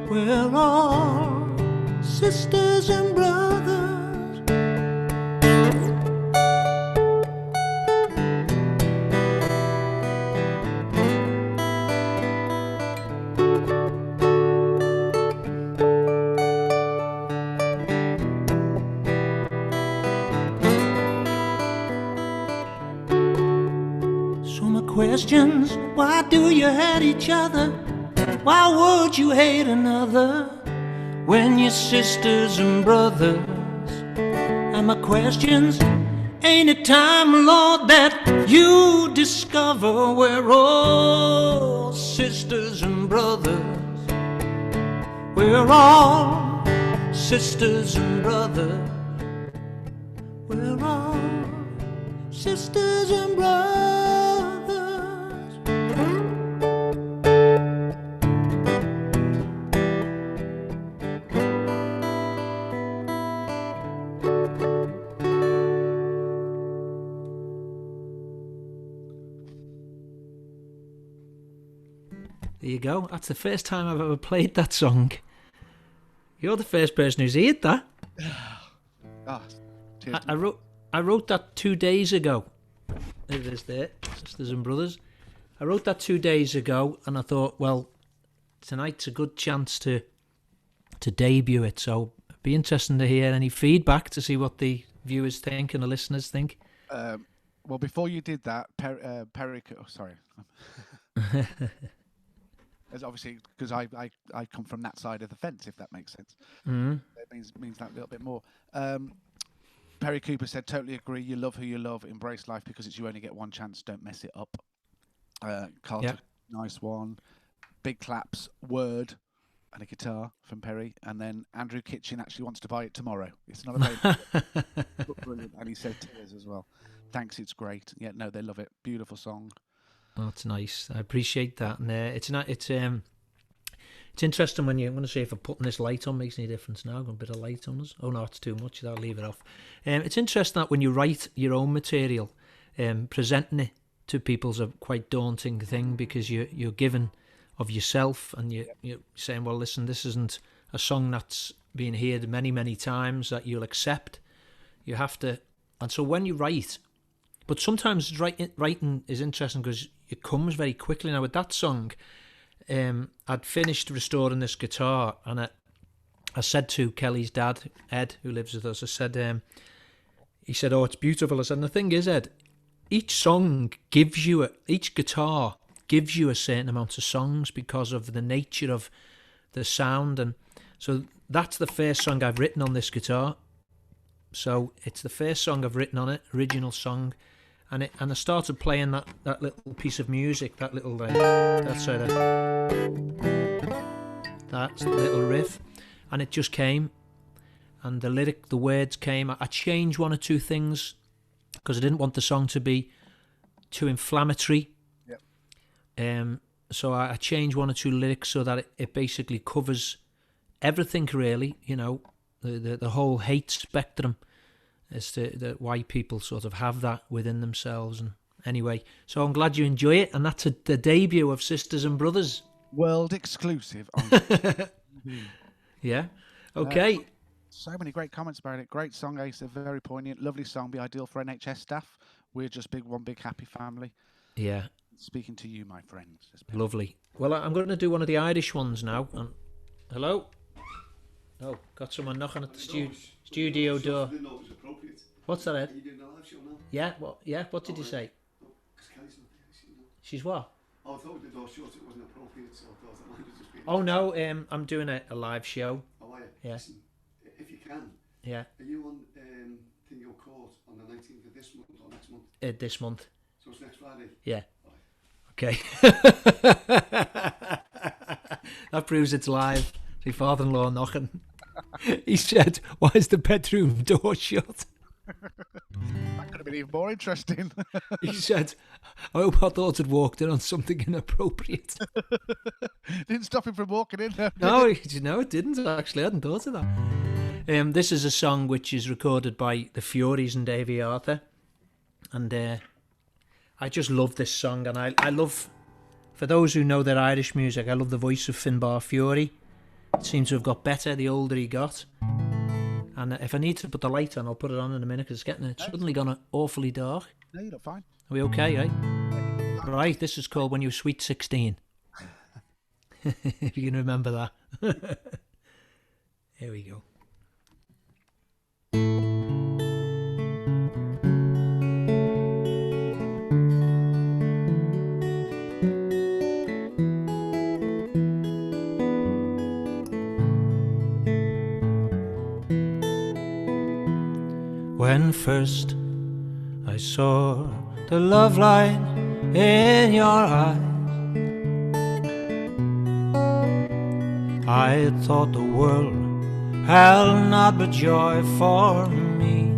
We're all sisters and brothers. So my questions, why do you hurt each other? Why would you hate another when you're sisters and brothers? And my questions, ain't it time, Lord, that you discover we're all all sisters and brothers. We're all sisters and brothers. We're all sisters and brothers. There you go. That's the first time I've ever played that song. You're the first person who's heard that. Ah, I wrote that 2 days ago. There it is there, Sisters and Brothers. I wrote that 2 days ago, and I thought, well, tonight's a good chance to debut it. So it'd be interesting to hear any feedback to see what the viewers think and the listeners think. well, before you did that, Perry. Oh, sorry. As obviously, because I come from that side of the fence, if that makes sense. It means that a little bit more. Perry Cooper said, totally agree. You love who you love. Embrace life because you only get one chance. Don't mess it up. Carter, nice one. Big claps, word, and a guitar from Perry. And then Andrew Kitchen actually wants to buy it tomorrow. It's not available. Brilliant. And he said tears as well. Thanks, it's great. Yeah, no, they love it. Beautiful song. Oh, it's nice. I appreciate that, and it's interesting when I'm going to say if I'm putting this light on makes any difference now. I've got a bit of light on us. Oh no, it's too much. I'll leave it off. It's interesting that when you write your own material, presenting it to people's a quite daunting thing because you're giving of yourself and you're saying, well, listen, this isn't a song that's been heard many times that you'll accept. You have to, and so when you write. But sometimes writing is interesting because it comes very quickly. Now, with that song, I'd finished restoring this guitar, and I said to Kelly's dad, Ed, who lives with us, I said, he said, oh, it's beautiful. I said, and the thing is, Ed, each guitar gives you a certain amount of songs because of the nature of the sound. And so that's the first song I've written on this guitar. So it's the first song I've written on it, original song. And I started playing that little piece of music, that little that little riff, and it just came, and the words came. I changed one or two things because I didn't want the song to be too inflammatory. Yep. So I changed one or two lyrics so that it basically covers everything really. You know, the whole hate spectrum. As to why people sort of have that within themselves. And anyway, so I'm glad you enjoy it, and that's the debut of Sisters and Brothers. World exclusive. Yeah. Okay. So many great comments about it. Great song, Ace. Very poignant. Lovely song. Be ideal for NHS staff. We're just one big happy family. Yeah. Speaking to you, my friends. Lovely. Well, I'm going to do one of the Irish ones now. Hello? Oh, got someone knocking at the studio door. I didn't know it was appropriate. What's that, Ed? Are you doing a live show now? Yeah, what did you say? Because Kelly's not there, She's what? Oh, I thought the door shut, it wasn't appropriate, so I thought that might have just been... Oh, no, I'm doing a live show. Oh, are you? Yeah. Listen, if you can, yeah. Are you on Tingo Court on the 19th of this month or next month? This month. So it's next Friday? Yeah. Right. Okay. That proves it's live. My father-in-law knocking. He said, why is the bedroom door shut? That could have been even more interesting. He said, I hope I thought I'd walked in on something inappropriate. Didn't stop him from walking in there. No, it didn't actually. I hadn't thought of that. This is a song which is recorded by the Furies and Davey Arthur. And I just love this song. And I love, for those who know their Irish music, I love the voice of Finbar Fury. It seems to have got better the older he got. And if I need to put the light on, I'll put it on in a minute because it's suddenly gone awfully dark. No, you look fine. Are we okay, right? Right, this is called When You Were Sweet 16. If you can remember that. Here we go. When first I saw the love light in your eyes, I thought the world held not but joy for me.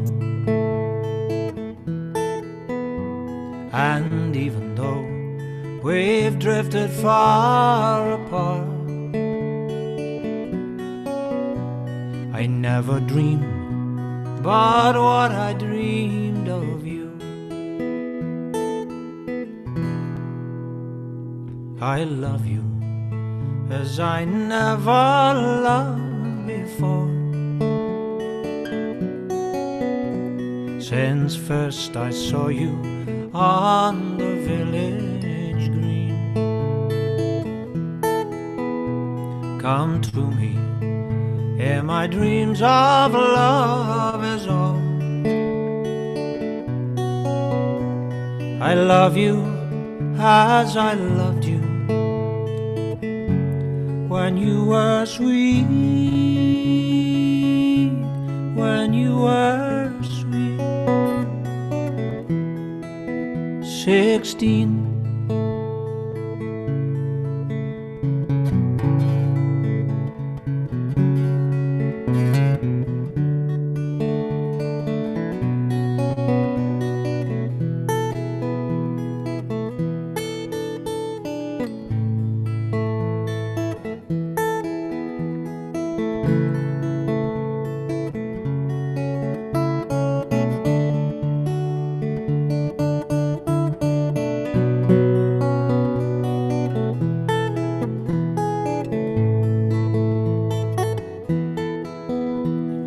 And even though we've drifted far apart, I never dreamed but what I dreamed of you. I love you as I never loved before. Since first I saw you on the village green. Come to me, in my dreams of love is all. I love you as I loved you when you were sweet, when you were sweet. 16.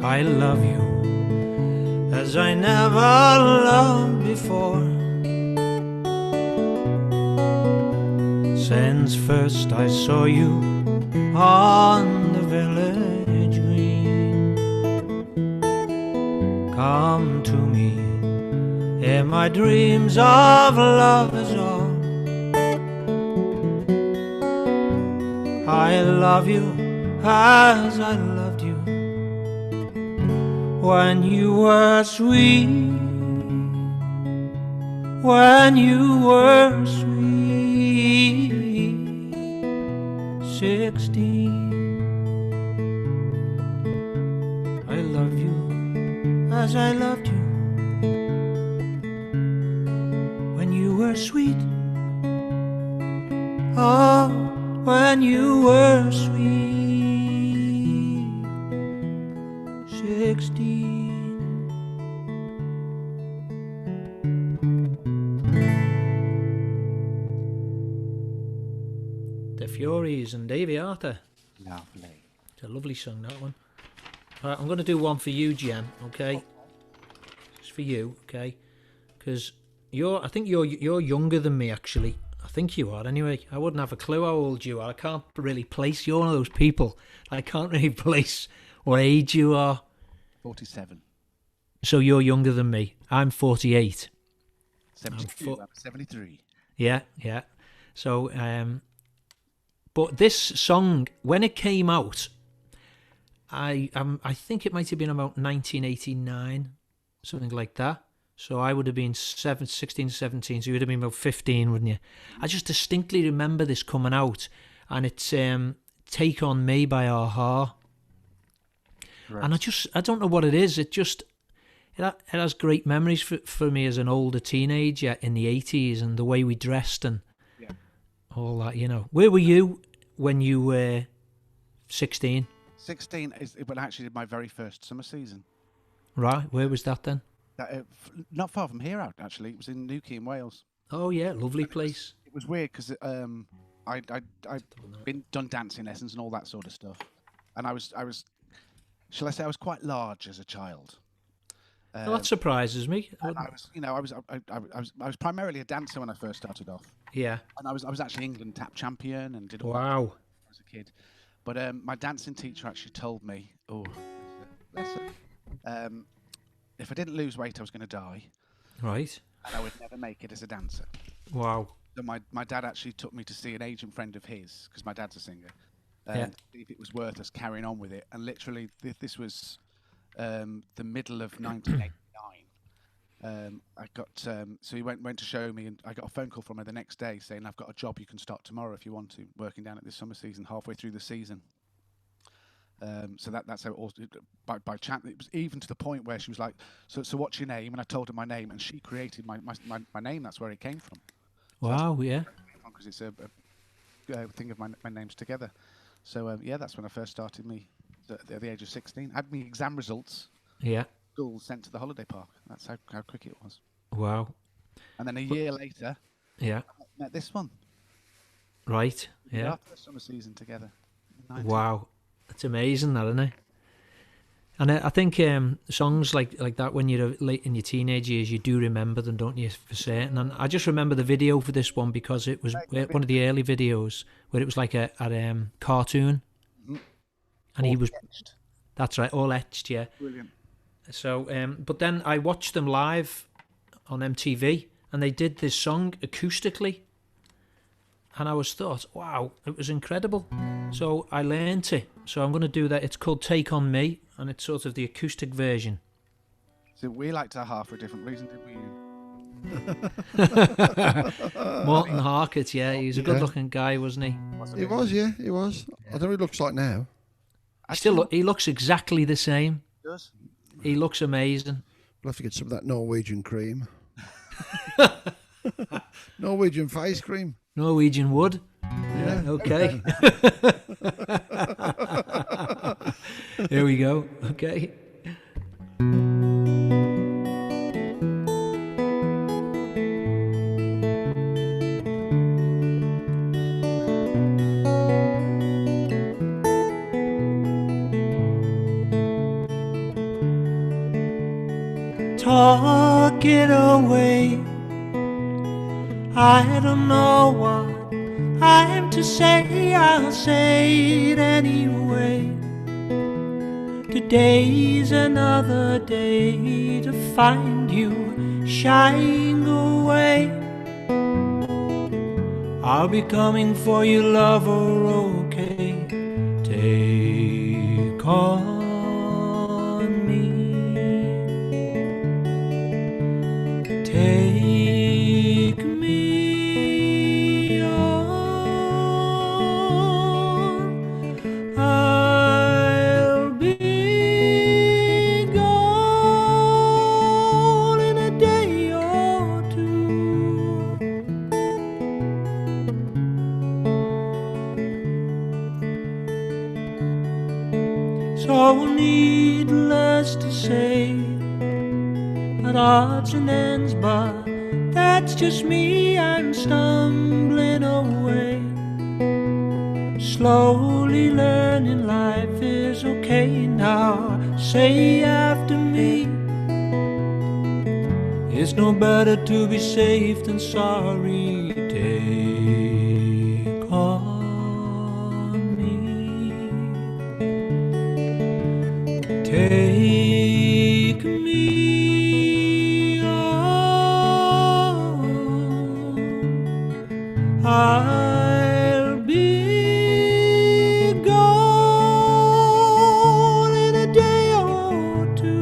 I love you as I never loved before. Since first I saw you on the village green. Come to me, in my dreams of love is all. I love you as I loved you when you were sweet, when you were sweet. 16. I love you as I loved you when you were sweet. Oh, when you were sweet. 16. The Furies and Davy Arthur. Lovely. It's a lovely song, that one. All right, I'm going to do one for you, Jen, okay? It's for you, okay? Because I think you're younger than me, actually. I think you are, anyway. I wouldn't have a clue how old you are. I can't really place. You're one of those people. I can't really place what age you are. 47. So you're younger than me. I'm 48. 72. I'm 73. Yeah. So, but this song, when it came out, I think it might have been about 1989, something like that. So I would have been 16, 17, so you would have been about 15, wouldn't you? I just distinctly remember this coming out, and it's Take On Me by a-ha. Right. And I don't know what it is. It has great memories for me as an older teenager in the 80s, and the way we dressed and all that, you know. Where were you when you were 16? 16 is when I actually did my very first summer season. Right, where was that then? Not far from here, out actually. It was in Newquay in Wales. Oh yeah, lovely place. It was weird because I'd done dancing lessons and all that sort of stuff, and I was, shall I say, I was quite large as a child. Well, that surprises me. And I was primarily a dancer when I first started off. Yeah. And I was actually England tap champion and did all Wow. that when I was a kid. But my dancing teacher actually told me, if I didn't lose weight, I was going to die. Right. And I would never make it as a dancer. Wow. So my dad actually took me to see an agent friend of his, because my dad's a singer, Yeah. to see if it was worth us carrying on with it. And literally, this was the middle of 1989. I got so he went to show me, and I got a phone call from her the next day saying, "I've got a job. You can start tomorrow if you want to, working down at this summer season, halfway through the season." So that's how it all by chat. It was even to the point where she was like, "So what's your name?" And I told her my name, and she created my name. That's where it came from. Wow, yeah. Because it's a thing of my names together. So yeah, that's when I first started me at the age of 16. I had me exam results. Yeah. School sent to the holiday park. That's how quick it was. Wow. And then a year later, Yeah. I met this one. Right. We had Yeah. our first summer season together. in 19. Wow. It's amazing, that, isn't it? And I think songs like that, when you're late in your teenage years, you do remember them, don't you, for certain? And I just remember the video for this one because it was one of the early videos where it was like a cartoon. Mhm. And he All was... etched. That's right, all etched, yeah. Brilliant. So, but then I watched them live on MTV, and they did this song acoustically, and I thought, wow, it was incredible. So I learnt it. So I'm going to do that. It's called Take On Me, and it's sort of the acoustic version. So we liked our half for a different reason, did we? Morton Harkett, yeah, he's a good-looking guy, wasn't he? He was, yeah, he was. I don't know what he looks like now. He looks exactly the same. He does. He looks amazing. We'll have to get some of that Norwegian cream. Norwegian face cream. Norwegian wood. Yeah. Okay. Here we go. Okay. Talk it away. I don't know what I'm to say, I'll say it anyway. Today's another day to find you shying away. I'll be coming for you, lover, okay? Take on me. Take me on. I'll be gone in a day or two. So needless to say, at odds and ends, but that's just me. I'm stumbling away, slowly learning life is okay now. Say after me, it's no better to be safe than sorry. Take on me. Take me on. I'll be gone in a day or two.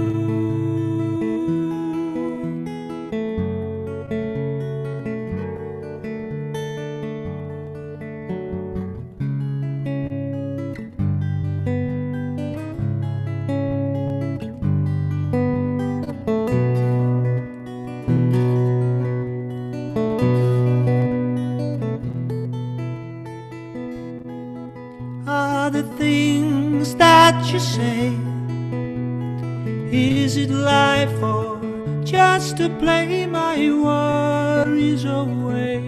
Are the things that you say, is it life or just to play my worries away?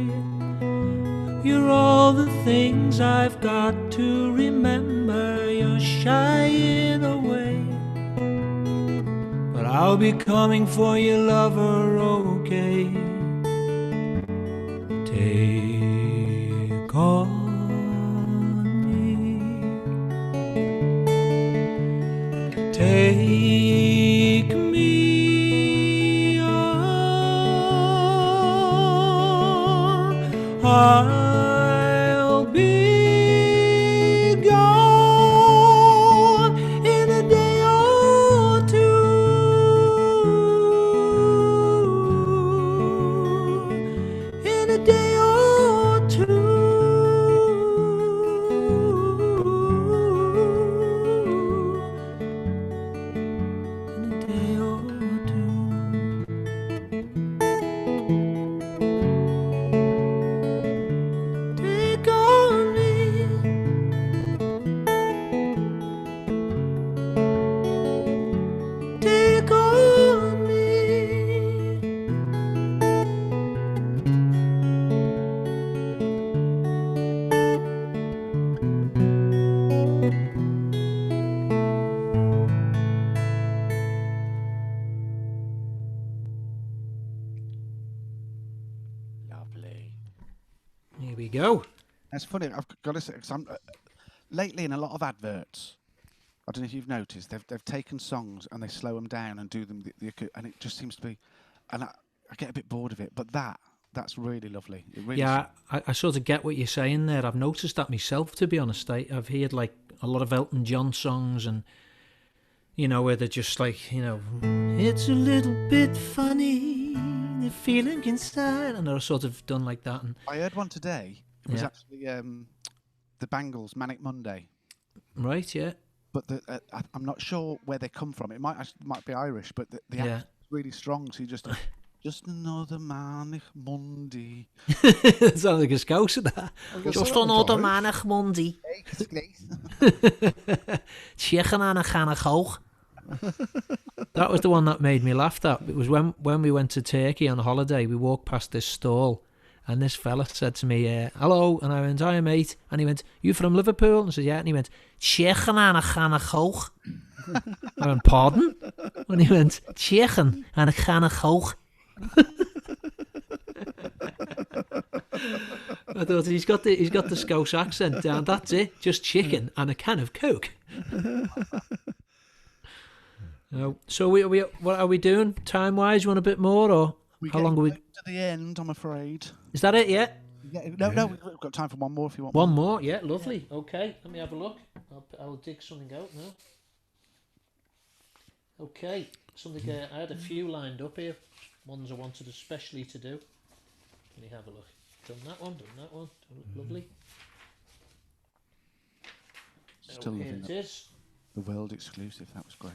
You're all the things I've got to remember. You're shying away, but I'll be coming for you, lover, okay? Take on me. Take me on. I'll be gone in a day or two. In a day or two. Here we go. It's funny. I've got to say, 'cause lately in a lot of adverts, I don't know if you've noticed, they've taken songs and they slow them down and do them, and it just seems to be, and I get a bit bored of it. But that's really lovely. It really Yeah, I sort of get what you're saying there. I've noticed that myself, to be honest. I've heard like a lot of Elton John songs, and you know, where they're just like, you know, it's a little bit funny, the feeling inside, and they're sort of done like that. And I heard one today. It was Yeah. actually the Bangles' Manic Monday. right, yeah, But I'm not sure where they come from. It might be Irish, but the yeah. accent's really strong. So you just another Manic Monday. It sounds like a scouse of that. guess Just so, another Irish. manig Monday. Chicken and a can of coke. That was the one that made me laugh. That it was when we went to Turkey on holiday. We walked past this stall, and this fella said to me, "Hello," and I went, "Hi, mate." And he went, "You from Liverpool?" And I said, "Yeah." And he went, "Chicken and a can of coke." I went, "Pardon?" And he went, "Chicken and a can of coke." I thought he's got the Scouse accent down. That's it, just chicken and a can of Coke. So what are we doing time wise? You want a bit more, or how long are we? To the end, I'm afraid. Is that it? Yeah. No, we've got time for one more if you want. One more. Yeah, lovely. Okay, let me have a look. I'll dig something out now. Okay, something. I had a few lined up here. Ones I wanted especially to do. Let me have a look. Done that one. Lovely. Still Here loving it it. is. The world exclusive. That was great.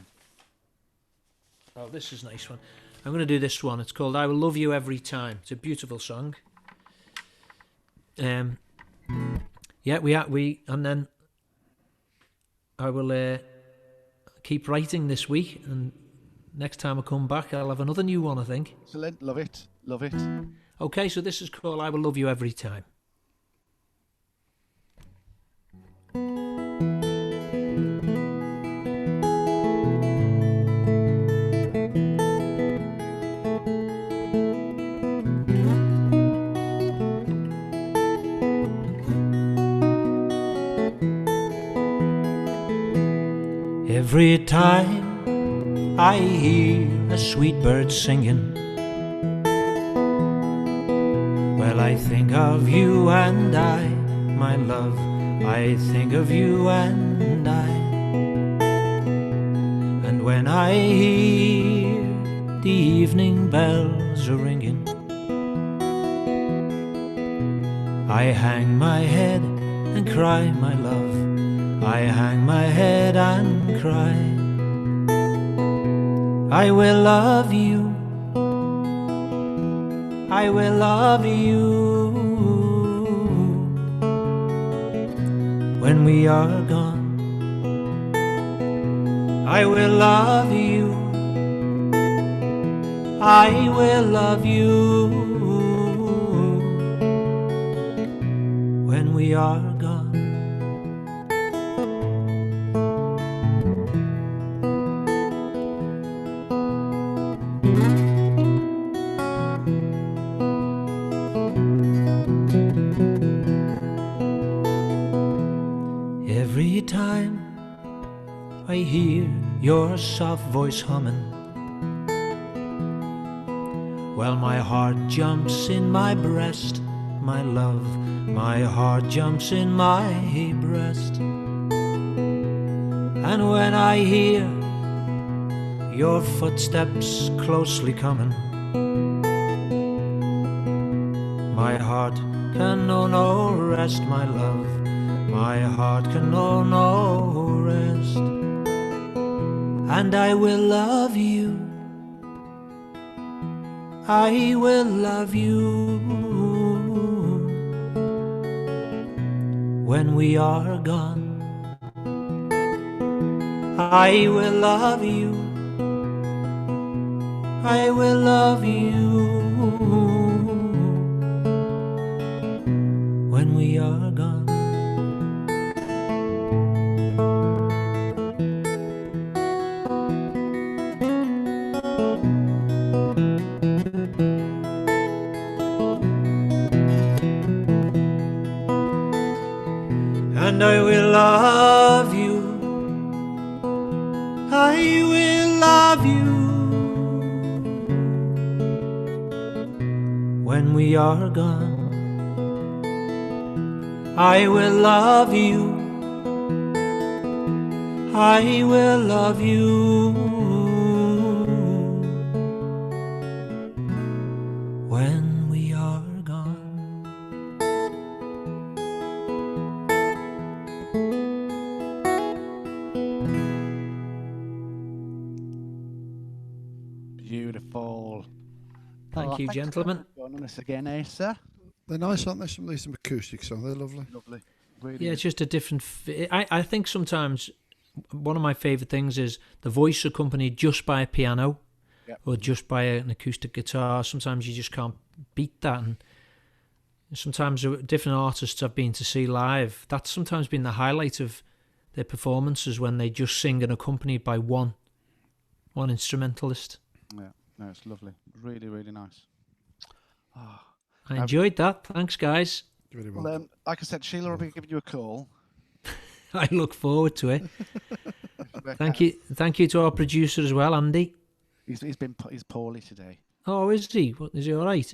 Oh, this is a nice one. I'm going to do this one. It's called "I Will Love You Every Time." It's a beautiful song. Yeah, we, and then I will keep writing this week, and next time I come back, I'll have another new one, I think. Excellent. Love it. Love it. Okay, so this is called "I Will Love You Every Time." Every time I hear a sweet bird singing, well, I think of you and I, my love, I think of you and I. And when I hear the evening bells a ringing, I hang my head and cry, my love, I hang my head and cry. I will love you, I will love you when we are gone. I will love you, I will love you when we are gone. Every time I hear your soft voice humming, well, my heart jumps in my breast, my love, my heart jumps in my breast. And when I hear your footsteps closely coming, my heart can know no rest, my love, my heart can know no rest. And I will love you, I will love you when we are gone. I will love you, I will love you when we are gone. when we are gone. I will love you, I will love you when we are gone. Beautiful. Thank you, thanks gentlemen. for joining us again, Asa. They're nice, aren't they? Some of these acoustic songs, they're lovely. Lovely. Really Yeah, it's just a different. I think sometimes one of my favourite things is the voice accompanied just by a piano Yep. or just by an acoustic guitar. Sometimes you just can't beat that. And sometimes different artists I've been to see live, that's sometimes been the highlight of their performances when they just sing and accompanied by one instrumentalist. Yeah, no, it's lovely. Really, really nice. I enjoyed that. Thanks, guys. Very well. Well, like I said, Sheila will be giving you a call. I look forward to it. Thank you to our producer as well, Andy. He's poorly today. Oh, is he? Is he all right?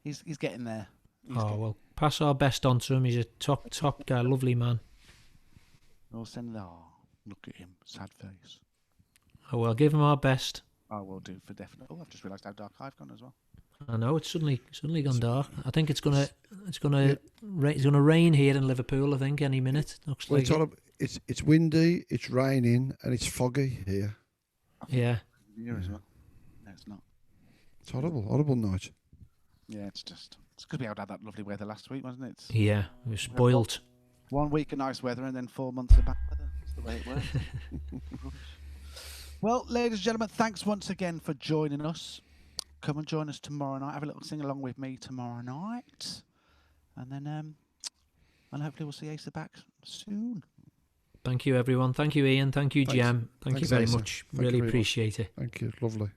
He's getting there. Well, pass our best on to him. He's a top guy, lovely man. We'll send look at him, sad face. Oh, well, give him our best. I will do for definite. Oh, I've just realised how dark I've gone as well. I know it's suddenly gone dark. I think it's gonna rain here in Liverpool. I think any minute. Looks Well, like it's windy, it's raining, and it's foggy here. yeah. Here as well. No, it's not. It's horrible night. Yeah, it's because we had that lovely weather last week, wasn't it? Yeah, we're spoiled. 1 week of nice weather and then 4 months of bad weather. That's the way it works. Rubbish. Well, ladies and gentlemen, thanks once again for joining us. Come and join us tomorrow night. Have a little sing along with me tomorrow night, and then and hopefully we'll see Asa back soon. Thank you, everyone. Thank you, Ian. Thank you, Thanks. Jem. Thank you Thanks, very Asa. much. Thank you Really very much. appreciate it. Thank you, lovely.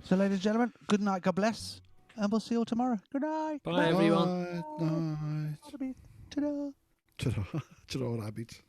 So, ladies and gentlemen, good night. God bless, and we'll see you all tomorrow. Good night. Bye, everyone. Night. Ta-da. Ta-ra, rabbit.